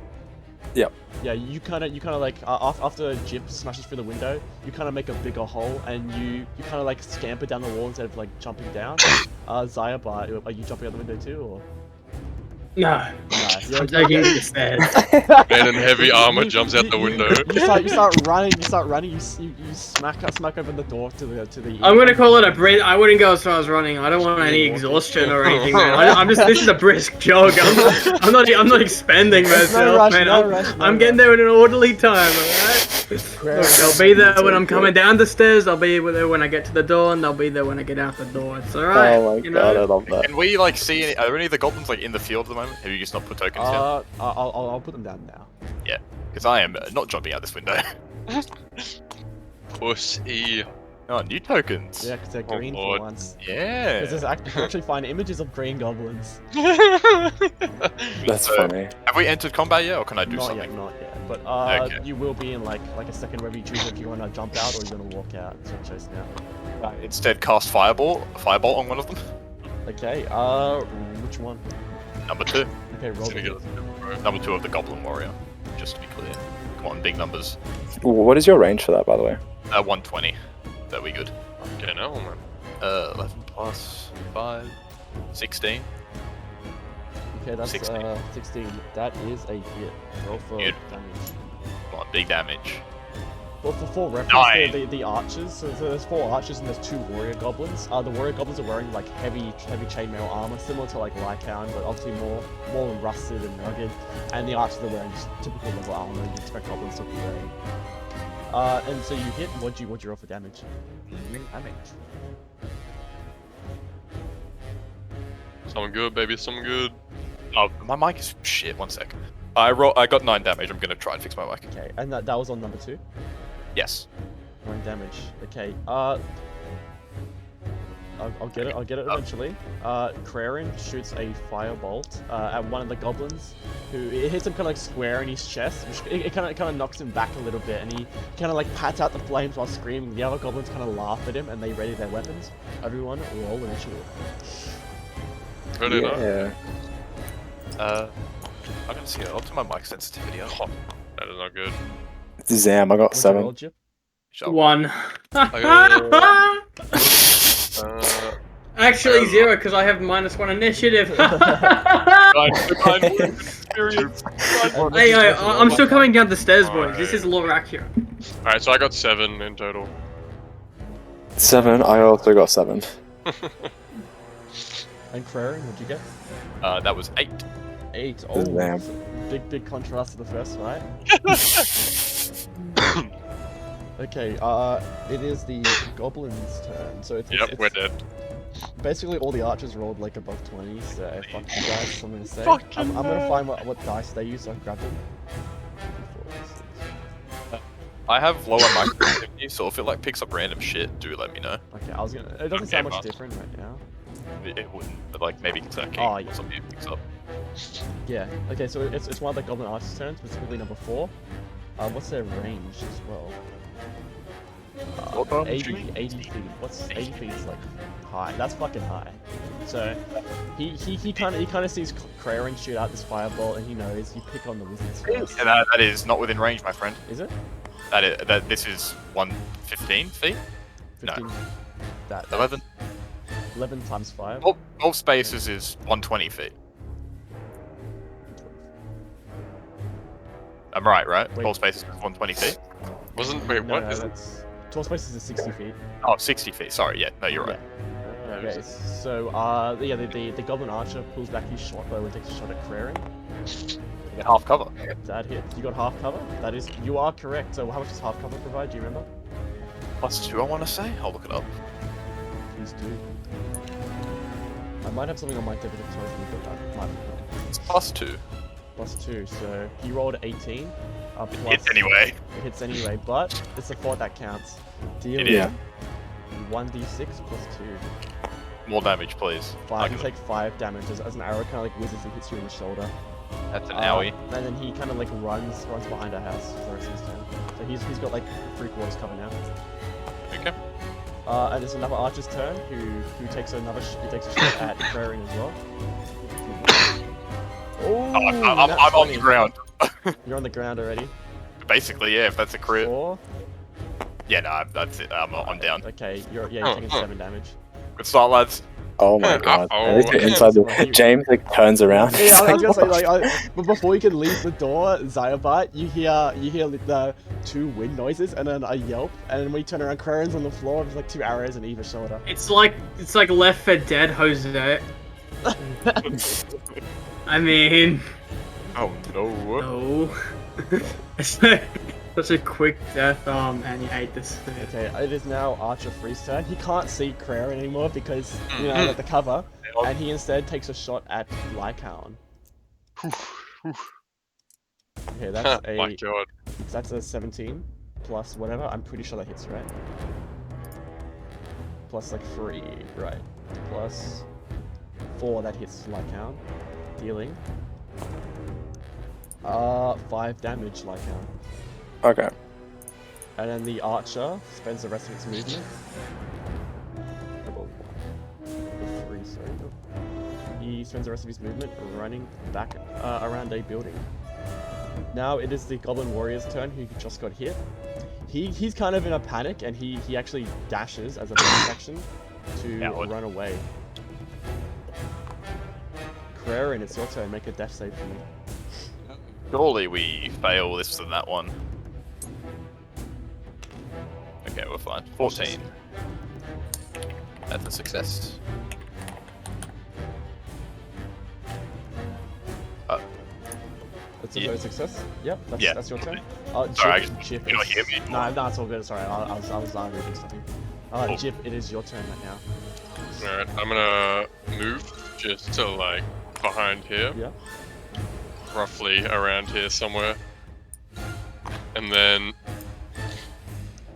Yep. Yeah, you kind of like after Jip smashes through the window, you kind of make a bigger hole, and you kind of like scamper down the wall instead of like jumping down. Zayabar, are you jumping out the window too, or? No. Nah, I'm taking the stairs. Man in heavy armor jumps out the window. You start running. You smack open the door to the. I'm gonna call it a brisk. I wouldn't go as far as running. I don't want any exhaustion or anything, man. I'm just. This is a brisk jog. I'm not expending myself, rush, man. no rush, no I'm getting there in an orderly time, alright? Look, I'll be there when I'm coming down the stairs. I'll be there when I get to the door, and I'll be there when I get out the door. It's alright. Oh my you god, I know? love that. Can we like see any? Are there any of the goblins like in the field at the moment? Have you just not put tokens down? I'll put them down now. Because I am not jumping out this window. Pussy. Oh, new tokens. Yeah, because they're Oh, green Lord. for once. Yeah. Because you can actually find images of green goblins. That's So- funny. Have we entered combat yet, or can I do Not something? yet, not yet. But Okay. you will be in like a second wherever you choose if you want to jump out or you're gonna walk out. So choice now. Instead, cast fireball on one of them. Okay. Which one? Number 2. Okay, roll. Gonna it. get- Number 2 of the goblin warrior. Just to be clear. Come on, big numbers. What is your range for that, by the way? 120. That we good. Okay, now, man. 11 plus 5, 16. Okay, that's 16. 16. That is a hit. Roll for Hit. damage. Come on, big damage. Well, for full reference, Nine. the archers. So there's 4 archers and there's 2 warrior goblins. The warrior goblins are wearing like heavy chainmail armor, similar to like Lycaon, but obviously more rusted and rugged. And the archers are wearing just typical level armor you'd expect goblins to be wearing. And so you hit. What'd you roll for damage? Damage. Someone good, baby, someone good. Oh, my mic is shit. 1 sec. I got 9 damage. I'm gonna try and fix my mic. Okay, and that was on number 2. Yes. 9 damage. Okay. I'll get it. I'll get it eventually. Krarin shoots a firebolt at one of the goblins, who it hits him kind of like square in his chest. It kind of knocks him back a little bit, and he kind of like pats out the flames while screaming. The other goblins kind of laugh at him, and they ready their weapons. Everyone, roll initiative. Ready now? Yeah. I'm gonna see up to my mic sensitivity. Oh, That is not good. Zam, I got What'd you 7. roll, Jip? shall 1. Actually, 0 because I have -1 initiative. Hey, I'm still coming down the stairs, boys. This is lore accurate. Alright, so I got 7 in total. 7, I also got 7. And Krarin, what'd you get? That was 8. 8. Oh, Damn. big contrast to the first fight. Okay, it is the goblin's turn. So it's Yep, we're dead. basically all the archers rolled like above 20, so fuck you guys, so I'm gonna say. Fucking I'm gonna find what dice they use, so I can grab them. I have lower mic sensitivity, so if it like picks up random shit, do let me know. Okay, I was gonna. It doesn't Okay, sound much boss. different right now. It wouldn't, but like maybe it's okay. Oh, Or yeah. something it picks up. Yeah. Okay, so it's one of the goblin archers' turns, specifically number 4. What's their range as well? What damage 80, do you- 80 feet. What's 80 feet is like high. That's fucking high. So he kind of sees Krarin shoot out this fireball, and he knows you pick on the wizards first. Yeah, that is not within range, my friend. Is it? This is 115 feet. 15. No. That 11. 11 times 5. 12 spaces is 120 feet. I'm right? Wait. 12 spaces is 120 feet. Wait, No, what no, is it? that's 12 spaces is 60 feet. Oh, 60 feet. Sorry, yeah. No, you're right. Okay, so yeah, the goblin archer pulls back his short bow and takes a shot at Krarin. You get half cover. That hit. You got half cover. That is, you are correct. So how much does half cover provide? Do you remember? +2, I want to say. I'll look it up. Please do. I might have something on my table to tell you, but that might be It's +2. +2. So he rolled 18. plus, Hits anyway. It hits anyway, but it's the fort that counts. Deal It is. 1d6 plus 2. More damage, please. 5. You take 5 damage as an arrow kind of like whizzes and hits you in the shoulder. That's an owie. And then he kind of like runs behind a house for the rest of his turn. So he's got like 3/4 cover now. Okay. And there's another archer's turn who takes a shot at Crowing as well. Oh, I'm on the ground. You're on the ground already. Basically, yeah. If that's a crit. 4. Yeah, no, that's it. I'm down. Okay, you're taking 7 damage. Good start, lads. Oh my god. Oh. At least you're inside the James like turns around. Yeah, I was gonna say but before you can leave the door, Zyobite, you hear the 2 wind noises and then a yelp, and then when you turn around, Crow's on the floor. There's like 2 arrows in either shoulder. It's like Left 4 Dead, Jose. I mean, Oh no. no. Such a quick death, man, you hate this. Okay, it is now Archer Free's turn. He can't see Crow anymore because, you know, like the cover, and he instead takes a shot at Lycaon. Okay, that's My god. that's a 17 plus whatever. I'm pretty sure that hits, right? Plus like 3, right? Plus 4, that hits Lycaon, dealing 5 damage Lycaon. Okay. And then the archer spends the rest of its movement. Level 3, sorry. He spends the rest of his movement running back around a building. Now it is the Goblin Warrior's turn, who just got hit. He's kind of in a panic, and he actually dashes as a bonus action to run away. Crowrin, it's your turn. Make a death save for me. Surely we fail this and that one. Okay, we're fine. 14. That's a success. That's a success. Yep, that's your turn. Sorry, Jip, you don't hear me? No, it's all good. Sorry, I was reading something. Jip, it is your turn right now. Alright, I'm gonna move just to like behind here. Yeah. Roughly around here somewhere. And then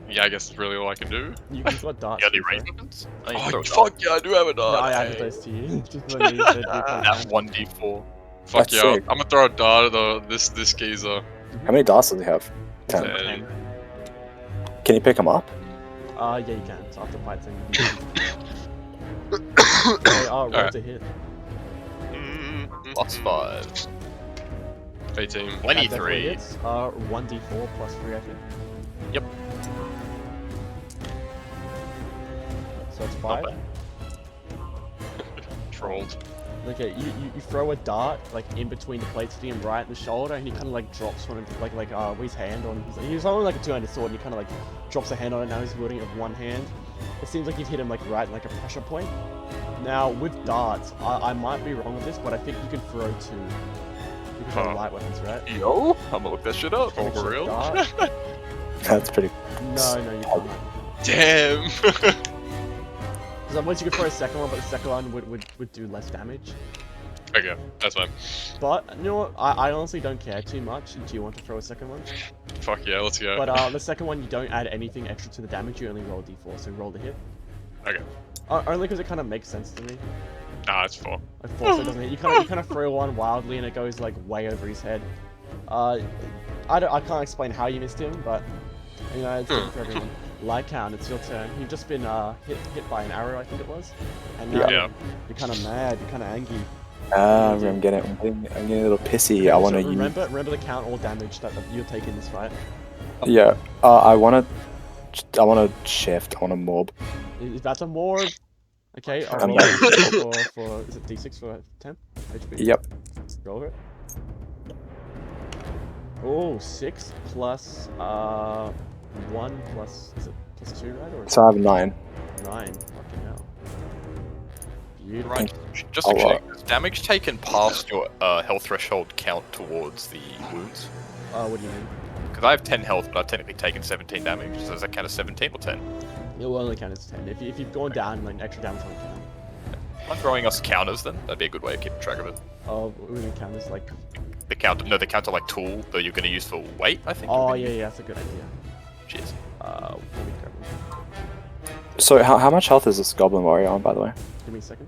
yeah, I guess that's really all I can do. You've got darts. You got any to be range fair. weapons? Oh fuck yeah, I do have a dart. Yeah, I added those to you. Just when you said you That's 1d4. Fuck That's yeah, sick. I'm gonna throw a dart at this geezer. How many darts does he have? 10. 10. Can you pick him up? Yeah, you can. So after fight thing. Okay, roll Alright. to hit. Plus 5. 18. That 23. definitely hits. 1d4 plus 3, I think. Yep. So it's Not 5. bad. Trolled. Okay, you throw a dart like in between the plates, hitting him right in the shoulder, and he kind of like drops one of with his hand on. He's only like a 2-handed sword, and he kind of like drops a hand on it. Now he's wielding it with one hand. It seems like you've hit him like right in like a pressure point. Now with darts, I might be wrong with this, but I think you can throw 2 because they're light weapons, right? Yo, I'm gonna look that shit up. Oh, for real? Dart. That's pretty. No, you can't. Damn. Because once you can throw a second one, but the second one would do less damage. Okay, that's fine. But you know what? I honestly don't care too much. Do you want to throw a second one? Fuck yeah, let's go. But the second one, you don't add anything extra to the damage. You only roll d4, so roll the hit. Okay. Only because it kind of makes sense to me. Nah, it's 4. Like 4, so it doesn't hit. You kind of throw one wildly, and it goes like way over his head. I can't explain how you missed him, but you know it's different for everyone. Lycaon, it's your turn. You've just been hit by an arrow, I think it was, and now Yeah. you're kind of mad. You're kind of angry. I'm getting a little pissy. I want to use. Remember to count all damage that you're taking this fight. Yeah. I want to shift. I want to mob. If that's a more, okay, I'll I'm roll back. for is it d6 for 10 HP? Yep. Roll it. Oh, 6 plus 1 plus, is it plus 2, right? Or is So I have 9. it 9? Fucking hell. Beautiful. Right, just to check, does damage taken past your health threshold count towards the wounds? What do you mean? Because I have 10 health, but I've technically taken 17 damage. So does that count as 17 or 10? It will only count as 10. If you've gone down, like extra damage won't count. I'm throwing us counters then. That'd be a good way of keeping track of it. Oh, we can count as like the counter. No, the counter like tool that you're gonna use for weight. I think. Oh yeah, that's a good idea. Cheers. Let me grab it. So how much health is this Goblin Warrior on, by the way? Give me a second.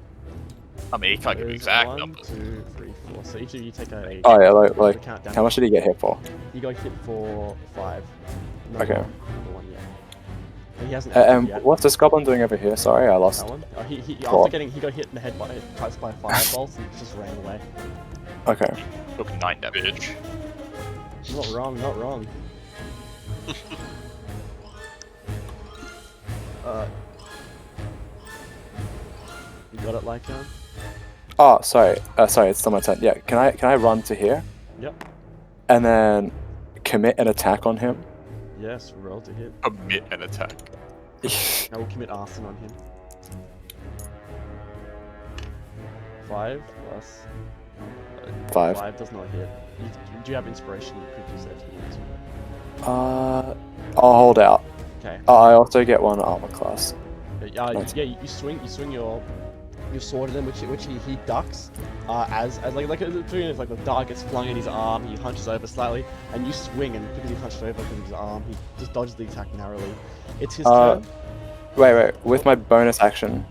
I mean, you can't give me There's exact 1, numbers. 2, 3, 4. So each of you take a. Oh yeah, like count down. how much did he get hit for? You got hit for 5. Okay. Number 1, yeah. And he hasn't. acted yet. What's this Goblin doing over here? Sorry, I lost. That one. He Cool. after he got hit in the head twice by a fireball, so he just ran away. Okay. Took 9 damage. Not wrong, not wrong. You got it, like Oh, sorry. Sorry, it's still my turn. Yeah, can I run to here? Yep. And then commit an attack on him? Yes, roll to hit. Commit an attack. I will commit arson on him. 5 plus 5. 5 does not hit. Do you have inspiration? You could use that if you want I'll hold out. to. Okay. I also get 1 armor class. Yeah, you swing your sword at him, which he ducks. As like the dart gets flung at his arm, he hunches over slightly, and you swing, and because he hunched over because of his arm, he just dodges the attack narrowly. It's his turn. Wait. With my bonus action,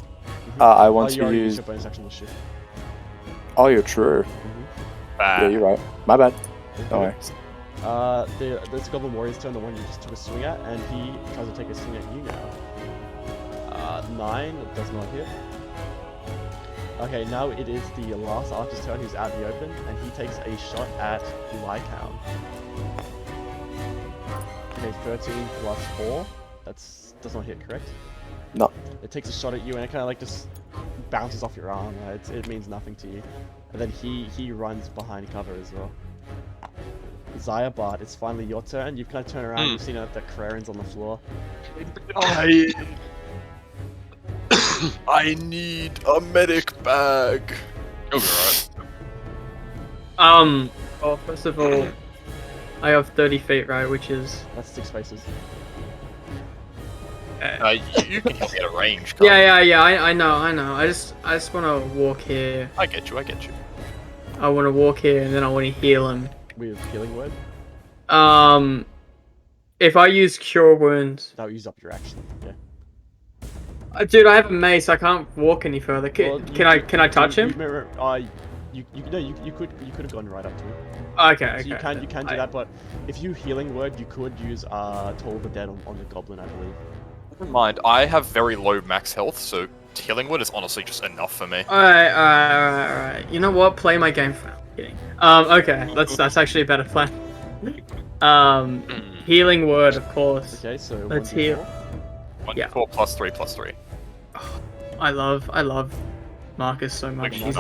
I want you to already used use. your bonus action with shift. Oh, you're true. Yeah, you're right. My bad. Don't worry. This Goblin Warrior's turn, the one you just took a swing at, and he tries to take a swing at you now. 9, it does not hit. Okay, now it is the last archer's turn, who's out in the open, and he takes a shot at Lycan. Okay, 13 plus 4, does not hit, correct? No. It takes a shot at you, and it kind of like just bounces off your arm, right? It means nothing to you. And then he runs behind cover as well. Zayabart, it's finally your turn. You've kind of turned around, you've seen that the Krarren's on the floor. I need a medic bag. You'll be alright. Well, first of all, I have 30 feet, right, which is... That's 6 spaces. You can hit me at a range. Can't Yeah, I know. I just want to walk here. I get you. I want to walk here, and then I want to heal him. With healing word, If I use Cure Wounds... that will use up your action, yeah. Dude, I have a mace. I can't walk any further. Can I touch him? You could have gone right up to him. Okay. So you can do that, but if you healing word, you could use Toll of the Dead on the Goblin, I believe. Never mind. I have very low max health, so healing word is honestly just enough for me. Alright. You know what? Play my game for now. Kidding. Okay. That's actually a better plan. Healing word, of course. Okay, so Let's 1d4. heal. 1d4 plus 3. I love Marcus so much. Like,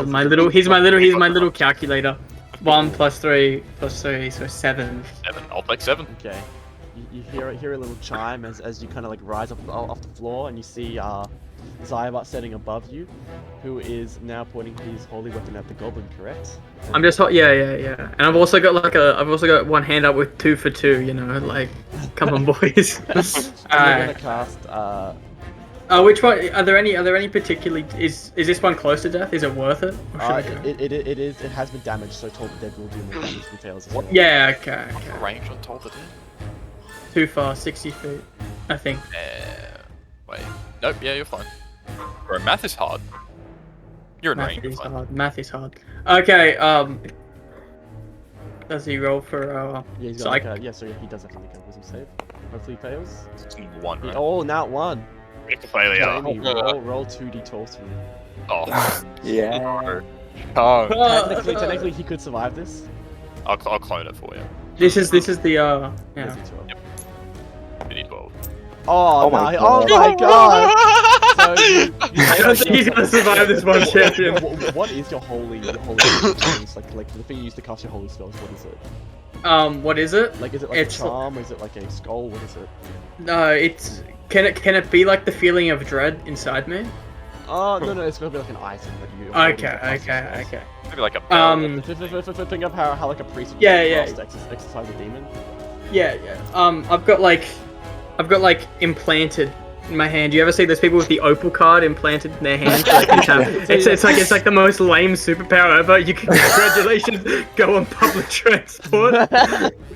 He's my little calculator. 1 plus 3 plus 3, so 7. 7. I'll take 7. Okay. You hear a little chime as you kind of like rise up off the floor, and you see Zayabart standing above you, who is now pointing his holy weapon at the goblin. Correct? I'm just yeah. And I've also got one hand up with 2 for 2. You know, like, come on, boys. I'm gonna cast. Which one? Are there any particularly? Is this one close to death? Is it worth it? Or should I go? It is. It has been damaged, so Toll the Dead will do more damage than Tails as well. Yeah. Okay. Range on Toll the Dead? Too far, 60 feet, I think. Wait. Nope. Yeah, you're fine. Bro, math is hard. You're in range. You're fine. Math is hard. Okay. Does he roll for Yeah, he's got psych? like so he does have to make a wisdom save. Hopefully he fails. It's 1, right? Oh, now 1. It's a failure. Jamie, roll 2d12 for me. Oh. Yeah. Oh. Technically, he could survive this. I'll clone it for you. This is the yeah. Where's he 12? Yep. You need 12. Oh, my oh God. my god! So I don't think he's gonna survive this one, champion. What is your holy spells? Like the thing you use to cast your holy spells, what is it? What is it? Like, is it like It's- a charm, or is it like a skull? What is it? No, it's can it be like the feeling of dread inside me? Oh, no, it's gonna be like an item that you... hold Okay. to cast your spells. Maybe like a bell. Think of how like a priest would Yeah, use yeah. spells to exercise a demon. Yeah. I've got like implanted in my hand. Do you ever see those people with the opal card implanted in their hand? So they can tap? It's like the most lame superpower ever. You can congratulations, go on public transport.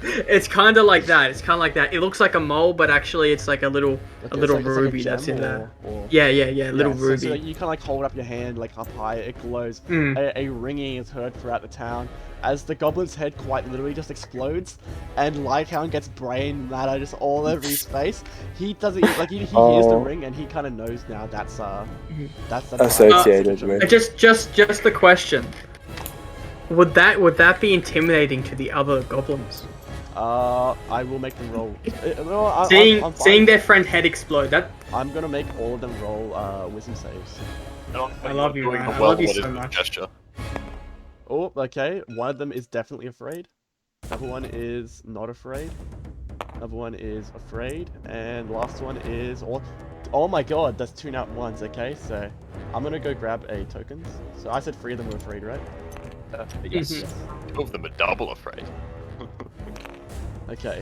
It's kind of like that. It's kind of like that. It looks like a mole, but actually it's like a little ruby that's in there. Yeah, little ruby. So you kind of like hold up your hand like up high, it glows. A ringing is heard throughout the town as the goblin's head quite literally just explodes, and Lycount gets brain matter just all over his face. He doesn't like he hears the ring and he kind of knows now that's associated with. Just the question. Would that be intimidating to the other goblins? I will make them roll. Seeing their friend head explode. I'm gonna make all of them roll wisdom saves. I love you, man. I love you so much. Gesture. Oh, okay. One of them is definitely afraid. Another one is not afraid. Another one is afraid, and last one is oh my god, that's 2 nat ones. Okay, so I'm gonna go grab a tokens. So I said 3 of them were afraid, right? Yes. 2 of them are double afraid. Okay.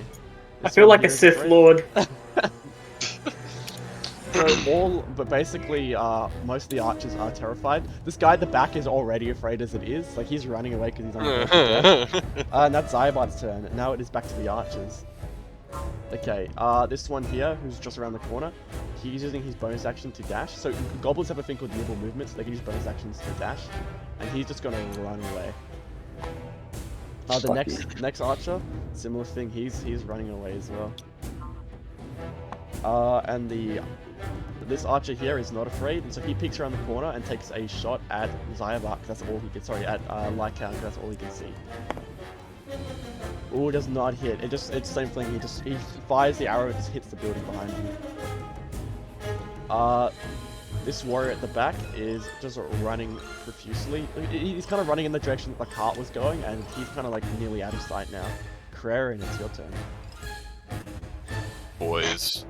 I feel like a Sith Lord. But basically, most of the archers are terrified. This guy at the back is already afraid as it is. Like, he's running away because he's on the death. And that's Zybart's turn. Now it is back to the archers. Okay, this one here, who's just around the corner, he's using his bonus action to dash. So goblins have a thing called nimble movement, so they can use bonus actions to dash. And he's just gonna run away. The next archer, similar thing, he's running away as well. And this archer here is not afraid, and so he peeks around the corner and takes a shot at Zyabak. That's all he gets. Sorry, at Lycount. That's all he can see. Oh, does not hit. It's the same thing. He fires the arrow. It just hits the building behind him. This warrior at the back is just running profusely. He's kind of running in the direction that the cart was going, and he's kind of like nearly out of sight now. Kraren, it's your turn. Boys,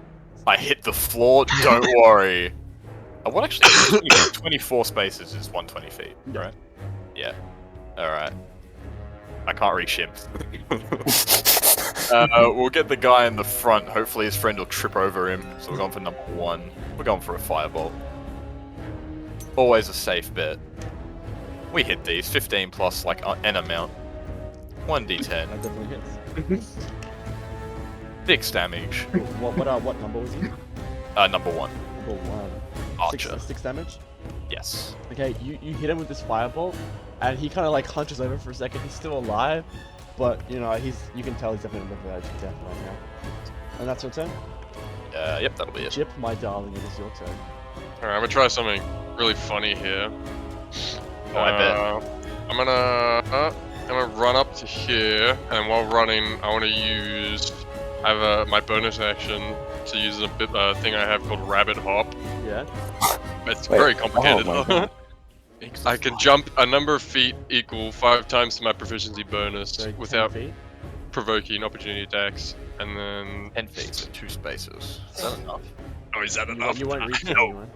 I hit the floor. Don't worry. What actually? 24 spaces is 120 feet, right? Yeah. All right. I can't reach him. We'll get the guy in the front. Hopefully his friend will trip over him. So we're going for number 1. We're going for a firebolt. Always a safe bet. We hit these. 15 plus like an amount. 1d10. That definitely hits. 6 damage. What number was he? Number 1. Number 1. Archer. 6 damage? Yes. Okay, you hit him with this firebolt, and he kind of like hunches over for a second. He's still alive, but you know you can tell he's definitely on the verge of death right now. And that's your turn. Yep, that'll be it. Jip, my darling, it is your turn. Alright, I'm gonna try something really funny here. Oh, I bet. I'm gonna run up to here, and while running, I want to use. I have my bonus action to use a thing I have called Rabbit Hop. Yeah. It's very complicated. Oh my God. I can jump a number of feet equal 5 times to my proficiency bonus So without 10 feet. provoking opportunity attacks, and then 10 feet, so 2 spaces. Is that enough? oh, is that enough? You won't reach No. anyone.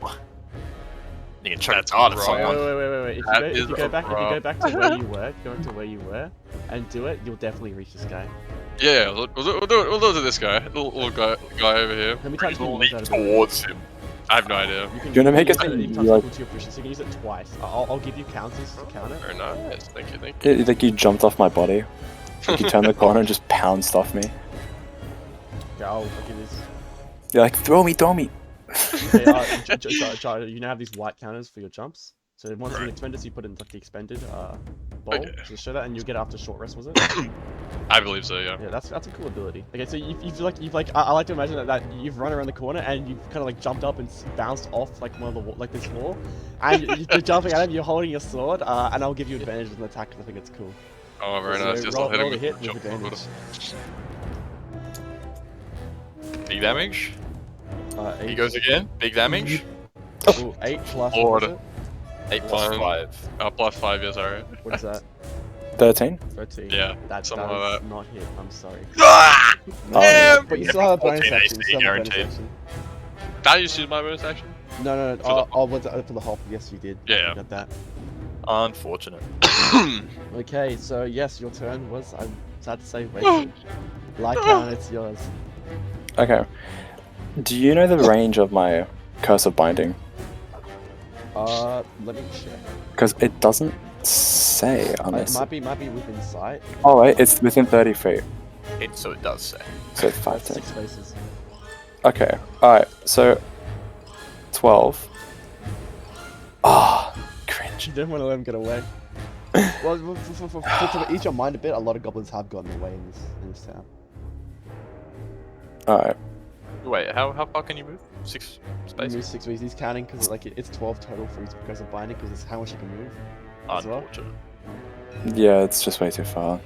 You can chuck That's a dart at right. someone. Wait. If That you is go back rough. to where you were, go into where you were, and do it, you'll definitely reach this guy. Yeah, we'll do it to this guy, little guy over here. How many times can you Leap use that ability? towards him. I have no idea. You can Do you wanna make use it it so you, anytime like- equal to your proficiency. You can use it twice. I'll give you counters to count it. Very nice. Thank you. Like you jumped off my body. Like you turned the corner and just pounced off me. Okay, I'll give this. You're like, throw me. Okay, you now have these white counters for your jumps. So once you expend it, you put in like the expended bowl Okay. to show that, and you'll get after short rest. Was it? I believe so. Yeah. Yeah, that's a cool ability. Okay, so I like to imagine that you've run around the corner and you've kind of like jumped up and bounced off like one of the like this wall, and you're jumping at him. You're holding your sword, and I'll give you advantage with an attack because I think it's cool. Oh, very So nice. Yes, I'll hit him roll with the hit the with jump advantage. Big damage. 8. He goes again. Big damage. Ooh, 8 plus. Lord. What is it? 8 plus Fine. 5. Plus 5. Yes, alright. What is that? 13. 13. Yeah, that something does like that. not hit. I'm sorry. Ah! Oh, But you still have a bonus 14 action. You still have a bonus guaranteed. action. That used to use my bonus action. No. For the Oh, what's it for the hop? Yes, you did. Yeah. You got that. Unfortunate. Okay, so yes, your turn was. I'm sad to say, wasted. Lycount, it's yours. Okay. Do you know the range of my Curse of Binding? Let me check. Because it doesn't say It unless. might be within sight. Oh wait, it's within 30 feet. So it does say. So it's 5 That's 10. 6 spaces. Okay, alright, so 12. Ah, cringe. You didn't want to let him get away. Well, to ease your mind a bit, a lot of goblins have gotten away in this town. Alright. Wait, how far can you move? 6 He spaces? moves 6 ways. He's counting because it's 12 total for his because of binding because it's how much he can move. as well. Unfortunate. Yeah, it's just way too far.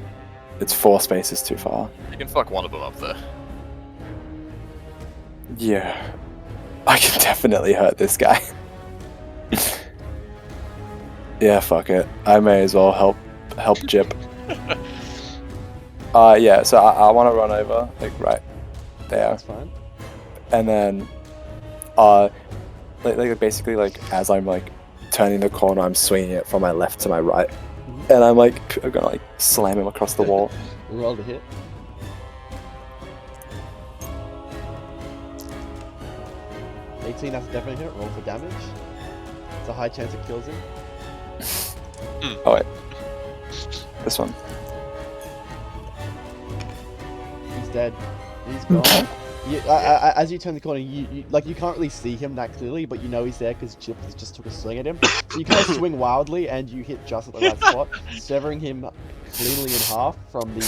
It's 4 spaces too far. You can fuck one of them up there. Yeah. I can definitely hurt this guy. Yeah, fuck it. I may as well help Jip. Yeah, so I want to run over, like, right there. That's fine. And then, basically, like, as I'm, like, turning the corner, I'm swinging it from my left to my right. And I'm gonna, like, slam him across the wall. Roll to hit. That's definitely hit. Roll for damage. It's a high chance it kills him. Oh, wait. This one. He's dead. He's gone. As you turn the corner, you can't really see him that clearly, but you know he's there because Chip just took a swing at him. So you kind of swing wildly, and you hit just at the right spot, severing him cleanly in half from the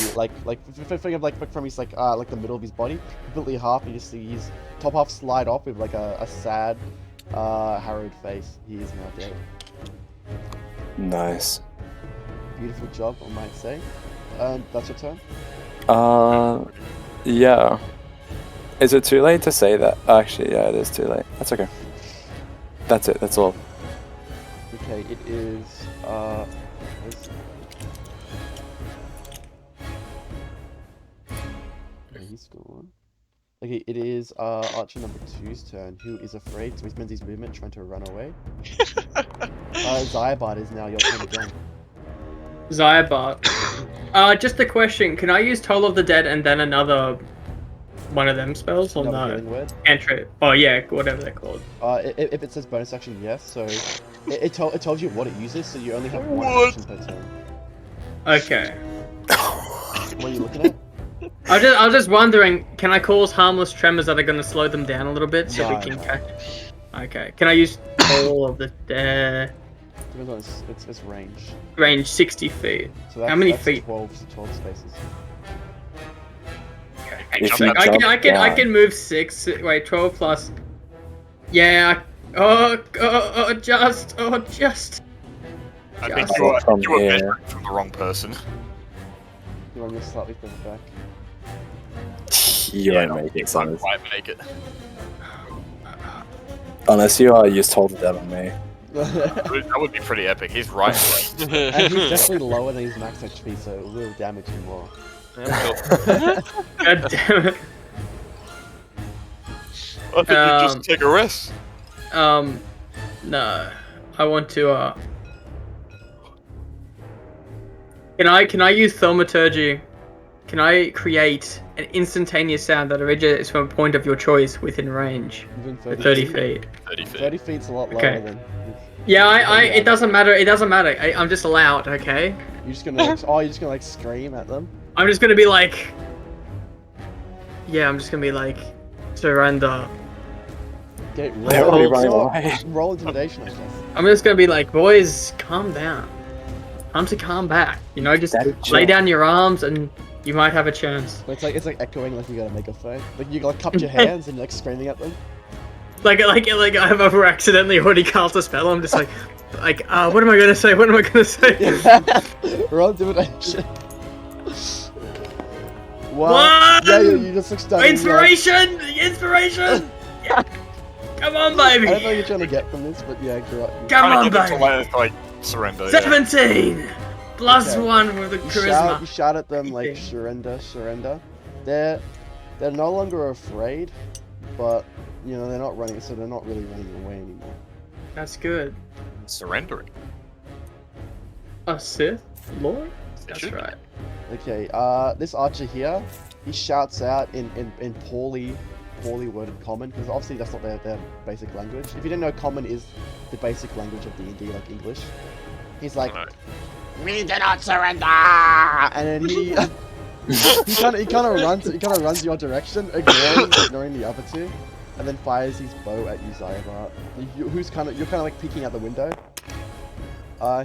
from his like the middle of his body, completely half. And you just see his top half slide off with like a sad, harrowed face. He is now dead. Nice. Beautiful job, I might say. That's your turn. Yeah. Is it too late to say that? Actually, yeah, it is too late. That's okay. That's it. That's all. Okay, it is. He's gone. Okay, it is Archer number 2's turn, who is afraid, so he spends his movement trying to run away. Zyabot is now your turn again. Zyabot. Just a question. Can I use Toll of the Dead and then another one of them spells or Another no? healing word. Cantrip. Oh yeah, whatever they're called. If it says bonus action, yes. So it tells you what it uses, so you only have one What? action per turn. Okay. What are you looking at? I was just wondering, can I cause harmless tremors that are going to slow them down a little bit so we No, can no. catch? Okay. Can I use Toll of the Dead? Depends on its range. Range 60 feet. So that's, How many that's feet? 12 spaces. If you I jump I down- can move 6. Wait, 12 plus. Yeah. Just. I think Just you are from here. measuring from the wrong person. You want to go slightly further back. You Yeah, won't make it, Can't son. quite make it. Unless you used Toll the Dead on me. That would be pretty epic. He's right. And he's definitely lower than his max HP, so it will damage him more. God damn it. I think you just take a rest. No. I want to, Can I use thaumaturgy? Can I create an instantaneous sound that originates from a point of your choice within range? Within 30 feet. 30 feet. 30 feet's a lot lower Okay. than. Yeah, it doesn't matter. It doesn't matter. I'm just allowed, okay? You're just gonna you're just gonna like scream at them. I'm just gonna be like... Yeah, I'm just gonna be like... Surrender. Get They're already running roll, away. roll intimidation, I guess. I'm just gonna be like, boys, calm down. Time to calm back. You know, just Daddy, lay chill. down your arms and you might have a chance. But it's like echoing like you gotta make a fight. Like you like cup your hands and like screaming at them. Like I've over accidentally already cast a spell. I'm just like, what am I gonna say? What am I gonna say? Roll intimidation. One! Yeah, you just look stunning. Inspiration! Inspiration! Yeah. Come on, baby! I don't know what you're trying to get from this, but yeah, you're right. Come on, Trying to get them baby! to like surrender. Yeah. 17! Plus Okay. 1 with the You charisma. shout at them like Anything. surrender. They're no longer afraid, but you know they're not running, so they're not really running away anymore. That's good. Surrendering. A Sith Lord? That's should be. right. Okay, this archer here, he shouts out in poorly poorly worded common, because obviously that's not their basic language. If you didn't know, common is the basic language of D&D, like English. He's like, "We do not surrender!" And then he he kind of runs your direction, ignoring the other two, and then fires his bow at you, Zayabart. You're kind of like peeking out the window.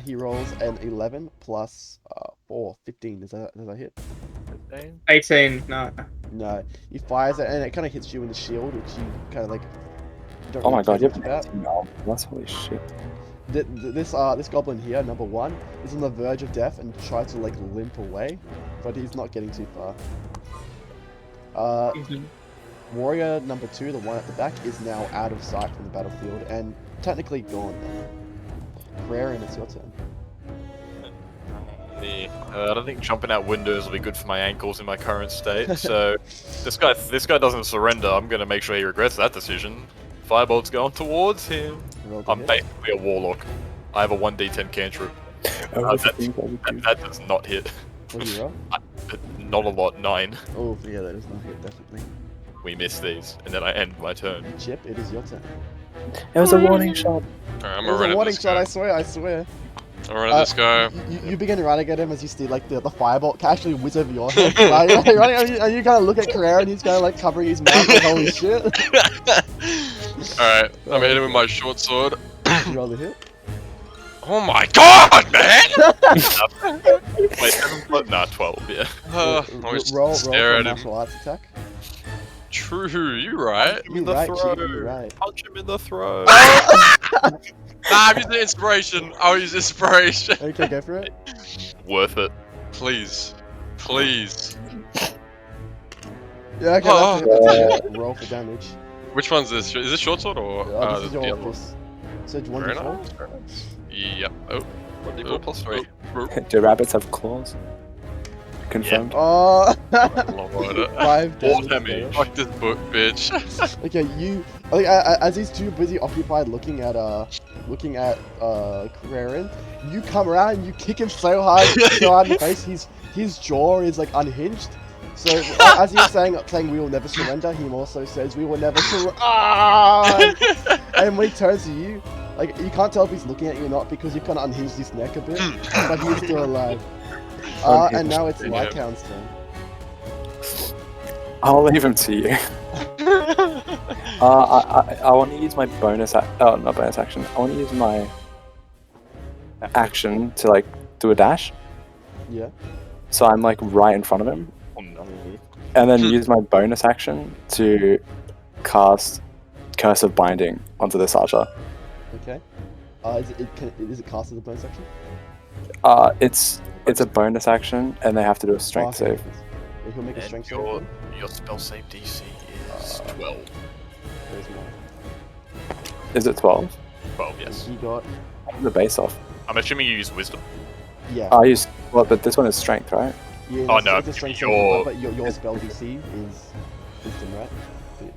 He rolls an 11 plus 4, 15. Does that hit? 18. No. No. He fires it, and it kind of hits you in the shield, which you kind of like. Don't Oh my really god, you care have much an 18 now. That's holy shit. This goblin here, number 1, is on the verge of death and tries to like limp away, but he's not getting too far. Warrior number 2, the one at the back, is now out of sight from the battlefield and technically gone. Rare, and it's your turn. I don't think jumping out windows will be good for my ankles in my current state. So this guy doesn't surrender. I'm gonna make sure he regrets that decision. Firebolt's going towards him. Roll to I'm hit. basically a warlock. I have a 1d10 cantrip. That does not hit. What do you roll? Not a lot. 9. Oh, yeah, that is not hit, definitely. We miss these, and then I end my turn. Chip, it is your turn. It was a warning shot. Alright, I'm It gonna was run a at warning this shot, guy. I swear. I'm running at this guy. You begin running at him as you see like the firebolt can actually whiz over your head. Like, you're running, and you kind of look at Carrera and he's kind of like covering his mouth like, holy shit. Alright, I'm hitting with my short sword. You roll the hit. Oh my god, man! Wait, 7 plus? Nah, 12, yeah. I was Roll stare for a at him. martial arts attack. True, you right. Him in the right, throat. Chip, you're right. Punch him in the throat. Nah, I'm using inspiration. I'll use inspiration. Okay, go for it. Worth it. Please. Please. Yeah, okay, Oh. that's it. Roll for damage. Which one's this? Is this short sword or This is the your other one? fist. So do you Very want nice. to Very nice. Yep. Oh. 1d4 plus 3. Do rabbits have claws? Confirmed. Oh, Lord. 5 More damage. damage. Fuck this book, bitch. Okay, you like as he's too busy occupied looking at Carrerin, you come around and you kick him so hard in the face. His jaw is like unhinged. So as he's saying we will never surrender, he also says we will never surrender. And when he turns to you, like you can't tell if he's looking at you or not because you kind of unhinged his neck a bit, but he's still alive. And now it's Lycan's turn. I'll leave him to you. I want to use my bonus. Not bonus action. I want to use my action to like do a dash. Yeah. So I'm like right in front of him, Oh no. and then use my bonus action to cast Curse of Binding onto this archer. Okay. Is it cast as a bonus action? It's a bonus action, and they have to do a strength save. Yeah, he'll make a And strength save. your spell save DC is 12. There's one. Is it 12? 12, yes. He got The base off. I'm assuming you use wisdom. yeah. I use but this one is strength, right? Yeah, Oh, it's- no, it's a strength your- save, but your spell DC is wisdom, right?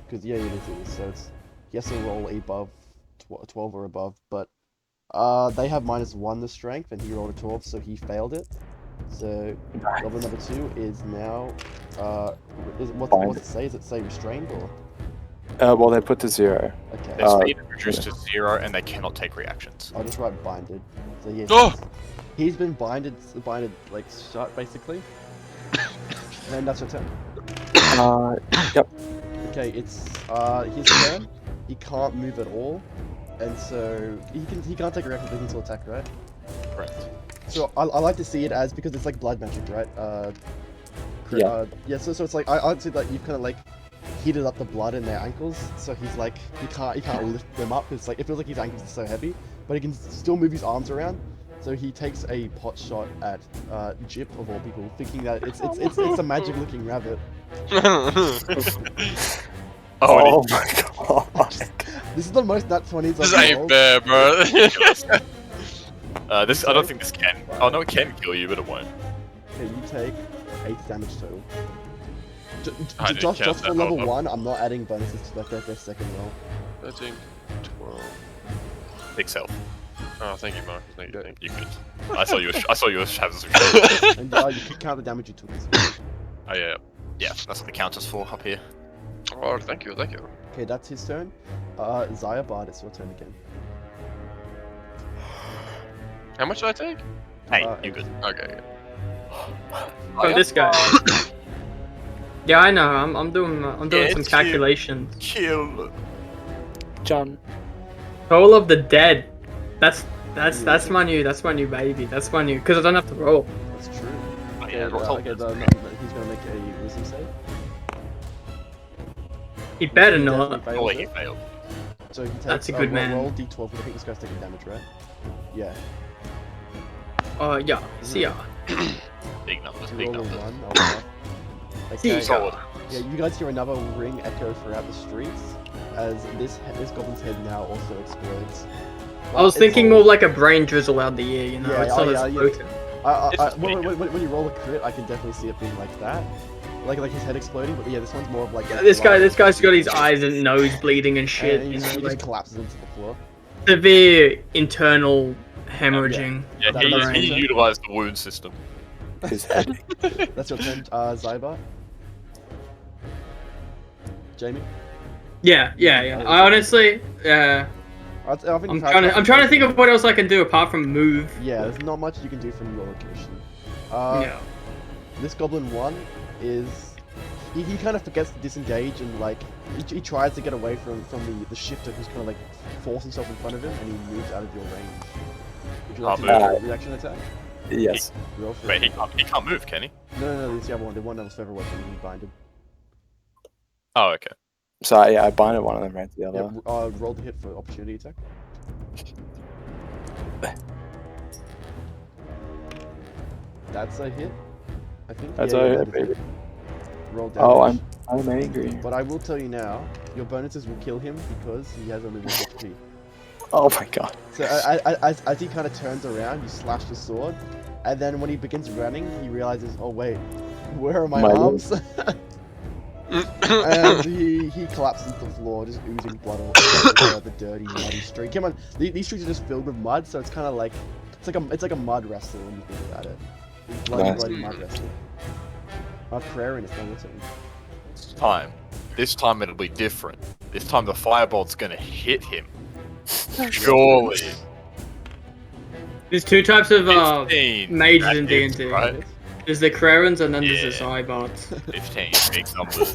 Because yeah, it is. So it's he has to roll above 12 or above, but they have -1 the strength, and he rolled a 12, so he failed it. So goblin number 2 is now what's it say? Does it say restrained or Well, they put to 0. okay? Their speed is reduced to 0 and they cannot take reactions. I'll just write binded. So yeah, Oh! he's been binded like shut basically. And that's your turn. Yep. Okay, it's his turn. He can't move at all, and so he can't take a reaction, but he can still attack, right? Correct. So I like to see it as because it's like blood magic, right? Yeah. Yeah. So it's like I'd say that you've kind of like heated up the blood in their ankles, so he's like he can't lift them up. It's like it feels like his ankles are so heavy, but he can still move his arms around. So he takes a pot shot at Jip of all people, thinking that it's a magic looking rabbit. Oh my god. This is the most nat 20s This I've ain't rolled. fair, bro. I don't think this can. Oh no, it can kill you, but it won't. Okay, you take 8 damage total. I didn't Just count for that, level hold on. 1, I'm not adding bonuses to their second roll. 13, 12. 6 health. Oh, thank you, Mark. Thank you. Thank you. You could. I saw you was having some trouble. And you can count the damage you took as well. Oh, yeah. Yeah, that's what the counter's for up here. Oh, thank you, thank you. Okay, that's his turn. Zyabard, it's your turn again. How much did I take? Hey, you good? Okay. Oh, this guy. Yeah, I know. I'm doing some It's calculations. Kill. John. Toll of the Dead. That's my new baby. That's my new because I don't have to roll. That's true. Okay, Yeah, roll okay, this. he's gonna make a wisdom save. He better He not. definitely Oh, fails he it. failed. So he takes, That's a good man. Roll d12, I think this guy's taking damage, right? Yeah. Yeah. See ya. Big numbers, You big roll a numbers. 1, oh, wow. See Okay. Solid. Yeah, you guys hear another ring echo throughout the streets as this goblin's head now also explodes. I was It's thinking all- more like a brain drizzle out the ear. You know, Yeah, it's oh, not yeah, as yeah. potent. When you roll a crit, I can definitely see it being like that. Like his head exploding, but yeah, this one's more of like... This guy's got his eyes and nose bleeding and shit. And You know, he like just collapses into the floor. severe internal hemorrhaging. Yeah, down the That's he right. utilized the wound system. His head. That's your turn, Zybar. Jamie? Yeah. I honestly, I think I'm trying to think of what else I can do apart from move. Yeah, there's not much you can do from your location. Yeah. This Goblin 1 is... He kind of forgets to disengage and like... He tries to get away from the shifter who's kind of like forced himself in front of him and he moves out of your range. Would you like to I'll do a reaction attack? Yes. Roll for Wait, it. he can't move, can he? No, it's the other one. The one that was further away from you, binded. Oh, okay. So yeah, I binded one of them right to the other. Yeah, roll the hit for opportunity attack. That's a hit, I think. That's yeah, a that hit, is baby. it. Roll damage. Oh, I'm angry. But I will tell you now, your bonuses will kill him because he has only 1 HP. Oh my god. So as he kind of turns around, you slash the sword, and then when he begins running, he realizes, oh wait, where are my My arms? And he collapses to the floor, just oozing blood all over the dirty, muddy street. Come on, these streets are just filled with mud, so it's kind of like it's like a mud wrestle when you think about it. It's bloody, Nice. bloody mud wrestle. Prayer and it's not listening. Time. This time it'll be different. This time the firebolt's gonna hit him. Surely. There's 2 types of 15. mages That in hits, D&D. right? There's the Krarens and then there's the Yeah. Cybots. 15. Big numbers.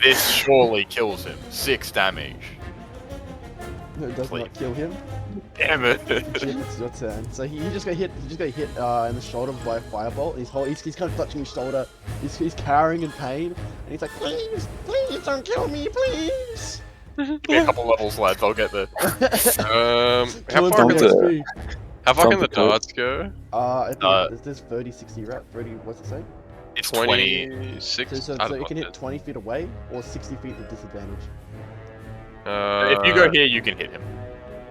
This surely kills him. 6 damage. No, it does Please. not kill him. Damn it. Jim, it's your turn. So he just got hit. He just got hit in the shoulder by a firebolt. He's kind of clutching his shoulder. He's cowering in pain, and he's like, please don't kill me, please. A couple levels, lads. I'll get there. How Kill him far for can Don't the do the, XP. how far can the Don't do it. darts go? I think there's 30, 60, right? 30. What's it say? It's 20. 26? So I don't it can know. hit 20 feet away or 60 feet with disadvantage. If you go here, you can hit him.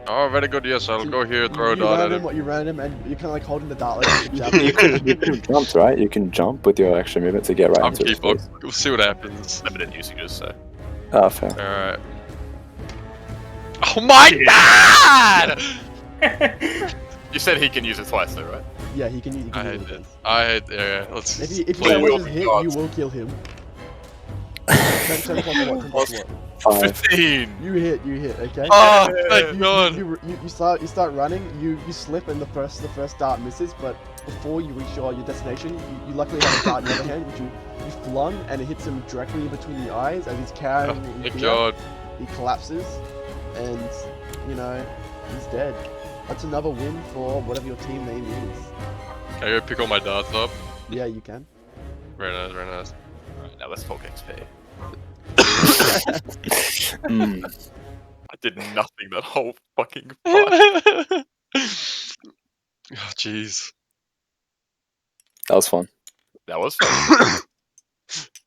Oh, very good. Yes, I'll go here, throw a you dart ran at him, him. you ran him, and you're kind of like holding the dart like a You javelin. can jump, right? You can jump with your extra movement to get right I'll into his keep. We'll, face. we'll see what happens. Limited usages, so. Oh, fair. All right. Oh my god! You said he can use it twice, though, right? Yeah, he can use I it. hate it. I hate. Yeah, let's. If you play so it. much as hit, you will kill him. 10 plus what? 10 plus what? 5. 15! You hit, okay? Oh, thank God! You start running, you slip and the first dart misses, but before you reach your destination, you luckily have a dart in the other hand, which you flung, and it hits him directly in between the eyes as he's carrying Oh, in thank fear. God! He collapses, and, you know, he's dead. That's another win for whatever your team name is. Can I go pick all my darts up? Yeah, you can. Very nice, very nice. Alright, now let's talk XP. Mm. I did nothing that whole fucking fight. Oh, jeez. That was fun. That was fun.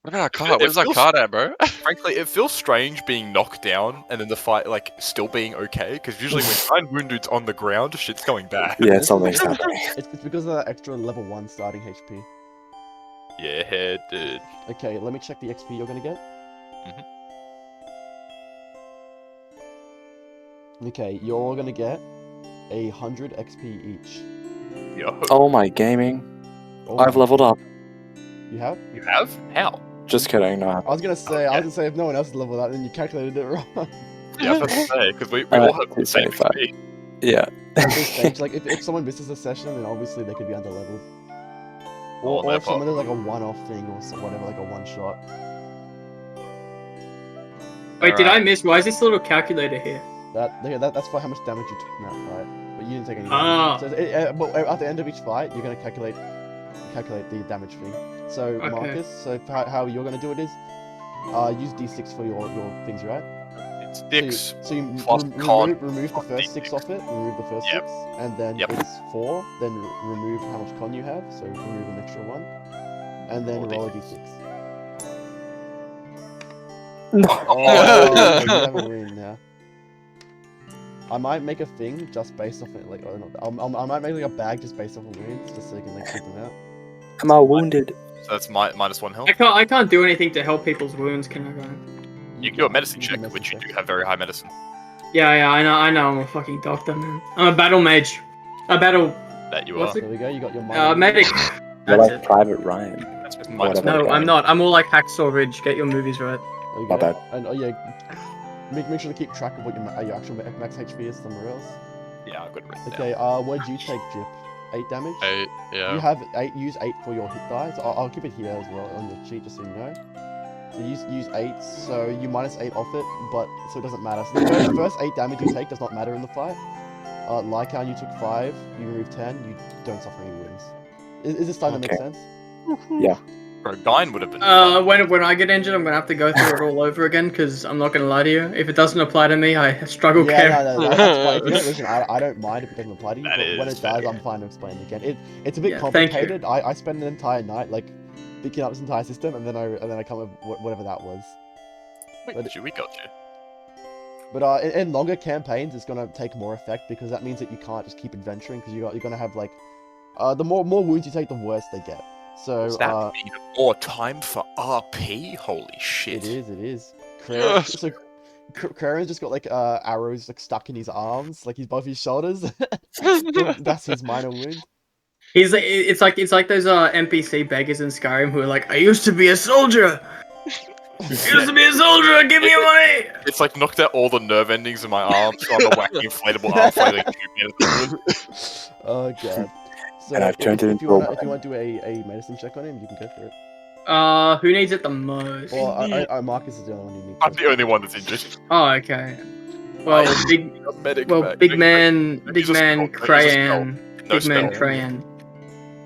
Look at our card. Where's our card at, bro? Frankly, it feels strange being knocked down and then the fight, like, still being okay, because usually when Iron Wounded's on the ground, shit's going bad. Yeah, something's happening. It's because of that extra level 1 starting HP. Yeah, dude. Okay, let me check the XP you're gonna get. Okay, you're gonna get 100 XP each. Yo. Oh my gaming. Oh, I've leveled up. You have? You have? How? Just kidding. No. I was gonna say if no one else is leveled up, then you calculated it wrong. Yeah, I was about to say, because we Alright, all have the same 275. XP. Yeah. At this stage, like if someone misses a session, then obviously they could be underleveled. Or no if someone does problem. like a one-off thing or whatever, like a one-shot. Wait, did I Alright. miss? Why is this little calculator here? That's for how much damage you took in that fight. But you didn't take any Ah. damage. So but at the end of each fight, you're gonna calculate the damage thing. So Okay. Marcus, so how you're gonna do it is, use d6 for your things, right? It's So Dix. you plus con remove the plus first D6. 6 off it, remove the first Yep. 6, and then Yep. it's 4, then remove how much con you have, so remove an extra 1, and then Roll roll a D6. d6. No. Oh, you have a wound now. I might make a thing just based off it, like, I don't know, I might make like a bag just based off of wounds, just so you can like keep them out. Am I wounded? So that's -1 health. I can't do anything to help people's wounds, can I, Ryan? You can do a medicine you check, medicine which you check. do have very high medicine. Yeah, I know. I'm a fucking doctor, man. I'm a battle mage. A battle That you What's are. it? There we go, you got your minor medic. wounds. You're That's like it. Private Ryan. That's with Whatever. -1. No, I'm not. I'm more like Hacksaw Ridge. Get your movies right. There you My go. bad. And make sure to keep track of what your actual max HP is somewhere else. Yeah, I've got it written down. Okay, what'd you take, Jip? 8 damage? 8, You yeah. have 8, use 8 for your hit die, so I'll keep it here as well on your sheet just so you know. So use 8, so you minus 8 off it, but so it doesn't matter. So the first 8 damage you take does not matter in the fight. Lycan, you took 5, you remove 10, you don't suffer any wounds. Is this starting to make Okay. sense? Yeah. Bro, Gyn would have been. When I get injured, I'm gonna have to go through it all over again because I'm not gonna lie to you. If it doesn't apply to me, I struggle. Yeah, no, that's fine. If you don't listen, I don't mind if it doesn't apply to you, That but when is it does, fair. I'm fine to explain it again. It's a bit Yeah, thank you. complicated. I spent an entire night like picking up this entire system, and then I come up with whatever that was. Wait, but- we got you. But in longer campaigns, it's gonna take more effect because that means that you can't just keep adventuring because you're gonna have like the more wounds you take, the worse they get. So Does that mean more time for RP? Holy shit. it is. Yes. So Karen's just got like arrows like stuck in his arms, like he's above his shoulders. That's his minor wound. It's like those NPC beggars in Skyrim who are like, I used to be a soldier. I used to be a soldier. Give me your money. It's like knocked out all the nerve endings in my arms, so I'm a wacky inflatable arm flailing Oh god. So And I've turned it if into you a want to weapon. do a medicine check on him, you can go for it. Who needs it the most? Or Marcus is the only one who needs I'm it. the only one that's injured. Oh, okay. Well, Medic back. big man Use a spell. Crayon, No big man spell. Crayon.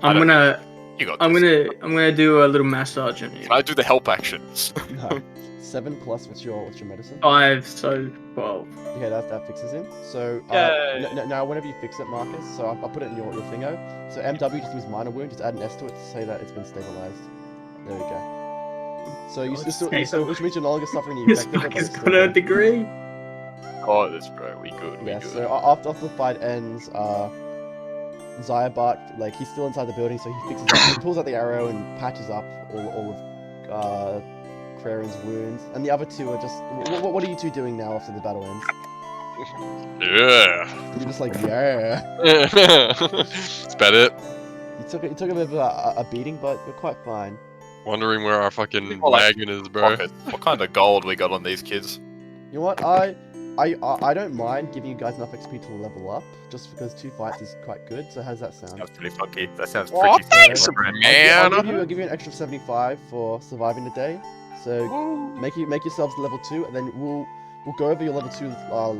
I I'm don't- gonna You got I'm this. gonna do a little massage on you. Can I do the help actions? No. 7 plus what's your medicine? 5, so 12. Okay, that fixes him. So Yay. now whenever you fix it, Marcus, so I'll put it in your thingo. So MW just means minor wound. Just add an S to it to say that it's been stabilized. There we go. So which means you're no longer suffering the This effect of it. fuck but has it's got still a there. degree. Oh, this bro, we good. Yeah, We good. so after the fight ends, Zyabart, like, he's still inside the building, so he fixes up, he pulls out the arrow and patches up all of Kraren's wounds. And the other two are just, what are you two doing now after the battle ends? Yeah. You're just like, yeah. That's about it. You took a bit of a beating, but you're quite fine. Wondering where our fucking People like- wagon is, bro. Fuck it. What kind of gold we got on these kids? You know what, I don't mind giving you guys enough XP to level up, just because 2 fights is quite good, so how does that sound? Sounds pretty funky. That sounds Oh, pretty thanks, funky. man. I'll give you an extra 75 for surviving the day. So make yourselves level 2, and then we'll go over your level 2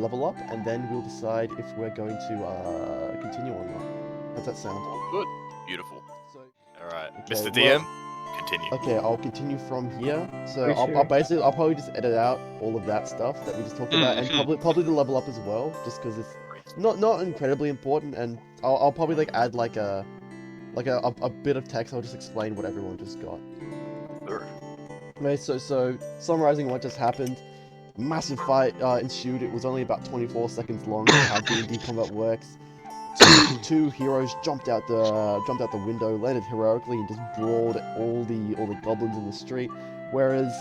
level up, and then we'll decide if we're going to continue or not. How's that sound? Good. Beautiful. So, Alright. Okay, Mr. well- DM, continue. okay, I'll continue from here. So Are you I'll sure? probably just edit out all of that stuff that we just talked about, and probably the level up as well, just because it's not incredibly important, and I'll probably like add like a bit of text. I'll just explain what everyone just got. Sure. Okay, so summarizing what just happened, massive fight ensued. It was only about 24 seconds long. How D&D combat works. Two heroes jumped out the window, landed heroically, and just brawled all the goblins in the street. Whereas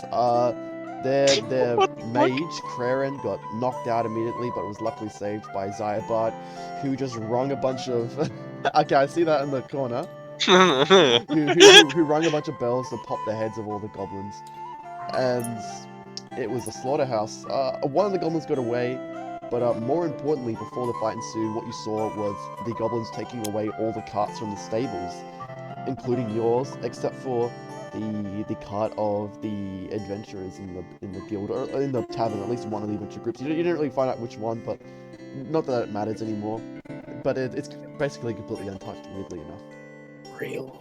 their mage Kraren got knocked out immediately, but was luckily saved by Zyabart, who just wrung a bunch of. Okay, I see that in the corner. who rang a bunch of bells to pop the heads of all the goblins. And it was a slaughterhouse. One of the goblins got away, but more importantly, before the fight ensued, what you saw was the goblins taking away all the carts from the stables, including yours, except for the cart of the adventurers in the guild, or in the tavern, at least one of the adventure groups. You didn't really find out which one, but not that it matters anymore. But it's basically completely untouched, weirdly enough. Real.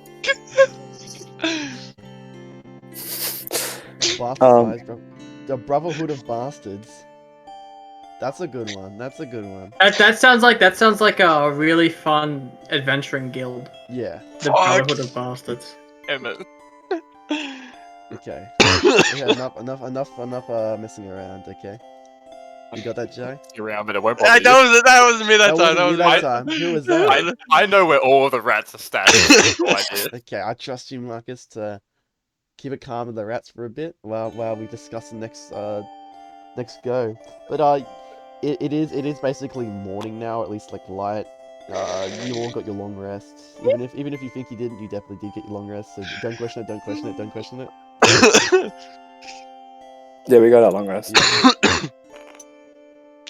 Bastards, bro. The Brotherhood of Bastards. That's a good one. That's a good one. That sounds like a really fun adventuring guild. Yeah. The Brotherhood of Bastards. Emmett. Okay. Okay, enough messing around, okay? You got that, Jay? Around, but it won't bother you. That wasn't me that time. wasn't That you was that time. Who was that? I know where all the rats are stashed. No idea. Okay, I trust you, Marcus, to keep it calm with the rats for a bit while we discuss the next go. But it is basically morning now, at least like light. You all got your long rests. Even if you think you didn't, you definitely did get your long rest. So don't question it. Don't question it. Don't question it. Yeah, we got our long rest. Yeah.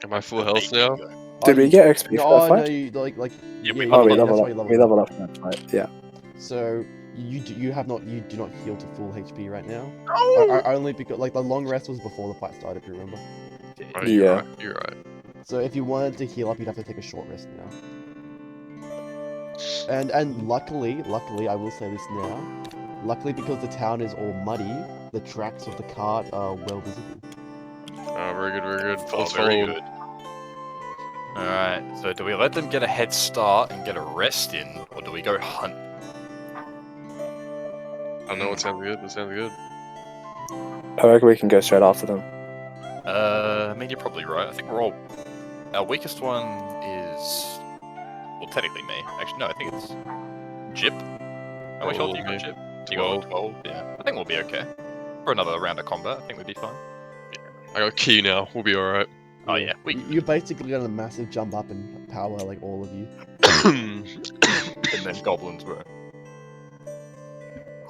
Am I full health now? Did we get XP for that No, fight? you like. Yeah, we Oh, we that's leveled why you up. We leveled up in that fight. Yeah. So you do not heal to full HP right now. Oh! Only because like the long rest was before the fight started. If you remember. Oh, Yeah. You're right. So if you wanted to heal up, you'd have to take a short rest now. And luckily, I will say this now. Luckily, because the town is all muddy, the tracks of the cart are well visible. Oh, very good, very good. Oh, very good. Alright, so do we let them get a head start and get a rest in, or do we go hunt? I know it sounds good. It sounds good. I reckon we can go straight after them. I mean, you're probably right. I think we're all... Our weakest one is... Well, technically me. Actually, no, I think it's... Jip. How much health do you got, me. Jip? You got 12, yeah. I think we'll be okay. For another round of combat, I think we'd be fine. I got key now. We'll be alright. Oh yeah, You're basically got a massive jump up in power, like all of you. and then goblins were...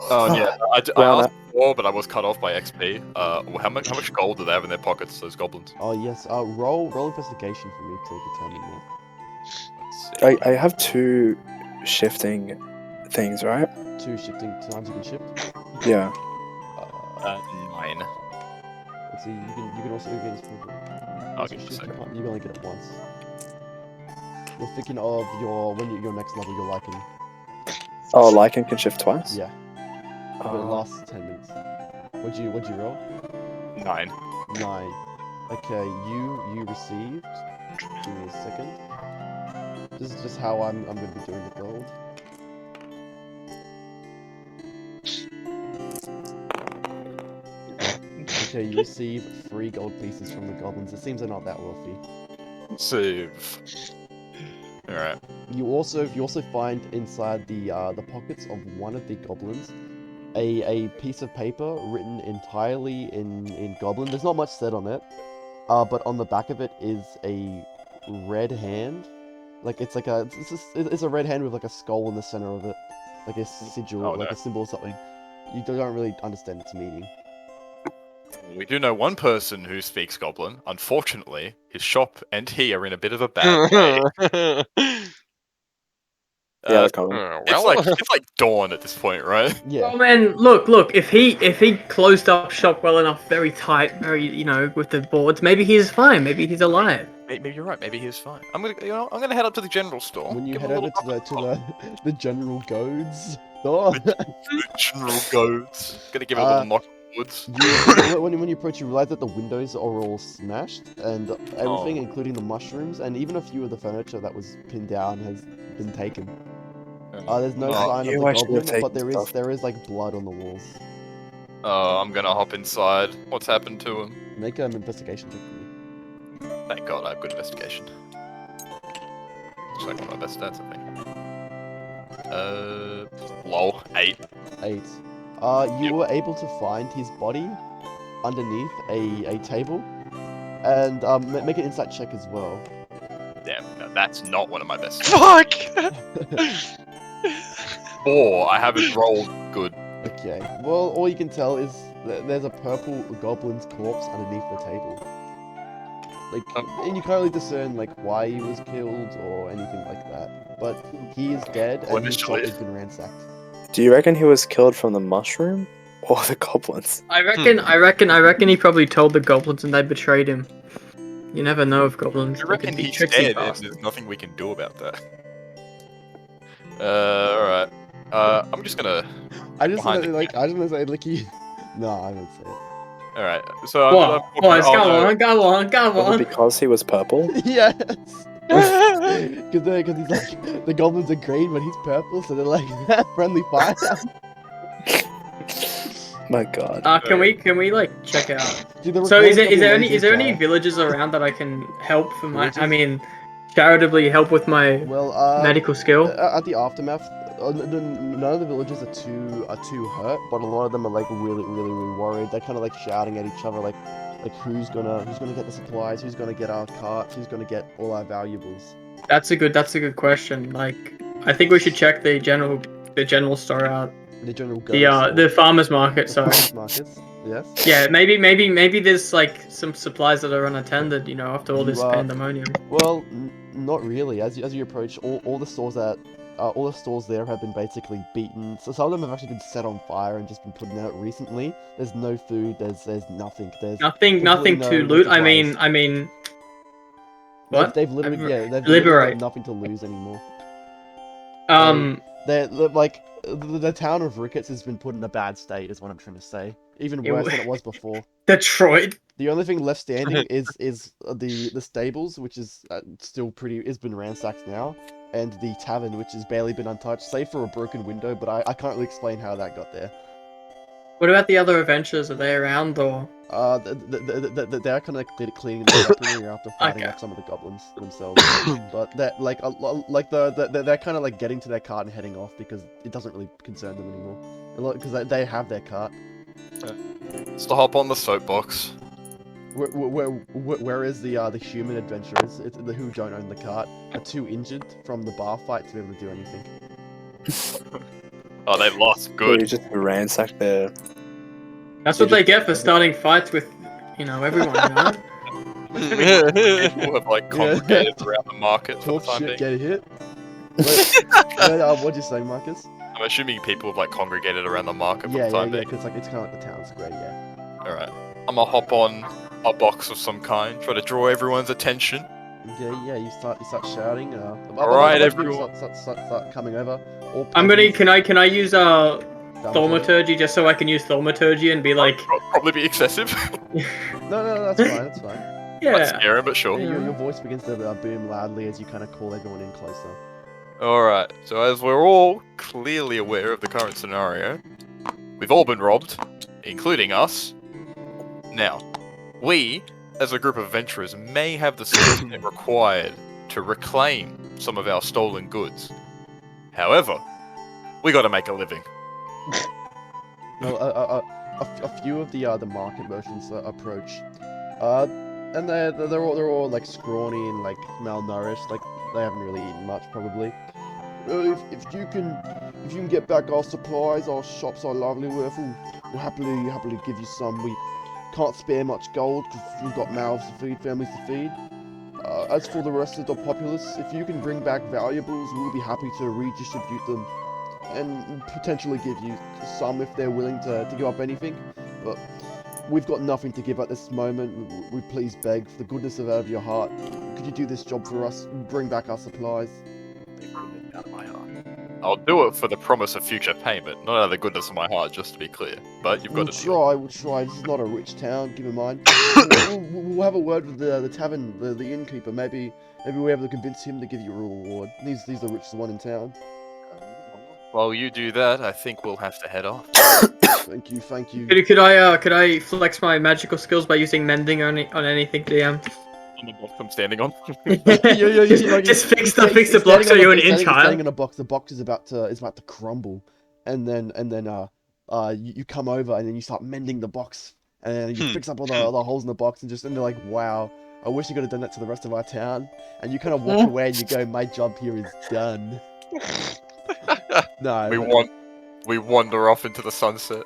Oh yeah, I Well, asked before, but I was cut off by XP. How much gold do they have in their pockets, those goblins? Oh yes. Roll investigation for me to determine that. Let's see. I have 2 shifting things, right? 2 shifting times you can shift. Yeah. 9. Let's see. You can also get this. I'll give you a second. You can only get it once. You're thinking of your next level. You're liking. Oh, Lycan can shift twice? Yeah. For the last 10 minutes. What'd you roll? 9. 9. Okay, you received. Give me a second. This is just how I'm gonna be doing the gold. Okay, you receive 3 gold pieces from the goblins. It seems they're not that wealthy. Save. Alright. You also find inside the pockets of one of the goblins a piece of paper written entirely in goblin. There's not much said on it, but on the back of it is a red hand. Like it's a red hand with like a skull in the center of it, like a sigil, Oh, like no. a symbol or something. You don't really understand its meaning. We do know one person who speaks Goblin. Unfortunately, his shop and he are in a bit of a bad way. Yeah, that's common. It's like dawn at this point, right? Yeah. Oh man, look! If he closed up shop well enough, very tight, very with the boards, maybe he's fine. Maybe he's alive. Maybe you're right. Maybe he's fine. I'm gonna head up to the general store. When you give head him a over little the general goads store, general goats. Gonna give it a little knock on the woods. when you approach, you realize that the windows are all smashed, and everything, including the mushrooms, and even a few of the furniture that was pinned down, has been taken. There's no sign of you the actually goblin, have but taken stuff. there is like blood on the walls. I'm gonna hop inside. What's happened to him? Make an investigation check for me. Thank God I have good investigation. It's like one of my best stats, I think. Lol, 8. 8. You were able to find his body underneath a table, and make an insight check as well. Damn, no, that's not one of my best. Fuck! 4. I haven't rolled good. Okay. Well, all you can tell is that there's a purple goblin's corpse underneath the table. Like, and you can't really discern like why he was killed or anything like that. But he is dead, and his shop has been ransacked. Do you reckon he was killed from the mushroom or the goblins? I reckon he probably told the goblins and they betrayed him. You never know if goblins. I they reckon could be he's tricksy dead, and bastards. there's nothing we can do about that. Alright. I'm just gonna... I just Behind wanna, the like, I just want to say, like, he... No, I won't say it. Alright, so What? I'm Boys, oh, go no. on, go on, go Was it on. because he was purple? Yes! Because he's like, the goblins are green, but he's purple, so they're like, friendly fire. My god. Can we like check out? Dude, the So is recording's there gonna be any amazing, villages around that I can help for my? I Villages? mean, charitably help with my Well, medical skill. at the aftermath, none of the villagers are too hurt, but a lot of them are like really worried. They're kind of like shouting at each other, like who's gonna get the supplies, who's gonna get our carts, who's gonna get all our valuables. That's a good question. Like, I think we should check the general store out. The general The farmers market. Sorry. farmers markets. Yes. Yeah, maybe there's like some supplies that are unattended. You know, after all this You, pandemonium. Well, not really. As you approach, all the stores there have been basically beaten. So some of them have actually been set on fire and just been put out recently. There's no food. There's nothing. There's Nothing no to loot. I supplies. mean. What? They've literally they've literally Liberate. got nothing to lose anymore. They're like the town of Ricketts has been put in a bad state, is what I'm trying to say. Even It worse w- than it was before. Detroit. The only thing left standing is the stables, which is still has been ransacked now, and the tavern, which has barely been untouched, save for a broken window. But I can't really explain how that got there. What about the other adventures? Are they around or? They're kind of like cleaning the weaponry after fighting Okay. off some of the goblins themselves. But that they're kind of like getting to their cart and heading off because it doesn't really concern them anymore. Because they have their cart. Let's hop on the soapbox. Where is the human adventurers? It's the who don't own the cart are too injured from the bar fight to be able to do anything. Oh, they lost. You Good. just ransacked their... That's what they get for starting fights with, everyone. You know? People have like congregated around the market for the Talk time shit, being. get hit. What'd you say, Marcus? I'm assuming people have like congregated around the market for the Yeah, time being. because it's kind of like the town square, yeah. Alright. I'm gonna hop on a box of some kind, try to draw everyone's attention. Yeah, you start shouting. Alright, everyone. everyone. Start coming over. All I'm gonna. parties, Can I use thaumaturgy. thaumaturgy just so I can use thaumaturgy and be like, Probably be excessive. No, that's fine, that's fine. Might yeah. scare him, but sure. Yeah, your voice begins to boom loudly as you kind of call everyone in closer. Alright, so as we're all clearly aware of the current scenario, we've all been robbed, including us. Now, we, as a group of adventurers, may have the skill set required to reclaim some of our stolen goods. However, we gotta make a living. Well, a few of the market merchants approach, and they're all like scrawny and like malnourished, like they haven't really eaten much probably. If you can get back our supplies, our shops are lovely. We'll happily give you some. We can't spare much gold because we've got mouths to feed, families to feed. As for the rest of the populace, if you can bring back valuables, we'll be happy to redistribute them and potentially give you some if they're willing to give up anything. But we've got nothing to give at this moment. We please beg, for the goodness of your heart, could you do this job for us? Bring back our supplies. Out of my heart. I'll do it for the promise of future payment, not out of the goodness of my heart, just to be clear. But you've got We'll to try. This is not a rich town, keep in mind. We'll have a word with the tavern, the innkeeper. Maybe we're able to convince him to give you a reward. He's the richest one in town. While you do that, I think we'll have to head off. Thank you. Could I flex my magical skills by using mending on anything, DM? On the box I'm standing on. Just fix the block so you're an inch higher. Standing on a box, the box is about to crumble, and then you come over and then you start mending the box, and then you fix up all the holes in the box, and they're like, wow, I wish you could have done that to the rest of our town. And you kind of walk away and you go, my job here is done. No. We wander off into the sunset.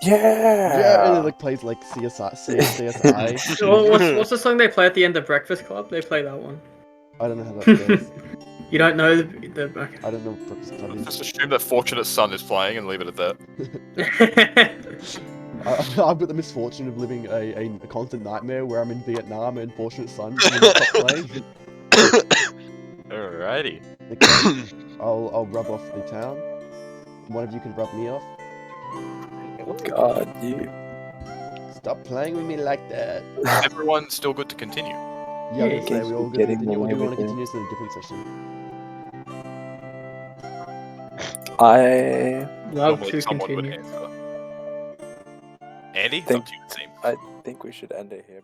Yeah, and it like plays like CSI. What's the song they play at the end of Breakfast Club? They play that one. I don't know how that goes. You don't know the okay. I don't know what Breakfast Club is. Just assume that Fortunate Son is playing and leave it at that. I've got the misfortune of living a constant nightmare where I'm in Vietnam and Fortunate Son will not stop playing. Alrighty. Okay. I'll rub off the town. One of you can rub me off. God, you. Stop playing with me like that. Everyone's still good to continue. Yeah, I was gonna say we all good to Getting continue, or do we want to everything. continue this in a different session? I Love Normally to someone would continue. answer. Andy, Think- up to you, it seems. I think we should end it here.